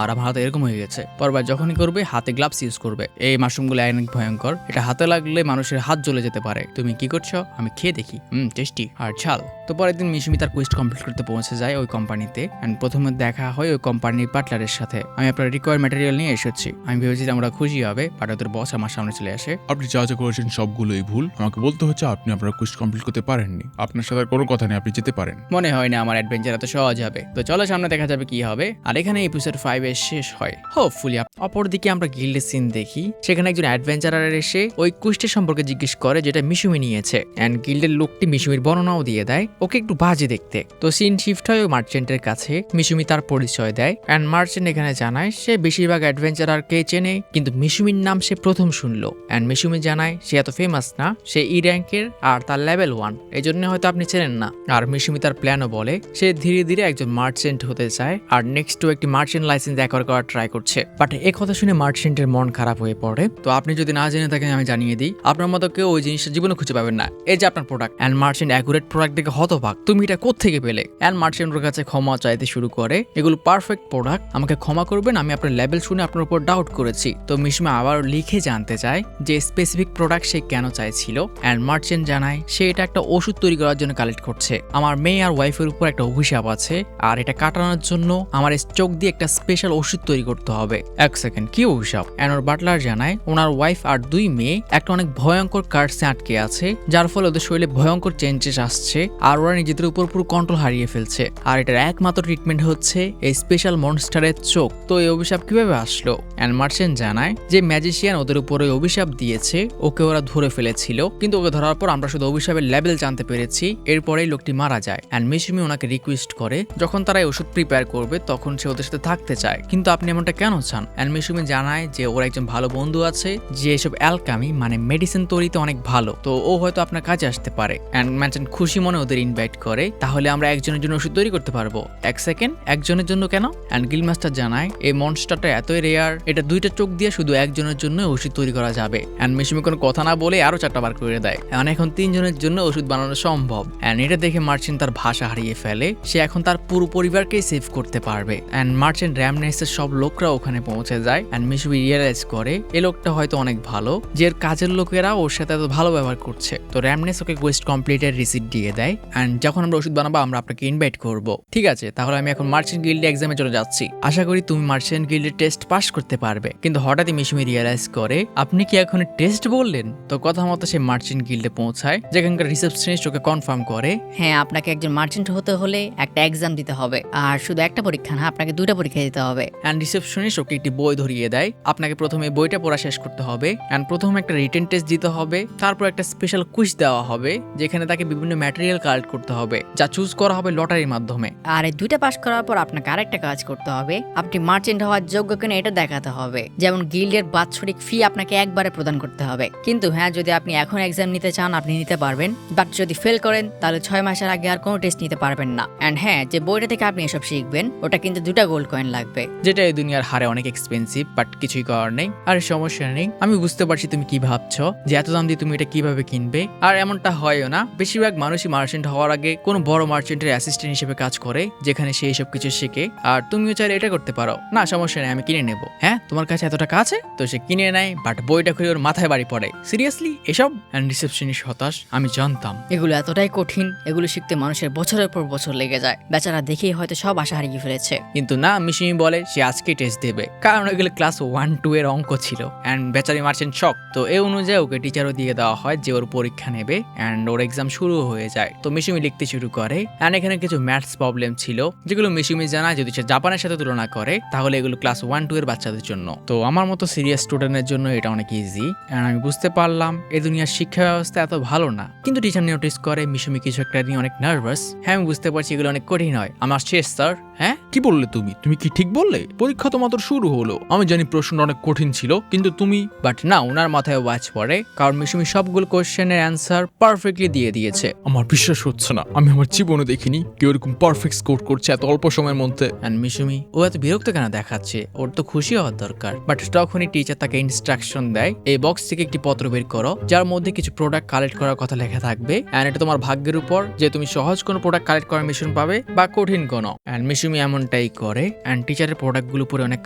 আর আমার হাতে এরকম হয়ে গেছে। পরবার যখনই করবে হাতে গ্লাভস ইউজ করবে। এই মাশরুমগুলো অনেক ভয়ঙ্কর, এটা হাতে লাগলে মানুষের হাত জ্বলে যেতে পারে। তুমি কি করছো? আমি খেয়ে দেখি। টেস্টি আর ঝাল। তো পরের দিন মিশুমি তার কোয়েস্ট কমপ্লিট করতে পৌঁছে যায় ওই কোম্পানিতে। অ্যান্ড প্রথমে দেখা হয় ওই কোম্পানির পার্টনারের সাথে। আমি আপনার রিকোয়ার ম্যাটেরিয়াল নিয়ে এসেছি। আমি ভেবেছিলাম ওরা খুশি হবে, বাট ওদের বস আমার সামনে চলে আসে। আপনি যা যা করেছেন সবগুলোই ভুল, আমাকে বলতে হচ্ছে আপনি আপনার কোয়েস্ট কমপ্লিট করতে পারেননি। আপনার সাথে আর কোনো কথা নেই, আপনি যেতে পারেন। মনে হয় না আমার অ্যাডভেঞ্চার এত সহজ হবে। তো চলো সামনে দেখা যাবে কি হবে। আর এখানে এপিসোড 5 এর শেষ হয় হোপফুলি। অপরদিকে আমরা গিল্ডের সিন দেখি, সেখানে একজন অ্যাডভেঞ্চারার এসে ওই কুইস্টের সম্পর্কে জিজ্ঞেস করে যেটা মিশুমি নিয়েছে। অ্যান্ড গিল্ডের লোকটি মিশুমির বর্ণনাও দিয়ে দেয়, ওকে একটু বাজে দেখতে। তো সিন শিফট হয় ওই মার্চেন্টের কাছে, মিশুমি তার পরিচয় দেয়। অ্যান্ড মার্চেন্ট এখানে জানায় সে বেশিরভাগ অ্যাডভেঞ্চারারকে চেনে, কিন্তু মিশুমির নাম সে প্রথম শুনলো। অ্যান্ড মিশুমি জানায় সে এত ফেমাস না, সে ই র্যাঙ্কের আর তার লেভেল 1, এই জন্য হয়তো আপনি চেনেন না। আর মিশুমি তার প্ল্যানও বলে সে ধীরে ধীরে একজন মার্চেন্ট হতে চায় আর নেক্সটও একটি মার্চেন্ট লাইসেন্স অ্যাকোয়ার করার ট্রাই করছে। বাট এই কথা শুনে মার্চেন্টের মন খারাপ হয়ে পড়ে। তো আপনি যদি না জেনে থাকেন আমি জানিয়ে দিই, আপনার মতো কেউ ওই জিনিসটা জীবনে খুঁজে পাবেন না। এই যে আপনার product. And merchant accurate product দেখে হতবাক, তুমি এটা কোত্থেকে পেলে? অ্যান্ড মার্চেন্টের কাছে ক্ষমা চাইতে শুরু করে, এগুলো পারফেক্ট প্রোডাক্ট, আমাকে ক্ষমা করবেন, আমি আপনার লেভেল শুনে আপনার উপর ডাউট করেছি। তো মিশুমি আবার লিখে জানতে চায় যে স্পেসিফিক প্রোডাক্ট সে কেন চাইছিল। অ্যান্ড মার্চেন্ট জানায় সে এটা একটা ওষুধ তৈরি করার জন্য কালেক্ট করছে। আমার মেয়ে আর ওয়াইফের উপর একটা অভিশাপ আছে, আর এটা কাটানোর জন্য আমার চোখ দিয়ে একটা স্পেশাল ওষুধ তৈরি করতে হবে। এক সেকেন্ড, কি অভিশাপ? অ্যান্ড ওর বাটলার জানায় ওনার ওয়াইফ আর 2 মেয়ে একটা অনেক ভয়ঙ্কর কার্সে আটকে আছে, যার ফলে ওদের শরীরে ভয়ঙ্কর চেঞ্জেস আসছে আর ওরা নিজেদের উপর পুরো কন্ট্রোল হারিয়ে ফেলছে। আর এটার একমাত্র ট্রিটমেন্ট হচ্ছে এই স্পেশাল মনস্টারের চোখ। তো এই অভিশাপ কিভাবে আসলো? অ্যান্ড মার্চেন্ট জানায় যে ম্যাজিশিয়ান ওদের উপরে অভিশাপ দিয়েছে, ওকে ওরা ধরে ফেলেছিল, কিন্তু ওকে ধরার পর আমরা শুধু অভিশাপের লেভেল জানতে পেরেছি এরপরেই লোকটি মারা যায় অ্যান্ড মিশুমি ওনাকে রিকোয়েস্ট করে যখন তারা এই ওষুধ প্রিপেয়ার করবে তখন সে ওদের সাথে থাকতে চায়, কিন্তু আপনি এমনটা কেন চান? অ্যান্ড মিশুমি জানায় যে ওর একজন ভালো বন্ধু আছে যে এসব অ্যালকামি মানে মেডিসিন তৈরিতে অনেক ভালো, তো ও হয়তো আপনার কাজে আসতে পারে। অ্যান্ড ম্যানসন খুশি মনে ওদের ইনভাইট করে, তাহলে আমরা একজনের জন্য ওষুধ তৈরি করতে পারবো। এক সেকেন্ড, একজনের জন্য কেন? অ্যান্ড গিলমাস্টার জানায় এই মনস্টারটা এতই রেয়ার, এটা 2টা চোখ দিয়ে শুধু একজনের জন্য ওষুধ তৈরি করা যাবে। অ্যান্ড মিশুমি কোনো কথা না বলে আরো 4টা বার করে দেয়, মানে এখন 3 জনের জন্য ওষুধ বানানো সম্ভব। অ্যান্ড এটা দেখে মার্চেন্ট তার ভাষা হারিয়ে ফেলে, সে এখন তার পুরো পরিবারকেই সেভ করতে পারবে। অ্যান্ড মার্চেন্ট র্যামনেসের সব লোকরা ওখানে পৌঁছে যায় অ্যান্ড মিশুমি রিয়েলাইজ করে এই লোকটা হয়তো অনেক ভালো, যে এর কাজের লোকেরা ওর সাথে এত ভালো ব্যবহার করছে। তো র্যামনেস ওকে কোয়েস্ট কমপ্লিটের রিসিট দিয়ে দেয় অ্যান্ড যখন আমরা ওষুধ বানাবো আমরা আপনাকে ইনভাইট করব। ঠিক আছে, তাহলে আমি এখন মার্চেন্ট গিল্ডে এক্সামে চলে যাচ্ছি, আশা করি তুমি মার্চেন্ট গিল্ডের টেস্ট পাস করতে পারবে। কিন্তু হঠাৎই মিশুমি রিয়েলাইজ করে আপনি কি এখন টেস্ট বললেন? তো কথা মতো সে মার্চেন্ট গিল্ডে পৌঁছায়, যেখানকার রিসেপশনিস্ট ওকে কনফার্ম করে হ্যাঁ, আপনাকে একজন মার্চেন্ট হতে হলে একটা এক্সাম দিতে হবে, আর শুধু একটা পরীক্ষা না, আপনাকে 2টা পরীক্ষা দিতে হবে। অ্যান্ড রিসেপশনিস্ট ওকে একটি বই ধরিয়ে দেয়, আপনাকে প্রথমে বইটা পড়া শেষ করতে হবে অ্যান্ড প্রথমে একটা রিটেন টেস্ট দিতে হবে, তারপর একটা স্পেশাল কুইজ দেওয়া হবে যেখানে তাকে বিভিন্ন ম্যাটেরিয়াল কালেক্ট করতে হবে যা চুজ করা হবে লটারির মাধ্যমে। আর এই 2টা পাস করার পর আপনাকে আরেকটা কাজ করতে হবে, আপনি মার্চেন্ট হওয়ার যোগ্য কিনা এটা দেখাতে হবে। যেমন গিল্ডের বাৎসরিক ফি আপনাকে একবারে প্রদান করতে হবে, কিন্তু হ্যাঁ যদি আপনি এখন এক্সাম নিতে চান আপনি নিতে পারবেন, বাট যদি ফেল করেন তাহলে 6 মাসের আগে আর কোনো টেস্ট নিতে পারবেন না। অ্যান্ড হ্যাঁ, যে বইটা থেকে আপনি এসব শিখবেন ওটা কিন্তু 2টা গোল্ড কয়েন লাগবে, যেটা এই দুনিয়ার হারে অনেক এক্সপেন্সিভ, বাট কিছুই করার নেই। আর সমস্যা নেই, আমি বুঝতে পারছি তুমি কি ভাবছো যে এত দাম দিয়ে তুমি এটা কিভাবে কিনবে। আর এমনটা হয়ও না, বেশিরভাগ মানুষই মার্চেন্ট হওয়ার আগে কোনো বড় মার্চেন্টের অ্যাসিস্ট্যান্ট হিসেবে কাজ করে যেখানে সে এইসব কিছু শেখে। আর তুমিও চাইলে এটা করতে পারো, না সমস্যা নেই আমি কিনে নেব। হ্যাঁ তোমার কাছে এত টাকা আছে? তো সে কিনে নেয়, বাট বইটা খুলে ওর মাথায় বাড়ি পড়ে, সিরিয়াসলি এসব? অ্যান্ড রিসেপশনিস্ট হতাশ, আমি জানতাম। এগুলো এতটাই কঠিন, এগুলো শিখতে মানুষের বছরের পর বছর লেগে যায়, বেচারা দেখেই হয়তো সব আশা হারিয়ে ফেলেছে। কিন্তু না, মিশুমি বলে সে আজকে টেস্ট দেবে, কারণ এগুলো ক্লাস 1-2 এর অঙ্ক ছিল। অ্যান্ড বেচারি মার্চেন্ট শক, তো এই অনুযায়ী ওকে টিচারও দিয়ে দেওয়া হয় যে ওর পরীক্ষা নেবে অ্যান্ড ওর এক্সাম শুরু হয়ে যায়। তো মিশুমি লিখতে শুরু করে অ্যান্ড এখানে কিছু ম্যাথস প্রবলেম ছিল যেগুলো মিশুমি জানায় যদি সে জাপানের সাথে তুলনা করে তাহলে এগুলো ক্লাস 1-2 এর বাচ্চাদের জন্য। তো আমার মতো সিরিয়াস স্টুডেন্টের জন্য এটা অনেক ইজি অ্যান্ড আমি বুঝতে পারলাম এই দুনিয়ার শিক্ষা ব্যবস্থা এত ভালো না। কিন্তু টিচার নোটিস করে মিশুমি কিছু একটা নিয়ে অনেক নার্ভাস। হ্যাঁ আমি বুঝতে পারছি এগুলো অনেক কঠিন হয়, আমার শেষ স্যার। হ্যাঁ কি বললে তুমি? তুমি কি ঠিক বললে? পরীক্ষা তো মাত্র শুরু হলো, আমি জানি প্রশ্নটা অনেক কঠিন ছিল, কিন্তু তুমি। বাট না, ওনার মাথায় ওয়াচ পড়ে কারণ মিশুমি সবগুলো কোশ্চেনের অ্যান্সার পারফেক্টলি দিয়ে দিয়েছে। আমার বিশ্বাস হচ্ছে না, আমি আমার জীবনে দেখিনি কেউ এরকম পারফেক্ট স্কোর করছে এত অল্প সময়ের মধ্যে। অ্যান্ড মিশুমি ও এত বিরক্ত কেন দেখাচ্ছে, ওর তো খুশি হওয়ার দরকার। বাট তখনই টিচার তাকে ইনস্ট্রাকশন দেয় এই বক্স থেকে একটি পত্র বের করো যার মধ্যে কিছু প্রোডাক্ট কালেক্ট করার কথা লেখা থাকবে অ্যান্ড এটা তোমার ভাগ্যের উপর যে তুমি সহজ কোনো প্রোডাক্ট কালেক্ট করার মিশন পাবে বা কঠিন কোনো। অ্যান্ড মিশুমি এমনটাই করে অ্যান্ড টিচারের প্রোডাক্টগুলো পরে অনেক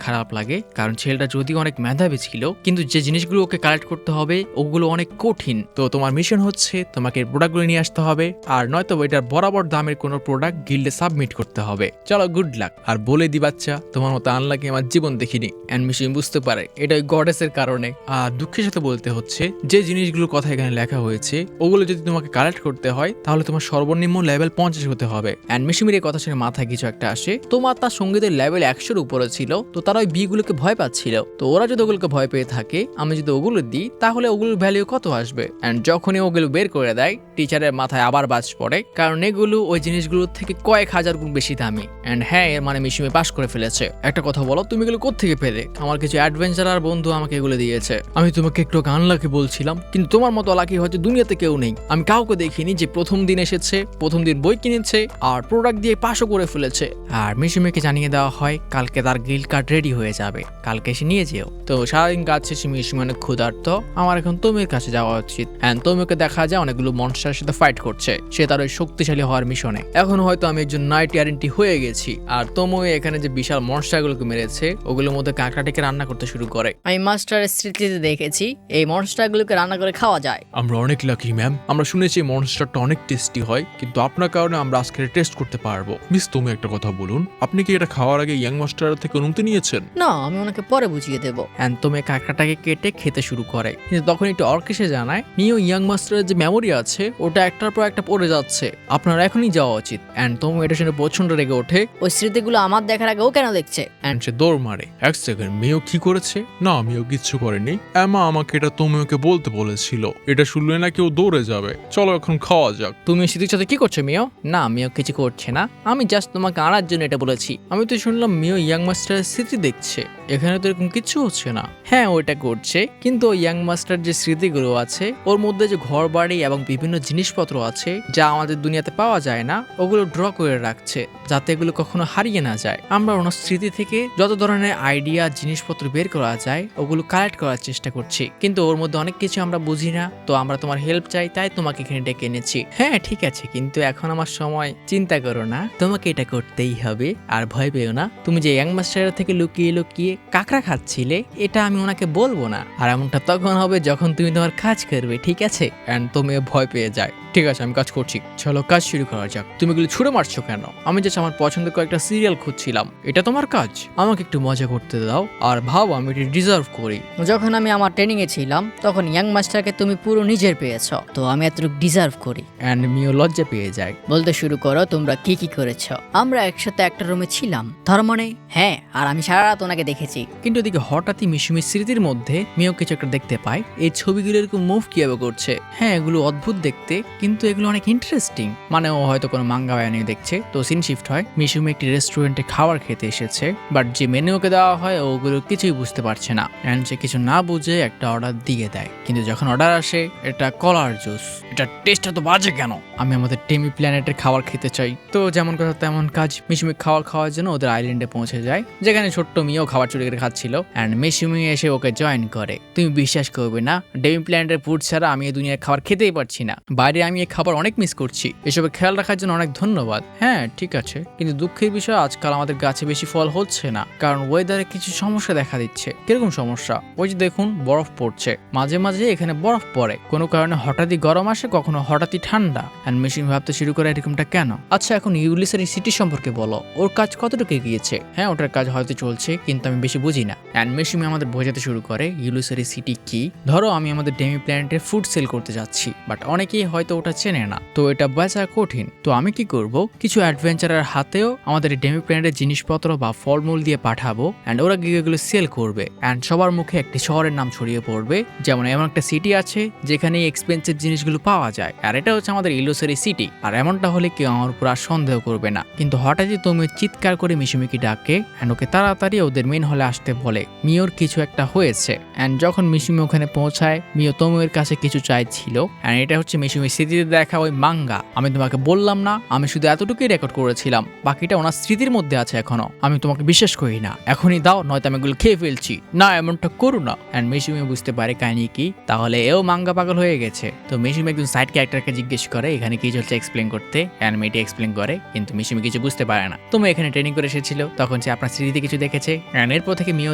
খারাপ লাগে কারণ ছেলেটা যদিও অনেক মেধাবী ছিল কিন্তু যে জিনিসগুলো ওকে কালেক্ট করতে হবে ওগুলো অনেক কঠিন। তো তোমার মিশন হচ্ছে তোমাকে প্রোডাক্টগুলো নিয়ে আসতে হবে আর নয়তো এটার বরাবর দামের কোনো প্রোডাক্ট গিল্ডে সাবমিট করতে হবে। চলো গুড লাক। আর বলে দি বাচ্চা, তোমার মতো আনলাকি আমার জীবন দেখিনি। অ্যান্ড মিশুমি বুঝতে পারে এটা ওই গডেসের কারণে। আর দুঃখের সাথে বলতে হচ্ছে যে জিনিসগুলোর কথা এখানে লেখা হয়েছে ওগুলো যদি তোমাকে কালেক্ট করতে হয় তাহলে তোমার সর্বনিম্ন লেভেল 50 হতে হবে। অ্যান্ড মিশুমির এই কথা শুনে মাথায় কিছু একটা আসে। তোমার তার সঙ্গীদের লেভেল 100-র উপরে ছিল, তো তারা ওই বিগুলোকে ভয় পাচ্ছিল। তো ওরা যদি ওগুলোকে ভয় পেয়ে থাকে আমি যদি ওগুলো দিই তাহলে ওগুলোর ভ্যালু কত আসবে। অ্যান্ড যখনই ওগুলো বের করে দেয় টিচারের মাথায় আবার বাজ পড়ে কারণ এগুলো ওই জিনিসগুলোর থেকে কয়েক হাজার গুণ বেশি দামি। অ্যান্ড হ্যাঁ এর মানে মিশুমি পাস করে ফেলেছে। একটা কথা বলো, তুমি এগুলো কোত্থেকে পেলে? আমার কিছু অ্যাডভেঞ্চারার বন্ধু আমাকে এগুলো দিয়েছে। আমি তোমাকে একটু আনলাকি বলছিলাম, কিন্তু তোমার মতো লাকি হয়তো দুনিয়াতে কেউ নেই। আমি কাউকে দেখিনি যে প্রথম দিন এসেছে, প্রথম দিন বই কিনেছে আর প্রোডাক্ট দিয়ে পাসও করে ফেলেছে। আর মিশুমিকে জানিয়ে দেওয়া হয় কালকে তার গিল্ড কার্ড রেডি হয়ে যাবে, কালকে এসে নিয়ে যেও। তো সারাদিন কাজ শেষে মিশুমি অনেক ক্ষুধার্ত, আমার এখন তোমির কাছে যাওয়া উচিত। অ্যান্ড তোমিকে দেখা যায় অনেকগুলো মনস্টারের সাথে ফাইট করছে, সে তার ওই শক্তিশালী হওয়ার মিশনে। এখন হয়তো আমি একজন নাইট ইয়ারেন্টি হয়ে গেছি। আর তোমই এখানে যে বিশাল মনস্টারগুলোকে মেরেছে ওগুলোর মধ্যে কাঁকড়াটিকে রান্না করতে শুরু করে। আমি মাস্টারের স্মৃতিতে দেখেছি এই মনস্টারগুলোকে রান্না করে খাওয়া যায়। আমরা অনেক লাকি ম্যাম, আমরা শুনেছি মনস্টারটা অনেক টেস্টি হয়, কিন্তু আপনার কারণে আমরা আজকে টেস্ট করতে পারবো। মিস তুমি একটা কথা বলুন, আপনি কি এটা খাওয়ার আগে ইয়াং মাস্টার থেকে অনুমতি নিয়েছেন? না, আমি ওনাকে পরে বুঝিয়ে দেবো। অ্যান্ড তুমি কাঁকড়াটাকে কেটে খেতে শুরু করে, কিন্তু তখন একটু অর্ক এসে জানায় নিও ইয়াং মাস্টারের যে মেমোরি আছে ওটা একটার পর একটা পড়ে যাচ্ছে, আপনার এখনই যাওয়া উচিত। অ্যান্ড তোমো এটা শুনে প্রচন্ড রেগে ওঠে ওই স্মৃতিগুলো আমার দেখার আগে ও কেন দেখছে? অ্যান্ড সে দৌড় মারে। এক সেকেন্ড, মেয়েও কি করেছে? না, মেয়েও কিচ্ছু করেনি। এমা আমাকে এটা তোমিওকে বলতে বলেছিল, এটা শুনলে নাকি ও দৌড়ে যাবে। চলো এখন খাওয়া যাক। তুমি স্মৃতির সাথে কি করছো মিও? না, মিও কিছু করছে না, আমি জাস্ট তোমাকে আনার জন্য এটা বলেছি। আমি তো শুনলাম মিও ইয়াং মাস্টারের স্মৃতি দেখছে, এখানে তো এরকম কিচ্ছু হচ্ছে না। হ্যাঁ ওইটা করছে, কিন্তু ওই ইয়াং মাস্টার যে স্মৃতিগুলো আছে ওর মধ্যে যে ঘর বাড়ি এবং বিভিন্ন জিনিসপত্র আছে যা আমাদের দুনিয়াতে পাওয়া যায় না, ওগুলো ড্র করে রাখছে যাতে এগুলো কখনো হারিয়ে না যায়। আমরা ওনার স্মৃতি থেকে যত ধরনের আইডিয়া জিনিসপত্র বের করা যায় ওগুলো কালেক্ট করার চেষ্টা করছি, কিন্তু ওর মধ্যে অনেক কিছু আমরা বুঝি না। তো আমরা তোমার হেল্প চাই, তাই তোমাকে এখানে ডেকে এনেছি। হ্যাঁ ঠিক আছে, কিন্তু এখন আমার সময়, চিন্তা করো না, তোমাকে এটা করতেই হবে। আর ভয় পেও না, তুমি যে ইয়াং মাস্টারের থেকে লুকিয়ে লুকিয়ে কাকড়া খাচ্ছিলে এটা আমি ওনাকে বলবো না। আর এমনটা তখন হবে যখন তুমি তোমার কাজ করবে, ঠিক আছে? এন্ড তুমি ভয় পেয়ে যায়। ঠিক আছে আমি কাজ করছি, চলো কাজ শুরু করা যাক। তুমি এগুলো ছুড়ে মারছো কেন? আমি জাস্ট আমার পছন্দের কয়েকটা সিরিয়াল খুঁজছিলাম, এটা তোমার কাজ। আমাকে একটু মজা করতে দাও আর ভাবো আমি এটা ডিজার্ভ করি। যখন আমি আমার ট্রেনিং এ ছিলাম তখন ইয়াং মাস্টারকে তুমি পুরো নিজের পেয়েছো, তো আমি এতটুকু ডিজার্ভ করি। এন্ড মিও লজ্জা পেয়ে যায়। বলতে শুরু করো তোমরা কি কি করেছো। আমরা একসাথে একটা রুমে ছিলাম, তার মানে হ্যাঁ, আর আমি সারা রাত ওনাকে দেখেছি। কিন্তু এদিকে হঠাৎই মিশুমির স্মৃতির মধ্যে মিও কিছু একটা দেখতে পায়। এই ছবিগুলো এরকম মুভ কিভাবে করছে? হ্যাঁ এগুলো অদ্ভুত দেখতে, কিন্তু এগুলো অনেক ইন্টারেস্টিং। মানে ও হয়তো কোনো মাঙ্গা বায়ানি দেখছে। তো সিন শিফট হয়, মিশুমি একটি রেস্টুরেন্টে খাবার খেতে এসেছে, বাট যে মেনু ওকে দেওয়া হয় ওগুলো কিছুই বুঝতে পারছে না। এন্ড সে কিছু না বুঝে একটা অর্ডার দিয়ে দেয়, কিন্তু যখন অর্ডার আসে এটা কলার জুস। এটা টেস্টটা তো বাজে কেন? আমি আমাদের টেমি প্ল্যানেটের খাবার খেতে চাই। তো যেমন কথা তেমন কাজ, মিশুমি খাবার খাওয়ার জন্য ওদের আইল্যান্ডে পৌঁছে যায়, যেখানে ছোট্ট মিও খাবার চুরি করে খাচ্ছিল। এন্ড মিশুমি এসে ওকে জয়েন করে। তুমি বিশ্বাস করবে না, ডেমি প্ল্যানেটের ফুড ছাড়া আমি এই দুনিয়ার খাবার খেতেই পারছি না। বাইরে আমি এই খাবার অনেক মিস করছি, এসবের খেয়াল রাখার জন্য অনেক ধন্যবাদ। হ্যাঁ ঠিক আছে, কিন্তু দুঃখের বিষয় আজকাল আমাদের গাছে বেশি ফল হচ্ছে না, কারণ ওয়েদারে কিছু সমস্যা দেখা দিচ্ছে। কিরকম সমস্যা? ওই যে দেখুন বরফ পড়ছে, মাঝে মাঝে এখানে বরফ পড়ে, কোনো কারণে হঠাৎই গরম আসে, কখনো হঠাৎই ঠান্ডা। এন্ড মেশিন ভাবতে শুরু করে এরকমটা কেন। আচ্ছা এখন ইউলিসের এই সিটি সম্পর্কে বলো, ওর কাজ কতটুকু এগিয়েছে? হ্যাঁ ওটার কাজ হয়তো চলছে, কিন্তু আমি বেশি বুঝি না। এন্ড মেশিন আমাদের বোঝাতে শুরু করে ইউলিসের এই সিটি কি। ধরো আমি আমাদের ডেমি প্ল্যানেটের ফুড সেল করতে যাচ্ছি, বাট অনেকেই হয়তো ওটা চেনে না, তো এটা বেচা কঠিন। তো আমি কি করব, কিছু অ্যাডভেঞ্চারের হাতেও আমাদের ডেমি প্ল্যানেটের জিনিসপত্র বা ফলমূল দিয়ে পাঠাবো, এন্ড ওরা গিয়ে এগুলো সেল করবে। এন্ড সবার মুখে একটি শহরের নাম ছড়িয়ে পড়বে, যেমন এমন একটা সিটি আছে যেখানে এক্সপেন্সিভ জিনিসগুলো পাওয়া যায়, আর এটা হচ্ছে আমাদের ইলুসেরি সিটি। আর এমনটা হলে কেউ আমার উপর আর সন্দেহ করবে না। কিন্তু হঠাৎই তুমি চিৎকার করে মিশুমিকে ডাকে, এন্ড ওকে তাড়াতাড়ি ওদের মেন হলে আসতে বলে। মিওর কিছু একটা হয়েছে। এন্ড যখন মিশুমি ওখানে পৌঁছায়, মিও তোমোর কাছে কিছু চাইছিল, এন্ড এটা হচ্ছে মিশুমির স্মৃতিতে দেখা ওই মাঙ্গা। আমি তোমাকে বললাম না, আমি শুধু এতটুকুই রেকর্ড করেছিলাম, বাকিটা ওনার স্মৃতির মধ্যে আছে এখনো। আমি তোমাকে বিশ্বাস করি না, এখনই দাও, নয়তো আমি এগুলো খেয়ে ফেলছি। না এমনটা করো না। এন্ড মিশুমি বুঝতে পারে কাহিনী কি, তাহলে এও মাঙ্গা পাগল হয়ে গেছে। তো মিশুমি একজন সাইড ক্যারেক্টারকে জিজ্ঞেস করে এখানে কি চলছে এক্সপ্লেন করতে, এন্ড মেয়েটি এক্সপ্লেন করে, কিন্তু মিশুমি কিছু বুঝতে পারে না। তুমি এখানে ট্রেনিং করে এসেছিল, তখন সে আপনার স্মৃতিতে কিছু দেখেছে, এন্ড এরপর থেকে মিও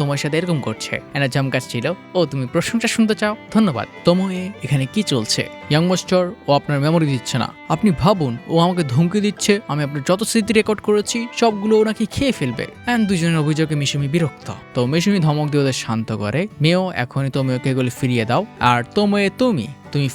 তোমার সাথে এরকম করছে। এন্ড চমকাচ্ছিল। ও তুমি প্রশংসা শুনতে চাও? ধন্যবাদ। তোমোয়ে এখানে কি চলছে? ইয়াং মাস্টার ও আপনার মেমোরি দিচ্ছে না। আপনি ভাবুন, ও আমাকে ধমকি দিচ্ছে আমি আপনার যত স্মৃতি রেকর্ড করেছি সবগুলো ও নাকি খেয়ে ফেলবে। এন্ড দুজনের অভিযোগে মিশুমি বিরক্ত। তো মিশুমি ধমক দিয়ে ওদের শান্ত করে। মেয়েও এখনই তোমোকে এগুলো ফিরিয়ে দাও। আর তোমোয়ে তুমি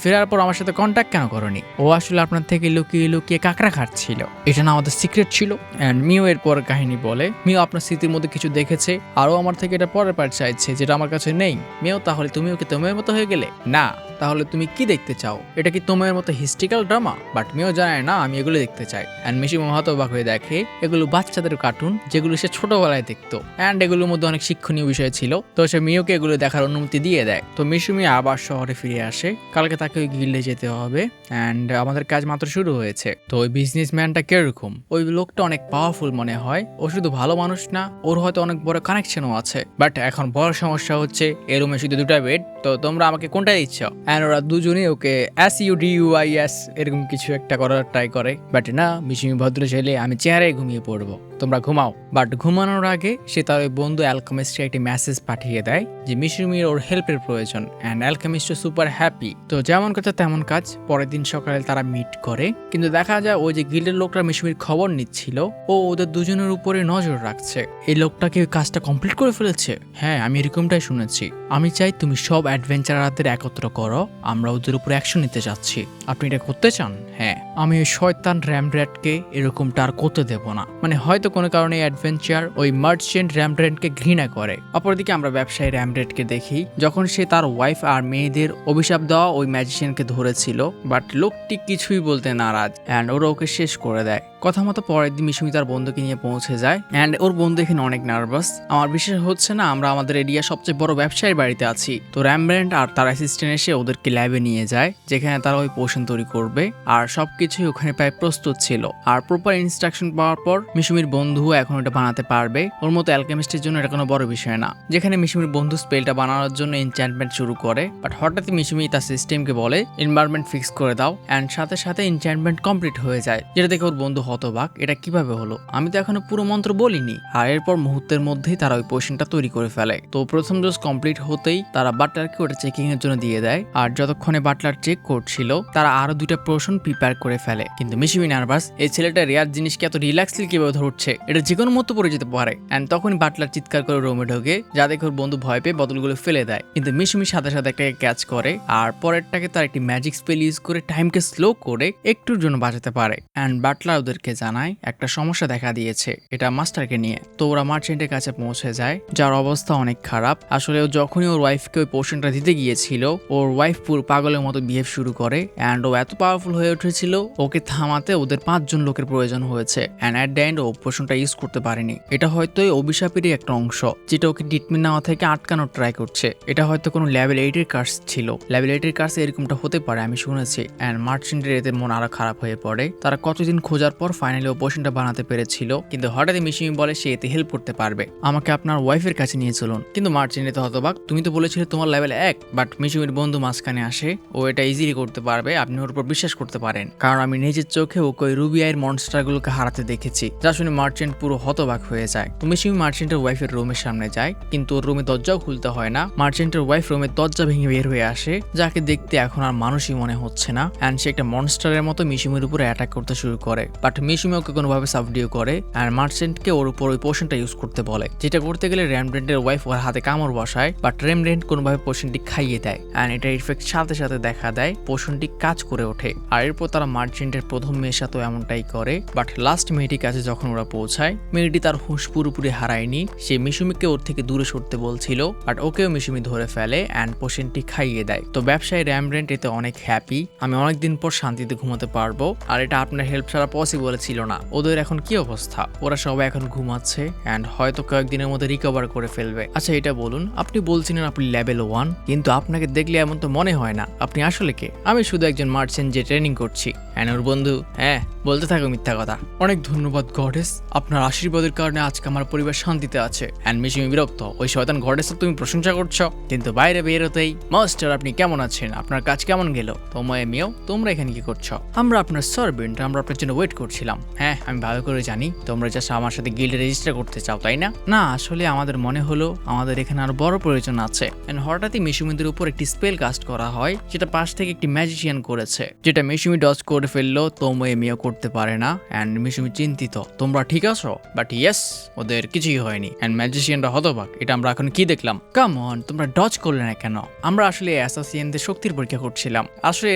ফেরার পর আমার সাথে কন্ট্যাক্ট কেন করনি? ও আসলে আপনার থেকে লুকিয়ে লুকিয়ে কাকড়া খাচ্ছিল, এটা না আমাদের সিক্রেট ছিল। এন্ড মিও এর পর কাহিনী বলে, মিও আপনার স্মৃতির মধ্যে কিছু দেখেছে, আরও আমার থেকে এটা পরের পার্ট চাইছে যেটা আমার কাছে নেই। মিও তাহলে তুমি ওকে তোমার মতো হয়ে গেলে? না, তাহলে তুমি কি দেখতে চাও? এটা কি তোমার মতো হিস্ট্রিক্যাল ড্রামা? বাট মিও জানে না আমি এগুলো দেখতে চাই। এন্ড মিশুমি হতবাক হয়ে দেখে এগুলো বাচ্চাদের কার্টুন যেগুলো সে ছোটবেলায় দেখতো, এন্ড এগুলোর মধ্যে অনেক শিক্ষণীয় বিষয় ছিল। তো সে মিওকে এগুলো দেখার অনুমতি দিয়ে দেয়। তো মিশুমি আবার শহরে ফিরে আসে, কালকে তাকে ওই গিল্ডে যেতে হবে, এন্ড আমাদের কাজ মাত্র শুরু হয়েছে। তো ওই বিজনেসম্যানটা কিরকম? ওই লোকটা অনেক পাওয়ারফুল মনে হয়, ও শুধু ভালো মানুষ না, ওর হয়তো অনেক বড় কানেকশনও আছে। বাট এখন বড় সমস্যা হচ্ছে এর রুমে শুধু দুটা বেড, তো তোমরা আমাকে কোনটা দিচ্ছ? এন্ড ওরা দুজনেই ওকে SUDUIS এরকম কিছু একটা করার ট্রাই করে, বাট না, মিশুমি ভদ্র ছেলে, আমি চেয়ারে ঘুমিয়ে পড়বো। তো তোমরা ঘুমাও। বাট ঘুমানোর আগে সে তার ওই বন্ধু অ্যালকেমিস্টকে একটি মেসেজ পাঠিয়ে দেয় যে মিশুমির ওর হেল্পের প্রয়োজন, অ্যান্ড অ্যালকেমিস্ট সুপার হ্যাপি। তো যেমন কথা তেমন কাজ, পরের দিন সকালে তারা মিট করে, কিন্তু দেখা যায় ওই যে গিল্ডের লোকরা মিশুমির খবর নিচ্ছিল ও ওদের দুজনের উপরে নজর রাখছে। এই লোকটাকে ওই কাজটা কমপ্লিট করে ফেলেছে। হ্যাঁ, আমি এরকমটাই শুনেছি। আমি চাই তুমি সব অ্যাডভেঞ্চারারদের একত্র করো, আমরা ওদের উপর অ্যাকশন নিতে যাচ্ছি। আপনি এটা করতে চান? হ্যাঁ। আমি ওই শয়তান র্যামব্র্যাটকে এরকমটা আর করতে দেব না। মানে হয়তো কোনো কারণে অ্যাডভেঞ্চার ওই মার্চেন্ট র্যামব্র্যাটকে ঘৃণা করে। অপরদিকে আমরা ব্যবসায়ী র্যামব্র্যাটকে দেখি যখন সে তার ওয়াইফ আর মেয়েদের অভিশাপ দেওয়া ওই ম্যাজিশিয়ানকে ধরেছিল, বাট লোকটি কিছুই বলতে নারাজ অ্যান্ড ওরা ওকে শেষ করে দেয়। কথা মতো পরের দিন মিশুমি তার বন্ধুকে নিয়ে পৌঁছে যায় অ্যান্ড ওর বন্ধু এখানে অনেক নার্ভাস। আমার বিশ্বাস হচ্ছে না আমরা আমাদের এরিয়া সবচেয়ে বড় ব্যবসায়ীর বাড়িতে আছি। তো র্যামব্র্যান্ট আর তার অ্যাসিস্ট্যান্ট এসে ওদেরকে ল্যাবে নিয়ে যায় যেখানে তারা ওই পোশন তৈরি করবে, আর সবকিছুই ওখানে প্রায় প্রস্তুত ছিল। আর প্রপার ইনস্ট্রাকশন পাওয়ার পর মিশুমির বন্ধু এখন ওটা বানাতে পারবে। ওর মতো অ্যালকেমিস্টের জন্য এটা কোনো বড় বিষয় না। যেখানে মিশুমির বন্ধু স্পেলটা বানানোর জন্য এনচ্যান্টমেন্ট শুরু করে, বাট হঠাৎই মিশুমি তার সিস্টেমকে বলে এনভায়রনমেন্ট ফিক্স করে দাও, অ্যান্ড সাথে সাথে এনচ্যান্টমেন্ট কমপ্লিট হয়ে যায়। যেটা দেখে ওর বন্ধু হতবাক, এটা কিভাবে হলো? আমি তো এখনো পুরো মন্ত্র বলিনি। আর এরপর মুহূর্তের মধ্যেই তারা ওই পোশনটা তৈরি করে ফেলে। তো প্রথম ডোজ কমপ্লিট হতেই তারা বাটলারকে ওটা চেকিং এর জন্য দিয়ে দেয়। আর যতক্ষণে বাটলার চেক করছিল তারা আরো 2টা পোশন প্রিপেয়ার করে ফেলে। কিন্তু মিশুমি নার্ভাস, এই ছেলেটা রেয়ার জিনিসকে এত রিল্যাক্সলি কিভাবে ধরছে, এটা যে কোনো মতো পড়ে যেতে পারে। এন্ড তখনই বাটলার চিৎকার করে রুমে ঢোকে, যা দেখে ওর বন্ধু ভয় পেয়ে বোতলগুলো ফেলে দেয়। কিন্তু মিশুমি সাথে সাথে একটাকে ক্যাচ করে আর পরেরটাকে তার একটি ম্যাজিক স্পেল ইউজ করে টাইমকে স্লো করে একটুর জন্য বাঁচাতে পারে। এন্ড বাটলার ওদেরকে জানায় একটা সমস্যা দেখা দিয়েছে, এটা মাস্টারকে নিয়ে। তো ওরা মার্চেন্টের কাছে পৌঁছে যায়, যার অবস্থা অনেক খারাপ। আসলে ও যখনই ওর ওয়াইফকে ওই পোশনটা দিতে গিয়েছিল, ওর ওয়াইফ পুরো পাগলের মতো বিহেভ শুরু করে অ্যান্ড ও এত পাওয়ারফুল হয়ে উঠেছিল ওকে থামাতে ওদের 5 জন লোকের প্রয়োজন হয়েছে। অ্যান্ড অ্যাট দ্য এন্ড ও পোশনটা ইউজ করতে পারেনি। এটা হয়তো এই অভিশাপেরই একটা অংশ যেটা ওকে ট্রিটমেন্ট নেওয়া থেকে আটকানোর ট্রাই করছে। এটা হয়তো কোনো লেভেল 8 এর কার্স ছিল। লেভেল 8 এর কার্সে এরকমটা হতে পারে আমি শুনেছি। অ্যান্ড মার্চেন্টের এদের মন আরো খারাপ হয়ে পড়ে। তারা কতদিন খোঁজার পর ফাইনালি ও পোশনটা বানাতে পেরেছিল, কিন্তু হঠাৎই মিশুমি বলে সে এতে হেল্প করতে পারবে, আমাকে আপনার ওয়াইফের কাছে নিয়ে চলুন। কিন্তু মার্চেন্ট তো হতবাক, তুমি তো বলেছিলে তোমার লেভেল 1। বাট মিশুমির বন্ধু মাঝখানে আসে, ও এটা ইজিলি করতে পারবে, আপনি ওর উপর বিশ্বাস করতে পারেন, কারণ আমি নিজের চোখে ওকে ওই রুবিয়ার মনস্টারগুলোকে হারাতে দেখেছি। যা শুনে মার্চেন্ট পুরো হতবাক হয়ে যায়। তো মিশুমি মার্চেন্টের ওয়াইফের রুমের সামনে যায়, কিন্তু ওর রুমে দরজাও খুলতে হয় না। মার্চেন্টের ওয়াইফ রুমের দরজা ভেঙে বের হয়ে আসে, যাকে দেখতে এখন আর মানুষই মনে হচ্ছে না। অ্যান্ড সে একটা মনস্টারের মতো মিশুমির উপরে অ্যাটাক করতে শুরু করে। বাট মিশুমি ওকে কোনোভাবে সাবডিউ করে আর মার্চেন্টকে ওর উপর ওই পোশনটা ইউজ করতে বলে, যেটা করতে গেলে র্যামব্র্যান্টের ওয়াইফ ওর হাতে কামড় বসায়। বাট র্যামব্র্যান্ট কোনোভাবে পোশনটি খাইয়ে দেয় অ্যান্ড এটার ইফেক্ট সাথে সাথে দেখা দেয়, পোশনটি কাজ করে ওঠে। আর এরপর তারা মার্চেন্টের প্রথম মেয়ের সাথে এমনটাই করে। বাট লাস্ট মেয়েটির কাছে যখন ওরা পৌঁছায়, মেয়েটি তার হুঁশ পুরোপুরি হারায়নি। সে মিশুমিকে ওর থেকে দূরে সরতে বলছিল, বাট ওকেও মিশুমি ধরে ফেলে অ্যান্ড পোশনটি খাইয়ে দেয়। তো ব্যবসায়ী র্যামব্র্যান্ট এতে অনেক হ্যাপি, আমি অনেকদিন পর শান্তিতে ঘুমাতে পারবো। আর এটা আপনার হেল্প ছাড়া পসিবল ছিল না। ওদের এখন কি অবস্থা? ওরা সবাই এখন ঘুমাচ্ছে অ্যান্ড হয়তো কয়েকদিনের মধ্যে রিকভার করে ফেলবে। আচ্ছা এটা বলুন, আপনি বলছিলেন আপনি লেভেল 1, কিন্তু আপনাকে দেখলে এমন তো মনে হয় না। আপনি আসলে কে? আমি শুধু একজন মার্চেন্ট যে ট্রেনিং করছি। অ্যান্ড ওর বন্ধু, হ্যাঁ বলতে থাকো মিথ্যা কথা। অনেক ধন্যবাদ গডেস, আপনার আশীর্বাদের কারণে আজকে আমার পরিবার শান্তিতে আছে। অ্যান্ড মিশুমি বিরক্ত, ওই শয়তান গডেসের তুমি প্রশংসা করছো, কিন্তু বাইরে বেরোতেই মাস্টার আপনি কেমন আছেন, আপনার কাজ কেমন গেল? তোমায় মেয়েও, তোমরা এখানে কি করছো? আমরা আপনার সার্ভেন্ট, আমরা আপনার জন্য ওয়েট করছিলাম। হ্যাঁ আমি ভালো করে জানি তোমরা জাস্ট আমার সাথে গিল্ডে রেজিস্টার করতে চাও, তাই না? না আসলে আমাদের মনে হলো আমাদের এখানে আরো বড় প্রয়োজন আছে। এন্ড হঠাৎই মিশুমিদের উপর একটি স্পেল কাস্ট করা হয়, যেটা পাশ থেকে একটি ম্যাজিশিয়ান করেছে, যেটা মিশুমি ডজ করে ফেললো। তোমরা মেয়েও করতে পারে না। এন্ড মিশুমি চিন্তিত, তোমরা ঠিক আছো? বাট ইয়েস, ওদের কিছুই হয়নি। এন্ড ম্যাজিশিয়ানরা হতবাক, এটা আমরা এখন কি দেখলাম? কাম অন, তোমরা ডজ করলে না কেন? আমরা আসলে অ্যাসাসিয়ানদের শক্তির পরীক্ষা করছিলাম। আসলে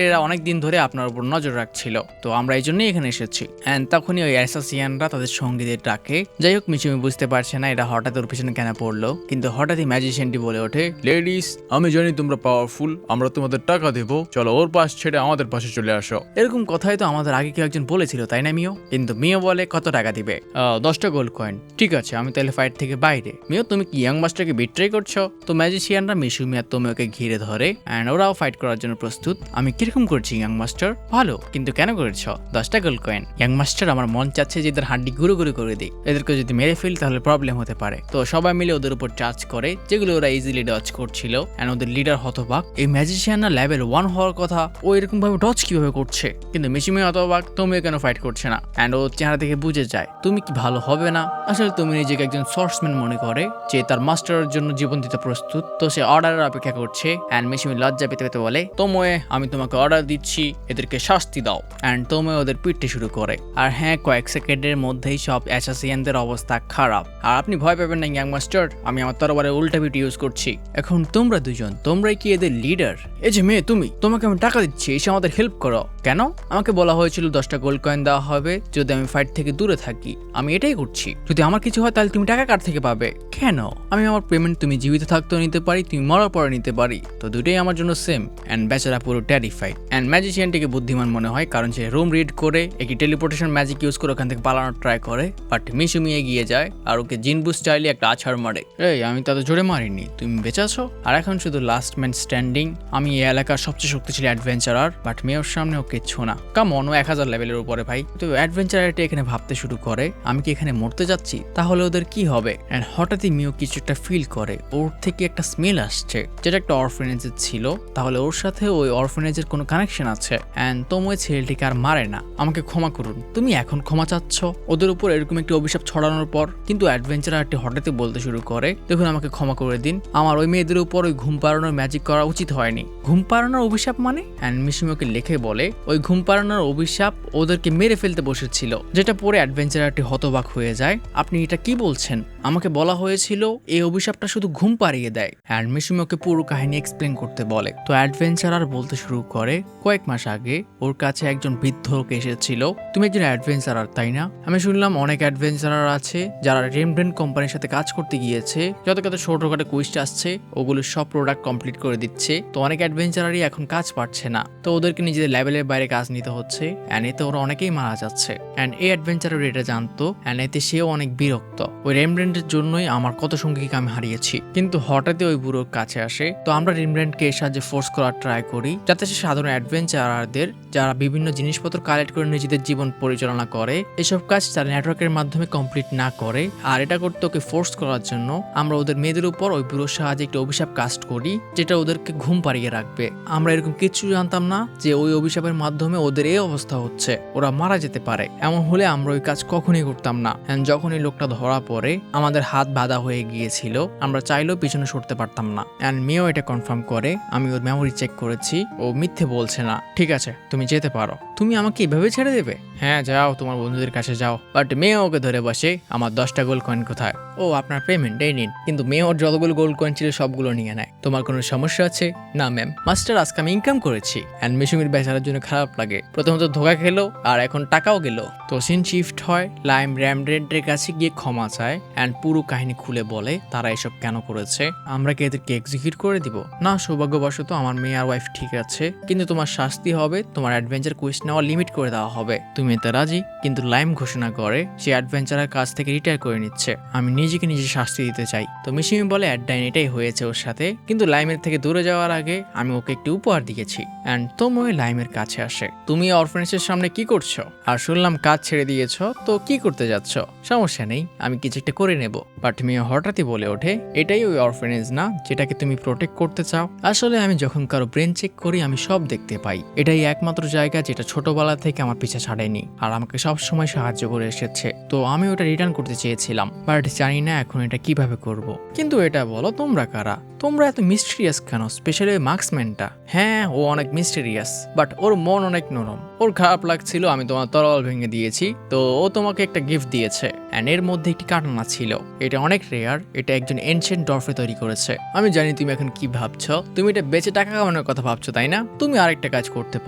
এরা অনেক দিন ধরে আপনার উপর নজর রাখছিল, তো আমরা এই জন্যই এখানে এসেছি। এন্ড তখনই ওই অ্যাসাসিয়ানরা তাদের সঙ্গীদের ডাকে। যাই হোক, মিশুমি বুঝতে পারছে না এটা হঠাৎ ওর পিছনে কেন পড়লো, কিন্তু হঠাৎই ম্যাজিশিয়ানটি বলে ওঠে, লেডিস, আমি জানি তোমরা পাওয়ারফুল, আমরা তোমাদের টাকা দেবো, চলো ওর পাশ ছেড়ে আমাদের পাশে চলে আসো। এরকম কথাই তো আমাদের আগে কেউ একজন বলেছিল, তাই না মিও? কিন্তু মিও বলে কত টাকা দিবে? 10টা গোল্ড কয়েন। ঠিক আছে, আমি তাহলে ফাইট থেকে বাইরে। মিও তুমি কি ইয়াং মাস্টারকে বিট্রে করছো? তো ম্যাজিশিয়ানরা মিশুমি আর তোমিওকে ঘিরে ধরে এন্ড ওরাও ফাইট করার জন্য প্রস্তুত। আমি কিরকম করছি ইয়াং মাস্টার? ভালো, কিন্তু কেন করেছো? 10টা গোল্ড কয়েন। ইয়াং মাস্টার আমার মন চাচ্ছে যে এদের হাড্ডি গুঁড়ো গুঁড়ো করে দিই, এদেরকে যদি মেরে ফেলি তাহলে প্রবলেম হতে পারে। তো সবাই মিলে ওদের উপর চার্জ করে, যেগুলো ওরা ইজিলি ডচ করছিল। এন্ড ওদের লিডার হতবাক, এই ম্যাজিশিয়ান না লেভেল 1 হওয়ার কথা, ও এরকম ভাবে ডচ কিভাবে করছে। কিন্তু মিশিমি হতবাক, তুমিও কেন ফাইট করছে না। এন্ড ও চেহারা দেখে বুঝে যায় তুমি কি ভালো হবে না। আসলে তুমি নিজেকে একজন সোর্সম্যান মনে করে যে তার মাস্টারের জন্য জীবন দিতে প্রস্তুত। তো সে অর্ডারের অপেক্ষা করছে। এন্ড মিশিমি লজ্জা পেতে পেতে বলে, তোময়ে আমি তোমাকে অর্ডার দিচ্ছি, এদেরকে শাস্তি দাও। এন্ড তোময়ে ওদের পিটতে শুরু করে। আর হ্যাঁ, কয়েক সেকেন্ডের মধ্যেই সব অ্যাসাসিয়ানদের অবস্থা খারাপ। আর আপনি ভয় পাবেন না ইয়াং মাস্টার, আমি আমার তরবারে উল্টা পিট ইউজ করছি। এখন তোমরা দুজন, তোমরাই কি এদের লিডার? এই যে মেয়ে তুমি, তোমাকে আমি টাকা দিচ্ছি, এসে আমাদের হেল্প করো। কেন? আমাকে বলা হয়েছিল 10টা গোল্ড কয়েন দেওয়া হবে যদি আমি ফাইট থেকে দূরে থাকি। আমি এটাই করছি। যদি আমার কিছু হয় তাহলে তুমি টাকা কার থেকে পাবে? কেন? আমি আমার পেমেন্ট তুমি জীবিত থাকতেও নিতে পারি, তুমি মরার পরে নিতে পারি। তো দুটোই আমার জন্য সেম। এন্ড বেচারা পুরো টেরিফাইড। এন্ড ম্যাজিশিয়ানটিকে বুদ্ধিমান মনে হয়, কারণ সে রুম রিড করে একটি টেলিপোর্টেশন ম্যাজিক ইউজ করে ওখান থেকে পালানোর ট্রাই করে। বাট মিশুমি এগিয়ে যায় আর ওকে জিনবু স্টাইলে একটা আছাড় মারে। এই আমি তাদের জোরে মারিনি, তুমি বেঁচে আছো। আর এখন শুধু লাস্ট ম্যান স্ট্যান্ডিং। আমি এই এলাকার সবচেয়ে শক্তিশালী অ্যাডভেঞ্চারার, বাট মেয়ের সামনে ও কিচ্ছু না। কামন, ও 1000 লেভেলের উপরে ভাই। তো অ্যাডভেঞ্চারারটি এখানে ভাবতে শুরু করে, আমি কি এখানে মরতে যাচ্ছি? তাহলে ওদের কি হবে? এন্ড হঠাৎই মিও কিছু একটা ফিল করে, ওর থেকে একটা স্মেল আসছে, যেটা একটা অরফেনেজের ছিল। তাহলে ওর সাথে ওই অরফেনেজের কোনো কানেকশন আছে। এন্ড তোমরা ছেলেটিকে আর মারে না। আমাকে ক্ষমা করুন, তুমি এখন ক্ষমা চাচ্ছ ওদের উপর এরকম একটি অভিশাপ ছড়ানোর পর। কিন্তু অ্যাডভেঞ্চারারটি হঠাৎই বলতে শুরু করে, দেখুন আমাকে ক্ষমা করে দিন, আমার ওই মেয়েদের উপর ওই ঘুম পাড়ানোর ম্যাজিক করা উচিত হয়নি। ঘুম পাড়ানোর অভিশাপ মানে? এন্ড মিশুমিকে লিখে বলে, ওই ঘুম পাড়ানোর অভিশাপ ওদেরকে মেরে ফেলতে বসেছিল। যেটা পরে অ্যাডভেঞ্চারারটি হতবাক হয়ে যায়। আপনি এটা কি বলছেন? আমাকে বলা হয়েছিল এই অভিশাপটা শুধু ঘুম পাড়িয়ে দেয়। এন্ড মিশুমিকে পুরো কাহিনী এক্সপ্লেন করতে বলে। তো অ্যাডভেঞ্চারার বলতে শুরু করে, কয়েক মাস আগে ওর কাছে একজন বৃদ্ধ লোক এসেছিল। তুমি একজন অ্যাডভেঞ্চারার তাই না? আমি শুনলাম অনেক অ্যাডভেঞ্চারার আছে যারা রেমব্রেন্ট কোম্পানির সাথে কাজ করতে গিয়েছে, যত কত ছোটখাটো কুইস্ট আসছে ওগুলো সব প্রোডাক্ট কমপ্লিট করে দিচ্ছে। তো অনেক অ্যাডভেঞ্চারারই এখন কাজ পাচ্ছে না, তো ওদেরকে নিজেদের লেভেলের বাইরে কাজ নিতে হচ্ছে। এন্ড এতে ওরা অনেকেই মারা যাচ্ছে। এন্ড এই অ্যাডভেঞ্চারার এটা জানতো। এন্ড এতে সেও অনেক বিরক্ত। ওই রেমব্রেন্টের জন্যই আমার কত সঙ্গীকে আমি হারিয়েছি। কিন্তু হঠাৎই ওই বুড়োর কাছে আসে। তো আমরা রেমব্রেন্টকে এর সাহায্যে ফোর্স করার ট্রাই করি, যাতে সে সাধারণ অ্যাডভেঞ্চারারদের যারা বিভিন্ন জিনিসপত্র কালেক্ট করে নিজেদের জীবন পরিচালনা করে, এসব কাজ তারা নেটওয়ার্কের মাধ্যমে কমপ্লিট না করে। আর এটা করতে ওকে ফোর্স করার জন্য আমরা ওদের মেয়েদের উপর ওই বুড়োর সাহায্যে একটা অভিশাপ কাস্ট করি, যেটা ওদেরকে ঘুম পাড়িয়ে রাখবে। আমরা এরকম কিছু জানতাম না যে ওই অভিশাপের মাধ্যমে ওদের এই অবস্থা হচ্ছে, ওরা মারা যেতে পারে। এমন হলে আমরা ওই কাজ কখনোই করতাম না। যখন এই লোকটা ধরা পড়ে আমাদের হাত বাঁধা হয়ে গিয়েছিল, আমরা চাইলেও পিছনে সরতে পারতাম না। এন্ড মেয়েও এটা কনফার্ম করে, আমি ওর মেমোরি চেক করেছি, ও মিথ্যে বলছে না। ঠিক আছে, তুমি যেতে পারো। তুমি আমাকে এভাবে ছেড়ে দেবে? হ্যাঁ যাও, তোমার বন্ধুদের কাছে যাও। বাট মেয়ে ওকে ধরে বসে, আমার 10টা গোল্ড কয়েন কোথায়? ও আপনার পেমেন্ট এই নিন। কিন্তু মেয়ে ওর যতগুলো গোল্ড কয়েন ছিল সবগুলো নিয়ে নেয়। তোমার কোনো সমস্যা আছে? না ম্যাম। মাস্টার আজকে আমি ইনকাম করেছি। এন্ড মিশুমির বেচারার জন্য খারাপ লাগে, প্রথমত ধোকা খেলো আর এখন টাকাও গেল। তো সিন শিফট হয়, লাইম র্যামব্রেন্টের কাছে গিয়ে ক্ষমা চায়। এন্ড পুরো কাহিনী খুলে বলে তারা এসব কেন করেছে। আমরা কি এদেরকে এক্সিকিউট করে দিব? না, সৌভাগ্যবশত আমার মেয়ে আর ওয়াইফ ঠিক আছে। কিন্তু তোমার শাস্তি হবে, তোমার অ্যাডভেঞ্চার কুইস্ট নেওয়া লিমিট করে দেওয়া হবে। তুমি এতে রাজি? কিন্তু লাইম ঘোষণা করে সে অ্যাডভেঞ্চারের কাছ থেকে রিটায়ার করে নিচ্ছে। আমি নিজেকে নিজে শাস্তি দিতে চাই। তো মিশুমি বলে অ্যাডাইন এটাই হয়েছে ওর সাথে, কিন্তু লাইমের থেকে দূরে যাওয়ার আগে আমি ওকে একটি উপহার দিয়েছি। এন্ড তোময় লাইমের কাছে আসে। তুমি অরফানেজের সামনে কি করছো? আর শুনলাম কাজ ছেড়ে দিয়েছো, তো কি করতে যাচ্ছ? সমস্যা নেই, আমি কিছু একটা করে নেব। বাট মেয়ে হঠাৎই বলে ওঠে, এটাই ওই অরফানেজ না যেটাকে তুমি প্রোটেক্ট করতে চাও? আসলে আমি যখন কারো ব্রেন চেক করি আমি সব দেখতে পাই। এটাই একমাত্র জায়গা যেটা ছোটবেলা থেকে আমার পিছা ছাড়েনি আর আমাকে সব সময় সাহায্য করে এসেছে। তো আমি ওটা রিটার্ন করতে চেয়েছিলাম, বাট জানি না এখন এটা কিভাবে করব। কিন্তু এটা বলো তোমরা কারা? তোমরা এত মিস্টেরিয়াস কেন, স্পেশালি মার্কসম্যানটা? হ্যাঁ, ও অনেক মিস্টেরিয়াস, বাট ওর মন অনেক নরম। ওর খারাপ লাগছিল আমি তোমার তরোয়াল ভেঙে দিয়েছি, তো ও তোমাকে একটা গিফট দিয়েছে। এন্ড এর মধ্যে একটি কাটানা ছিল, এটা অনেক রেয়ার। এটা একজন এনশিয়েন্ট ডরফে তৈরি করেছে। আমি জানি তুমি এখন কি ভাবছো, তুমি এটা বেচে টাকা কামানোর কথা ভাবছো তাই না? তুমি আরেকটা কাজ করতে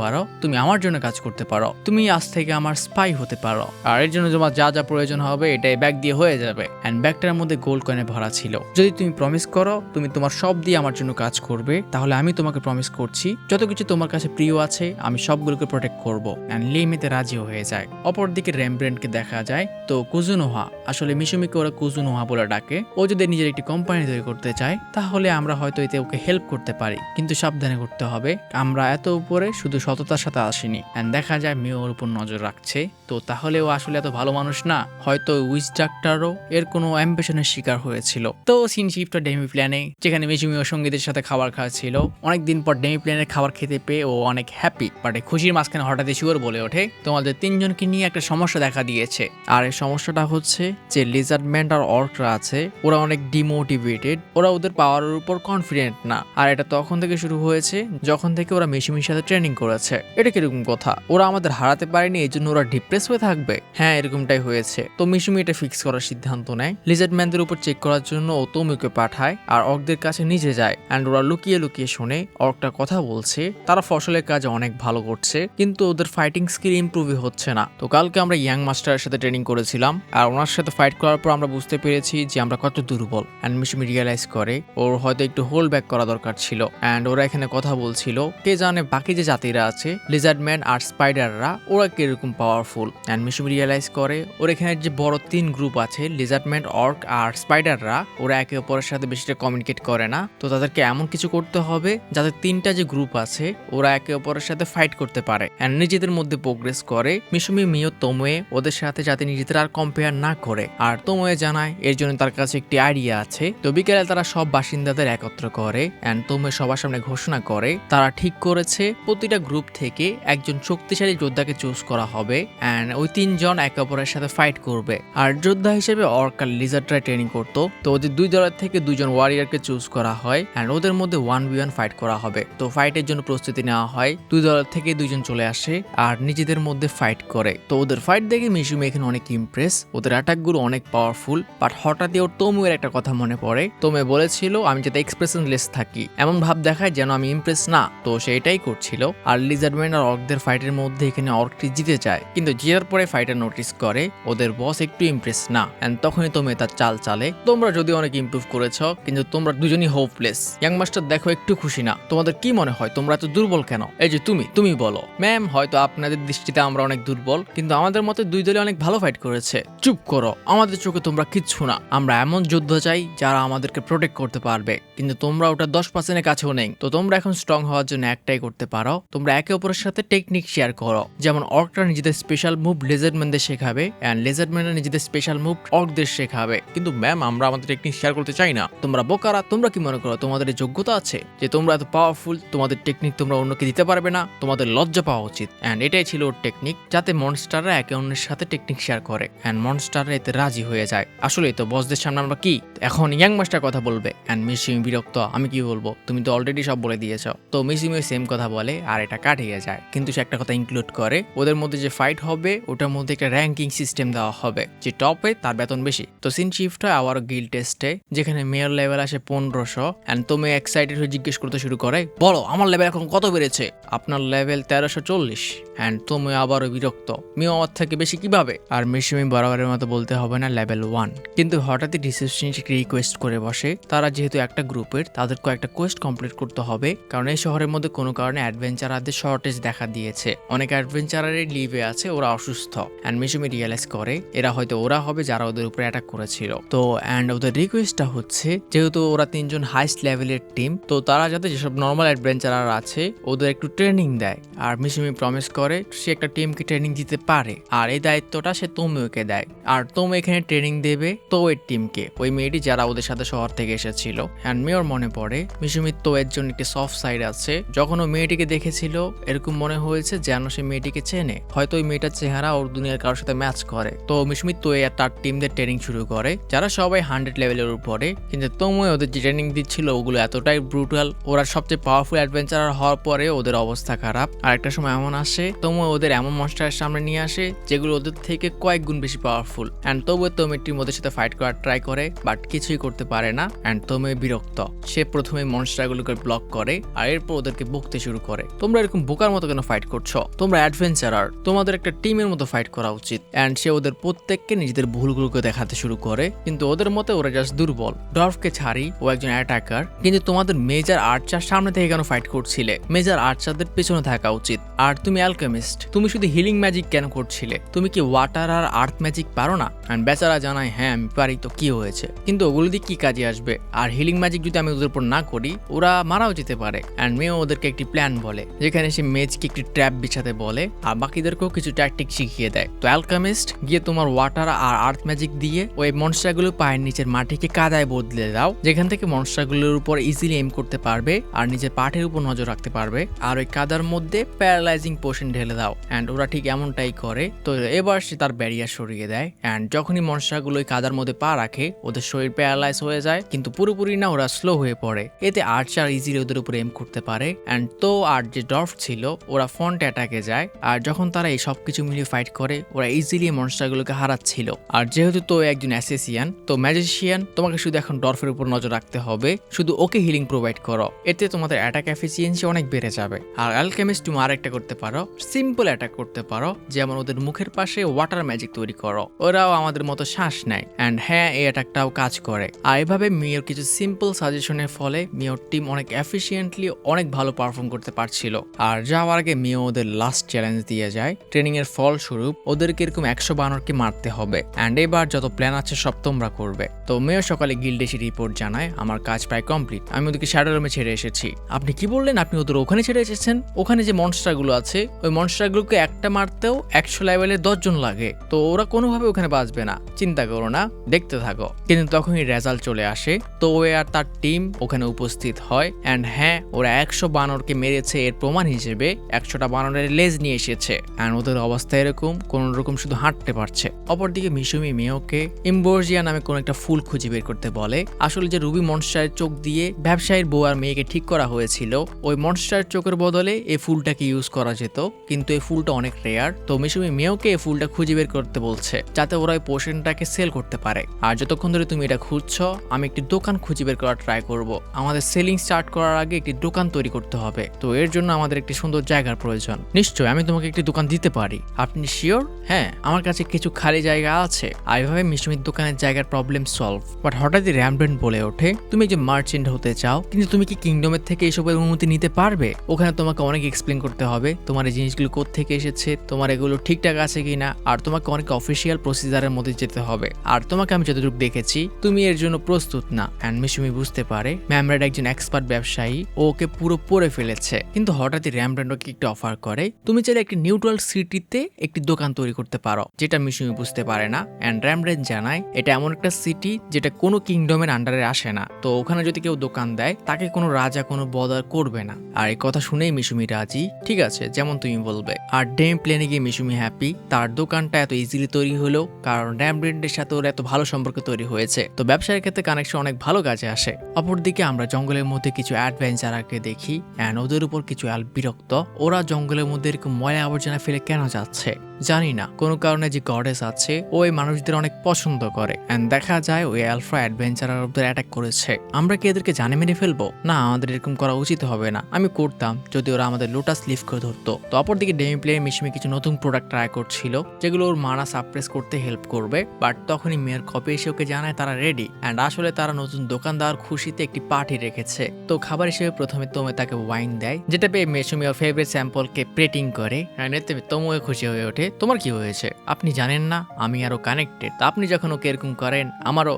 পারো, তুমি আমার জন্য কাজ করতে পারো। তুমি আজ থেকে আমার স্পাই হতে পারো, আর এর জন্য তোমার যা যা প্রয়োজন হবে এটাই ব্যাগ দিয়ে হয়ে যাবে। এন্ড ব্যাগটার মধ্যে গোল্ড কয়েনে ভরা ছিল। যদি তুমি প্রমিস করো তুমি তোমার সব দিয়ে আমার জন্য কাজ করবে, তাহলে আমি তোমাকে প্রমিস করছি যত কিছু তোমার কাছে প্রিয় আছে আমি সবগুলোকে প্রোটেক্ট করব। এন্ড লিমেতে রাজিও হয়ে যায়। অপরদিকে রেমব্রেন্টকে দেখা যায়, তো কুজুনো কুজুনোহা, আসলে মিশুমিকে ওরা কুজুনোহা বলে ডাকে। ও যদি নিজের একটি কোম্পানি তৈরি করতে চায় তাহলে আমরা হয়তো এতে ওকে হেল্প করতে পারি, কিন্তু সাবধানে করতে হবে। আমরা এত উপরে শুধু সততার সাথে আসিনি। এন্ড দেখা যায় মেয়ে ওর উপর নজর রাখছে, তো তাহলে ও আসলে এত ভালো মানুষ না, হয়তো উইচ ডাক্তারও এর কোনো অ্যাম্বিশনের শিকার হয়েছিল। তো সিন শিফট ডেমি প্ল্যানে, যেখানে মিশুমি ও সঙ্গীতের সাথে খাবার খাওয়াচ্ছিল। অনেকদিন পর ডেমি প্ল্যানের খাবার খেতে পেয়ে ও অনেক হ্যাপি, বাট এই খুশির মাঝখানে হঠাৎই শুয়োর বলে ওঠে, তোমাদের তিনজনকে নিয়ে একটা সমস্যা দেখা দিয়েছে। আর এই সমস্যাটা হচ্ছে যে লিজার্ডম্যান আর অর্করা আছে, ওরা অনেক ডিমোটিভেটেড, ওরা ওদের পাওয়ারের উপর কনফিডেন্ট না। আর এটা তখন থেকে শুরু হয়েছে যখন থেকে ওরা মিশুমির সাথে ট্রেনিং করেছে। এটা কিরকম কথা, ওরা আমাদের হারাতে পারেনি এই জন্য ওরা ডিপ্রেস হয়ে থাকবে? হ্যাঁ, এরকমটাই হয়েছে। তো মিশুমি এটা ফিক্স করার সিদ্ধান্ত নেয়। লিজার্ডম্যানদের উপর চেক করার জন্য ও তোমিকে পাঠায় আর অর্কদের কাছে নিজে যায়। অ্যান্ড ওরা লুকিয়ে লুকিয়ে শুনে অর্কটা কথা বলছে তারা ফসলের কাজে অনেক ভালো করছে, কিন্তু ওদের ফাইটিং স্কিল ইমপ্রুভই হচ্ছে না। তো কালকে আমরা ইয়াং মাস্টারের সাথে ট্রেনিং করেছিলাম, আর ওনার সাথে ফাইট করার পর আমরা বুঝতে পেরেছি যে আমরা কত দুর্বল। অ্যান্ড মিশুমি রিয়েলাইজ করে ওর হয়তো একটু হোল্ড ব্যাক করা দরকার ছিল। অ্যান্ড ওরা এখানে কথা বলছিল, কে জানে বাকি যে জাতিরা আছে লিজার্ডম্যান আর স্পাইডাররা ওরা কিরকম পাওয়ারফুল। অ্যান্ড মিশুমি রিয়েলাইজ করে ওর এখানে যে বড় 3 গ্রুপ আছে লিজার্ডম্যান, অর্ক আর স্পাইডাররা, ওরা একে অপরের সাথে বেশিটা কমিউনিকেট করে না। তো তাদেরকে এমন কিছু করতে হবে যাতে 3টা যে গ্রুপ আছে ওরা একে অপরের সাথে ফাইট করতে পারে অ্যান্ড নিজেদের মধ্যে প্রোগ্রেস করে। মিশুমি, মিও, তোমোয়ে ওদের সাথে যাতে নিজেদের আর কম্পেয়ার না করে। আর তোমোয়ে জানায় এর জন্য তার কাছে একটি আইডিয়া আছে। তো বিকেলে তারা সব বাসিন্দাদের একত্র করে অ্যান্ড তোমোয়ে সবার সামনে ঘোষণা করে তারা ঠিক করেছে প্রতিটা গ্রুপ থেকে একজন শক্তিশালী যোদ্ধাকে চুজ করা হবে অ্যান্ড ওই 3 জন একে অপরের সাথে ফাইট করবে। আর যোদ্ধা হিসেবে অর্ক আর লিজার্ডরা ট্রেনিং করতো, তো ওদের 2 দলের থেকে 2 জন ওয়ারিয়ারকে চুজ করা হয় অ্যান্ড ওদের মধ্যে 1v1 ফাইট করা হবে। তো ফাইটের জন্য প্রস্তুতি নেওয়া হয়, 2 দলের থেকে 2 জন চলে আসে আর নিজেদের মধ্যে ফাইট করে। তো ওদের ফাইট দেখে মিশুমি এখানে অনেক ইমপ্রেস, ওদের অ্যাটাকগুলো অনেক পাওয়ারফুল। বাট হঠাৎই ওর তোমুয়ের একটা কথা মনে পড়ে। তোমে বলেছিল আমি যাতে এক্সপ্রেশনলেস থাকি, এমন ভাব দেখায় যেন আমি ইমপ্রেস না, তো সে এটাই করছিল। আর লিজার্ডম্যান আর অর্কদের ফাইটের মধ্যে এখানে অর্কটি জিতে যায়, কিন্তু জেতার পরে ফাইটার নোটিস করে ওদের বস একটু ইমপ্রেস না এন্ড তখনই তোমে তার চাল চালে, তোমরা যদি অনেক ইমপ্রুভ করেছো কিন্তু তোমরা দুজনই হোপলেস। ইয়াং মাস্টার দেখো একটু খুশি না, তোমাদের কি মনে হয় তোমরা এত দুর্বল কেন? এই যে তুমি বলো। ম্যাম, হয়তো আপনাদের দৃষ্টিতে আমরা অনেক দুর্বল, কিন্তু আমাদের মতে 2 দলে অনেক ভালো ফাইট করেছে। চুপ করো, আমাদের চোখে তোমরা কিচ্ছু না। আমরা এমন যোদ্ধা চাই যারা আমাদেরকে প্রোটেক্ট করতে পারবে, কিন্তু তোমরা ওটা 10% কাছেও নেই। তো তোমরা এখন স্ট্রং হওয়ার জন্য একটাই করতে পারো, তোমরা একে অপরের সাথে টেকনিক শেয়ার করো। যেমন অর্করা নিজেদের স্পেশাল মুভ লিজার্ডম্যানদের শেখাবে এন্ড লিজার্ডম্যানরা নিজেদের স্পেশাল মুভ অর্কদের শেখাবে। কিন্তু ম্যাম, আমরা আমাদের টেকনিক শেয়ার করতে চাই না। তোমরা বোকারা, তোমরা কি মনে করো তোমাদের এই যোগ্যতা আছে যে তোমরা এত পাওয়ারফুল, তোমাদের টেকনিক তোমরা অন্যকে দিতে পারবে না? তোমাদের লজ্জা পাওয়া উচিত। এন্ড এটাই ছিল ওর টেকনিক, যাতে মনস্টাররা একে অন্যের সাথে টেকনিক শেয়ার করে এন্ড মনস্টাররা এতে রাজি হয়ে যায়। আসলেই তো বসদের সামনে আমরা কি? এখন ইয়াং মাস্টার কথা বলবে এন্ড মিশুমি বিরক্ত, আমি কি বলবো, তুমি তো অলরেডি সব বলে দিয়েছো। তো মিশুমি সেম কথা বলে আর এটা কাটিয়ে যায়, কিন্তু সে একটা কথা ইনক্লুড করে ওদের মধ্যে যে ফাইট হবে ওটার মধ্যে একটা র্যাঙ্কিং সিস্টেম দেওয়া হবে, যে টপে তার বেতন বেশি। তো সিন শিফট হয় আবারও গিল্ড টেস্টে, যেখানে মেয়র লেভেল আসে 1500 এন্ড তুমি এক্সাইটেড হয়ে জিজ্ঞেস করতে শুরু করে, বলো আমার লেভেল এখন কত বেড়েছে? আপনার লেভেল 1340 এন্ড তুমি আবারও বিরক্ত, মিও আমার থেকে বেশি কিভাবে? আর মিশুমি বরাবরের মতো বলতে হবে না লেভেল 1। কিন্তু হঠাৎই রিসেপশনিস্ট রিকোয়েস্ট করে বসে, তারা যেহেতু একটা গ্রুপের তাদের কয়েকটা কোয়েস্ট কমপ্লিট করতে হবে, কারণ এই শহরের মধ্যে কোনো কারণে অ্যাডভেঞ্চারারদের শর্টেজ দেখা দিয়েছে। অনেক অ্যাডভেঞ্চারারের লিভে আছে, ওরা অসুস্থ। এন্ড মিশুমি রিয়েলাইজ করে এরা হয়তো ওরা হবে যারা ওদের উপরে অ্যাটাক করেছিল। তো এন্ড ওদের রিকোয়েস্টটা হচ্ছে যেহেতু ওরা 3 জন হাইস্ট লেভেলের টিম, তো তারা যাতে যেসব নর্মাল অ্যাডভেঞ্চারার আছে ওদের একটু ট্রেনিং দেয়। আর মিশুমি প্রমিস করে সে একটা টিমকে ট্রেনিং দিতে পারে, আর এই দায়িত্বটা সে তোমোকে দেয়। আর তোমো এখানে ট্রেনিং দেবে তোয়ের টিমকে, ওই মেয়েটি যারা ওদের সাথে শহর থেকে এসেছিল। এন্ড মেয়র মনে পড়ে মিশুমি তোয়ের জন্য একটি সফট সাইড আছে, যখন ও মেয়েটিকে দেখেছিল এরকম মনে হয়েছে যেন সে মেয়েটিকে চেনে, হয়তো ওই মেয়েটার চেহারা ওর দুনিয়ার কারোর সাথে ম্যাচ করে। তো মিশুমি তোয়ে আর তার টিমদের ট্রেনিং শুরু করে, যারা সবাই 100 লেভেলের উপরে, কিন্তু তোমো ওদের যে ট্রেনিং দিচ্ছিল ওগুলো এতটাই ব্রুটাল, ওরা সবচেয়ে পাওয়ারফুল অ্যাডভেঞ্চারার হওয়ার পরে ওদের অবস্থা খারাপ। আর একটা সময় এমন আসে তোমো ওদের এমন মনস্টারের সামনে নিয়ে আসে যেগুলো ওদের থেকে কয়েক গুণ বেশি পাওয়ারফুল। এন্ড তবুও তোমে টিম ওদের সাথে ফাইট করার ট্রাই করে, বাট কিছুই করতে পারে না। এন্ড তোমে বিরক্ত, সে প্রথমে মনস্টারগুলোকে ব্লক করে আর এরপর ওদেরকে বকতে শুরু করে, তোমরা এরকম বোকার মতো কেন ফাইট করছো? তোমরা অ্যাডভেঞ্চারার, তোমাদের একটা টিমের মতো ফাইট করা উচিত। এন্ড সে ওদের প্রত্যেককে নিজেদের ভুলগুলোকে দেখাতে শুরু করে, কিন্তু ওদের মতে ওরা জাস্ট দুর্বল। ডর্ফকে ছাড়ি, ও একজন অ্যাটাকার, কিন্তু তোমাদের মেজর আর্চার সামনে থেকে কেন ফাইট করছিলে? মেজর আর্চারদের পেছনে থাকা উচিত। আর তুমি অ্যালকেমিস্ট, তুমি শুধু হিলিং ম্যাজিক কেন করছিলে? তুমি কি ওয়াটার আর আর্থ ম্যাজিক পারো না? অ্যান্ড বেচারা জানায় হ্যাঁ আমি পারি। তো কি হয়েছে, কিন্তু ওগুলো দিয়ে কি কাজে আসবে? আর হিলিং ম্যাজিক যদি আমি ওদের উপর না করি ওরা মারাও যেতে পারে। অ্যান্ড মেয়েও ওদেরকে একটি প্ল্যান বলে, যেখানে সে মেজকে একটি ট্র্যাপ বিছাতে বলে আর বাকিদেরকেও কিছু ট্যাকটিক শিখিয়ে দেয়। তো অ্যালকেমিস্ট গিয়ে তোমার ওয়াটার আর আর্থ ম্যাজিক দিয়ে ওই মনস্টারগুলো পায়ের নিচের মাটিকে কাদায় বদলে দাও, যেখান থেকে মনস্টারগুলোর উপর ইজিলি এম করতে পারবে আর নিজের পাঠের উপর নজর রাখতে পারবে। আর ওই কাদার মধ্যে প্যারালাইজিং পোশন ঢেলে দাও। অ্যান্ড ওরা ঠিক এমনটাই করে। তো এবার সে তার ব্যারিয়ার সরিয়ে দেয়। অ্যান্ড যখনই মনস্টারগুলো ওই কাদার মধ্যে পা রাখে ওদের শরীর প্যারালাইজ হয়ে যায়, কিন্তু পুরোপুরি না, ওরা স্লো হয়ে পড়ে। এতে আর্চার ইজিলি ওদের উপর এম করতে পারে। অ্যান্ড তো আর যে ডর্ফ ছিল ওরা ফ্রন্ট অ্যাটাকে যায়। আর যখন তারা এই সব কিছু মিলিয়ে ফাইট করে ওরা ইজিলি মনস্টারগুলোকে হারাচ্ছিল। আর যেহেতু তো একজন অ্যাসেসিয়ান, তো ম্যাজিশিয়ান তোমাকে শুধু এখন ডর্ফের উপর নজর রাখতে হবে, শুধু ওকে হিলিং প্রোভাইড করো। এতে তোমাদের অ্যাটাক এফিসিয়েন্সি অনেক বেড়ে যাবে। আর অ্যালকেমিস্ট তুমি আরেকটা করতে পারো, সিম্পল অ্যাটাক করতে পারো, যেমন ওদের মুখের পাশে ওয়াটার ম্যাজিক তৈরি করো, ওরাও আমাদের মতো শ্বাস নেয়। অ্যান্ড হ্যাঁ, এই অ্যাটাকটাও কাজ করে। আর এভাবে মিওর কিছু সিম্পল সাজেশনের ফলে মিওর টিম অনেক এফিসিয়েন্টলি অনেক ভালো পারফর্ম করতে পারছিল। আর যাওয়ার আগে মিও ওদের লাস্ট চ্যালেঞ্জ দিয়ে যায়। ট্রেনিং এর ফলস্বরূপ ওদেরকে এরকম 100 বানরকে মারতে হবে। অ্যান্ড এবার যত প্ল্যান আছে সব তোমরা করবে। তো মেও সকালে গিল্ডে এসে রিপোর্ট জানায় আমার কাজ প্রায় কমপ্লিট, আমি ওদেরকে শ্যাডো রুমে ছেড়ে এসেছি। আপনি কি বললেন আপনি ওদের ওখানে ছেড়ে এসেছেন? ওখানে যে মনস্টারগুলো আছে ওই মনস্টারগুলোকে একটা মারতেও 100 লেভেলে 10 জন লাগে, তো ওরা কোনোভাবে ওখানে বাঁচবে না, চিন্তা করো না, দেখতে থাকো। কিন্তু তখনই রেজাল্ট চলে আসে। তো ও আর তার টিম ওখানে উপস্থিত হয়। অ্যান্ড হ্যাঁ, ওরা 100 বানরকে মেরেছে, এর প্রমাণ হিসেবে 100টা বানরের লেজ নিয়ে এসেছে। অ্যান্ড ওদের অবস্থা এরকম, কোন রকম শুধু হাঁটতে পারছে। অপরদিকে মিশুমি মেয়োকে ইম্বোর্জিয়া নামে কোন একটা ফুল খুঁজে বের করতে বলে। আসলে যে রুবি মনস্টারের চোখ দিয়ে ব্যবসায়ীর বউ আর মেয়েকে ঠিক করা হয়েছিল, ওই মনস্টারের চোখের বদলে এই ফুলটাকে ইউজ করা যেত, কিন্তু এই ফুলটা অনেক রেয়ার। তো মিশুমি মেয়োকে এই ফুলটা খুঁজে বের করতে বলছে, যাতে ওরা ওই পোশনটাকে সেল করতে পারে। আর যতক্ষণ ধরে তুমি এটা খুঁজছো আমি একটি দোকান খুঁজে বের করার ট্রাই করব। আমাদের সেলিং স্টার্ট করার আগে একটি দোকান তৈরি করতে হবে, তো এর জন্য আমাদের একটি সুন্দর জায়গার প্রয়োজন। নিশ্চয় আমি তোমাকে একটি দোকান দিতে পারি। আপনি শিওর? হ্যাঁ, আমার কাছে কিছু খালি জায়গা আছে। আর এভাবে মিশুমির দোকানের জায়গার প্রবলেম সলভ। বাট হঠাৎই র্যামব্রেন্ড বলে ওঠে, তুমি যে মার্চেন্ট হতে চাও, কিন্তু তুমি কি কিংডমের থেকে এসবের অনুমতি নিতে পারবে? ওখানে তোমাকে অনেক এক্সপ্লেন করতে হবে তোমার এই জিনিসগুলো কোত্থেকে এসেছে, তোমার এগুলো ঠিকঠাক আছে কিনা, আর তোমাকে অনেক অফিসিয়াল প্রসিজারের মধ্যে যেতে হবে। আর তোমাকে আমি যতটুকু দেখেছি তুমি এর জন্য প্রস্তুত না। অ্যান্ড মিশুমি বুঝতে পারে ম্যামরেড একজন এক্সপার্ট ব্যবসায়ী, ওকে পুরো পড়ে ফেলেছে। কিন্তু হঠাৎই র্যামব্রেন্ড ওকে একটু অফার করে, তুমি চাইলে একটি নিউট্রাল সিটিতে একটি দোকান তৈরি করতে পারো, যেটা মিশুমি বুঝতে পারে না। অ্যান্ড র্যামব্রেন্ড জানায় এটা এমন একটা সিটি যেটা কোনো কিংডমের আন্ডারে আসে না, তো ওখানে যদি কেউ দোকান দেয় তাকে কোনো রাজা কোনো বদার করবে না। আর এই কথা শুনেই মিশুমি রাজি, ঠিক আছে যেমন তুমি বলবে। আর ডেম প্লেনে গিয়ে মিশুমি হ্যাপি, তার দোকানটা এত ইজিলি তৈরি হলো কারণ র্যামব্রেন্ডের সাথে ওর এত ভালো সম্পর্ক তৈরি হয়েছে। তো ব্যবসার ক্ষেত্রে কানেকশন অনেক ভালো কাজে আসে। অপরদিকে আমরা জঙ্গলের মধ্যে কিছু অ্যাডভেঞ্চারকে দেখি। অ্যান্ড ওদের উপর কিছু বিরক্ত, ওরা জঙ্গলের মধ্যে এরকম ময়লা আবর্জনা ফেলে কেন যাচ্ছে জানি না, কোনো কারণে যে গডেস আছে ওই মানুষদের অনেক পছন্দ করে। এন্ড দেখা যায় ওই আলফা অ্যাডভেঞ্চারার ওদের অ্যাটাক করেছে। আমরা কি এদেরকে জানে মেরে ফেলবো? না, আমাদের এরকম করা উচিত হবে না। আমি করতাম যদি ওরা আমাদের লোটাস লিফ করে ধরতো। তো অপরদিকে ডেমি প্লেয়ার মিশমি কিছু নতুন প্রোডাক্ট ট্রাই করছিল যেগুলো ওর মানা সাপ্রেস করতে হেল্প করবে। বাট তখনই মেয়ের কপি এসে ওকে জানায় তারা রেডি। অ্যান্ড আসলে তারা নতুন দোকানদার খুশিতে একটি পার্টি রেখেছে। তো খাবার হিসেবে প্রথমে তোমে তাকে ওয়াইন দেয়, যেটা পেয়ে মিশমি ওর ফেভারিট স্যাম্পলকে প্লেটিং করে। অ্যান্ড এতে তোমও খুশি হয়ে ওঠে। তোমার কি হয়েছে? আপনি জানেন না আমি আরো কানেক্টেড। আপনি যখন ওকে এরকম করেন আমারও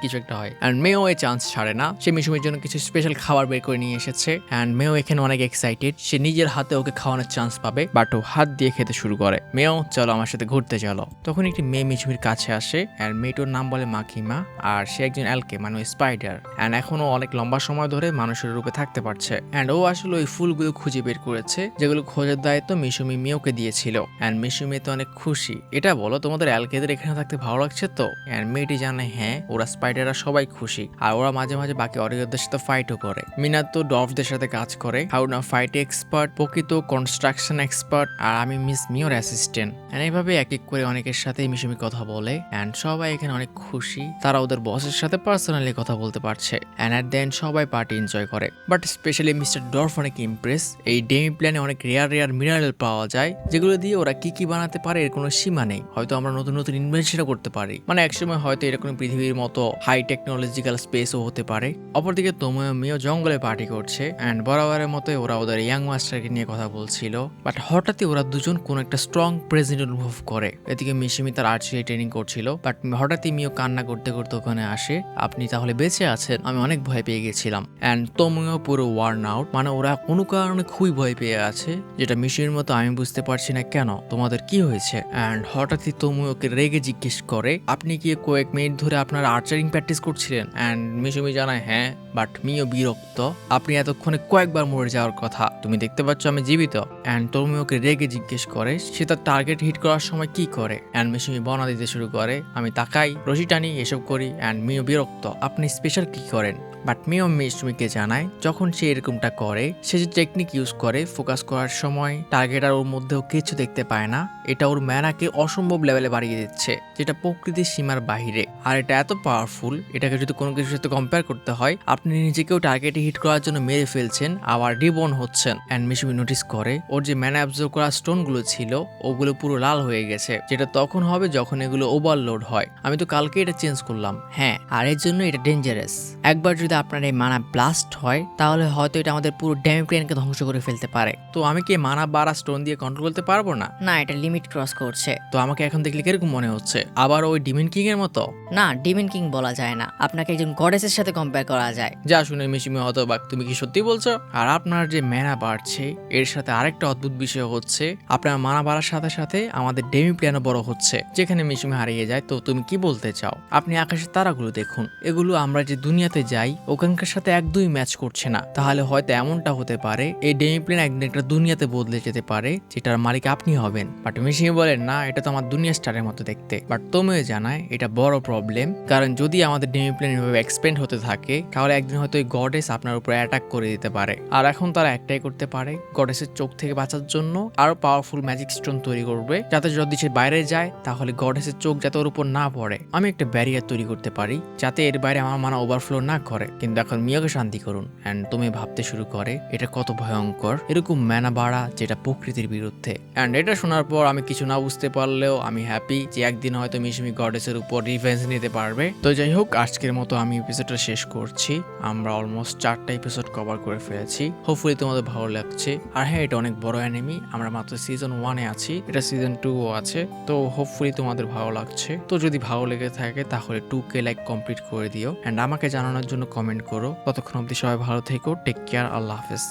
কিছু একটা হয়। অ্যান্ড মেয়েও এই চান্স ছাড়ে না, সে মিশুমির জন্য কিছু স্পেশাল খাবার বের করে নিয়ে এসেছে। অ্যান্ড মেয়েও এখানে অনেক এক্সাইটেড, সে নিজের হাতে ওকে খাওয়ানোর চান্স পাবে। বাট ও হাত দিয়ে খেতে শুরু করে। মেয়েও চলো আমার সাথে ঘুরতে চলো। তখন একটি মেয়ে মিশুমির কাছে আসে। অ্যান্ড মেয়েটার নাম বলে মাকিমা, আর সে একজন অ্যালকে মানে স্পাইডার। অ্যান্ড এখনো অনেক লম্বা সময় ধরে মানুষের রূপে থাকতে পারছে। অ্যান্ড ও আসলে ওই ফুলগুলো খুঁজে বের করেছে যেগুলো খোঁজার দায়িত্ব মিশুমি মেয়েকে দিয়েছিল। অ্যান্ড মিশুমি তো অনেক খুশি। এটা বলো তোমাদের অ্যালকেদের এখানে থাকতে ভালো লাগছে তো? অ্যান্ড মেয়েটি জানে হ্যাঁ, ওরা স্পাইডাররা সবাই খুশি। আর ওরা মাঝে মাঝে বাকি অরিয়রদের সাথে ফাইটও করে। মিনাত তো ডর্ফদের সাথে কাজ করে, হাউনা ফাইট এক্সপার্ট, প্রকৃত কনস্ট্রাকশন এক্সপার্ট, আর আমি মিস মিওর অ্যাসিস্ট্যান্ট। অ্যান্ড এইভাবে এক এক করে অনেকের সাথে মিশুমি কথা বলে। অ্যান্ড সবাই এখানে অনেক খুশি, তারা ওদের বসের সাথে পার্সোনালি কথা বলতে পারছে। অ্যান্ড অ্যাট দেন সবাই পার্টি এনজয় করে। বাট স্পেশালি মিস্টার ডর্ফ অনেক ইমপ্রেস। এই ডেমি প্ল্যানে অনেক রেয়ার মিনারেল পাওয়া যায় যেগুলো দিয়ে ওরা কি বানাতে পারে এর কোনো সীমা নেই। হয়তো আমরা নতুন নতুন ইনভেনশনও করতে পারি, মানে একসময় হয়তো এরকম পৃথিবীর মতো হাই টেকনোলজিক্যাল স্পেসও হতে পারে। অপরদিকে তোময় মিও জঙ্গলে পার্টি করছে। অ্যান্ড বরাবরের মতো ওরা ওদের ইয়াং মাস্টারকে নিয়ে কথা বলছিল। বাট হঠাৎই ওরা দুজন কোন একটা স্ট্রং প্রেজেন্ট অনুভব করে। এদিকে মিশুমি মিশুমি তার আর্চারি ট্রেনিং করছিল, বাট হঠাৎই মিও কান্না করতে করতে ওখানে আসে। আপনি তাহলে বেঁচে আছেন? আমি অনেক ভয় পেয়ে গেছিলাম। অ্যান্ড তোমিও পুরো ওয়ার্ন আউট, মানে ওরা কোনো কারণে খুবই ভয় পেয়ে আছে, যেটা মিশুমির মতো আমি বুঝতে পারছি না কেন, তোমাদের কি হয়েছে? অ্যান্ড হঠাৎই তোমিওকে রেগে জিজ্ঞেস করে, আপনি কি কয়েক মিনিট ধরে আপনার আর্চারিং প্র্যাকটিস করছিলেন? অ্যান্ড মিশুমি জানায় হ্যাঁ, বাট মিও বিরক্ত, আপনি এতক্ষণে কয়েকবার মরে যাওয়ার কথা, তুমি দেখতে পাচ্ছ আমি জীবিত। অ্যান্ড তোমিওকে রেগে জিজ্ঞেস করে সে তার টার্গেট হিট করার সময় কি করে। অ্যান্ড মিশুমি বর্ণনা দিতে শুরু করে, আমি তাকাই, রশি টানি, এসব করি। অ্যান্ড মিও বিরক্ত, আপনি স্পেশাল কি করেন? বাট মিও মিশুমিকে জানায় যখন সে এরকমটা করে, সে যে টেকনিক ইউজ করে ফোকাস করার সময় টার্গেট আর ওর মধ্যেও কিছু দেখতে পায় না, এটা ওর ম্যানাকে অসম্ভব লেভেলে বাড়িয়ে দিচ্ছে, যেটা প্রকৃতির সীমার বাহিরে। আর এটা এত পাওয়ারফুল, এটাকে যদি কোনো কিছুর সাথে কম্পেয়ার করতে হয়, আপনি নিজেকেও টার্গেটে হিট করার জন্য মেরে ফেলছেন, আবার রিবর্ন হচ্ছেন। অ্যান্ড মিশুমি নোটিস করে ওর যে ম্যানা অ্যাবজর্ব করা স্টোনগুলো ছিল ওগুলো পুরো লাল হয়ে গেছে, যেটা তখন হবে যখন এগুলো ওভারলোড হয়। আমি তো কালকে এটা চেঞ্জ করলাম। হ্যাঁ, আর এর জন্য এটা ডেঞ্জারাস। একবার যদি আপনার এই মানা ব্লাস্ট হয় তাহলে হয়তো এটা আমাদের পুরো ড্যামি প্লেনকে ধ্বংস করে ফেলতে পারে। তো আমি কি মানা বাড়া স্টোন দিয়ে কন্ট্রোল করতে পারবো না? না, এটা লিমিট ক্রস করছে। তো আমাকে এখন দেখলে কিরকম মনে হচ্ছে? আবার ওই ডিমন কিং এর মতো? না, ডিমন কিং বলা যায় না, আপনাকে একজন গডেসের সাথে কম্পেয়ার করা যায়। যা শুনে মিশুমি হতবাক, তুমি কি সত্যি বলছো? আর আপনার যে ম্যানা বাড়ছে এর সাথে আরেকটা অদ্ভুত বিষয় হচ্ছে, আপনার মানা বাড়ার সাথে সাথে আমাদের ডেমি প্ল্যানও বড় হচ্ছে, যেখানে মিশুমি হারিয়ে যায়। তো তুমি কি বলতে চাও? আপনি আকাশের তারাগুলো দেখুন, এগুলো আমরা যে দুনিয়াতে যাই ওখানকার সাথে একদমই ম্যাচ করছে না। তাহলে হয়তো এমনটা হতে পারে এই ডেমি প্ল্যান একদিন একটা দুনিয়াতে বদলে যেতে পারে, যেটার মালিক আপনি হবেন। বাট মিশুমি বলেন না, এটা তো আমার দুনিয়া স্টারের মতো দেখতে। বাট তোমিও জানায় এটা বড় প্রবলেম, কারণ যদি আমাদের ডেমি প্ল্যান এভাবে এক্সপেন্ড হতে থাকে তাহলে একদিন হয়তো এই গডেস আপনার উপর অ্যাটাক করে দিতে পারে। আর এখন তারা একটাই করতে পারে, গডেসের চোখ থেকে বাঁচার জন্য আরো পাওয়ারফুল ম্যাজিক স্টোন তৈরি করবে, যাতে যদি সে বাইরে যায় তাহলে গডেসের চোখ যাতে ওর উপর না পড়ে। আমি একটা ব্যারিয়ার তৈরি করতে পারি যাতে এর বাইরে আমার মানা ওভারফ্লো না করে। কিন্তু এখন মিয়াকে শান্তি করুন। অ্যান্ড তুমি ভাবতে শুরু করে এটা কত ভয়ঙ্কর, এরকম ম্যানা বাড়া যেটা প্রকৃতির বিরুদ্ধে। অ্যান্ড এটা শোনার পর আমি কিছু না বুঝতে পারলেও আমি হ্যাপি যে একদিন হয়তো মিশুমি গডেসের উপর রিভেঞ্জ নিতে পারবে। তো যাই হোক, আজকের মতো আমি এপিসোডটা শেষ করছি। আমরা অলমোস্ট 4টা এপিসোড কভার করে ফেলেছি। হোপফুলি তোমাদের ভালো লাগছে। আর হ্যাঁ, এটা অনেক বড় অ্যানিমি, আমরা মাত্র সিজন 1-এ আছি, এটা সিজন 2ও আছে। তো হোপফুলি তোমাদের ভালো লাগছে। তো যদি ভালো লেগে থাকে তাহলে 2K লাইক কমপ্লিট করে দিও। অ্যান্ড আমাকে জানানোর জন্য কমেন্ট করো। ততক্ষণ অবধি সবাই ভালো থেকো, টেক কেয়ার, আল্লাহ হাফেজ।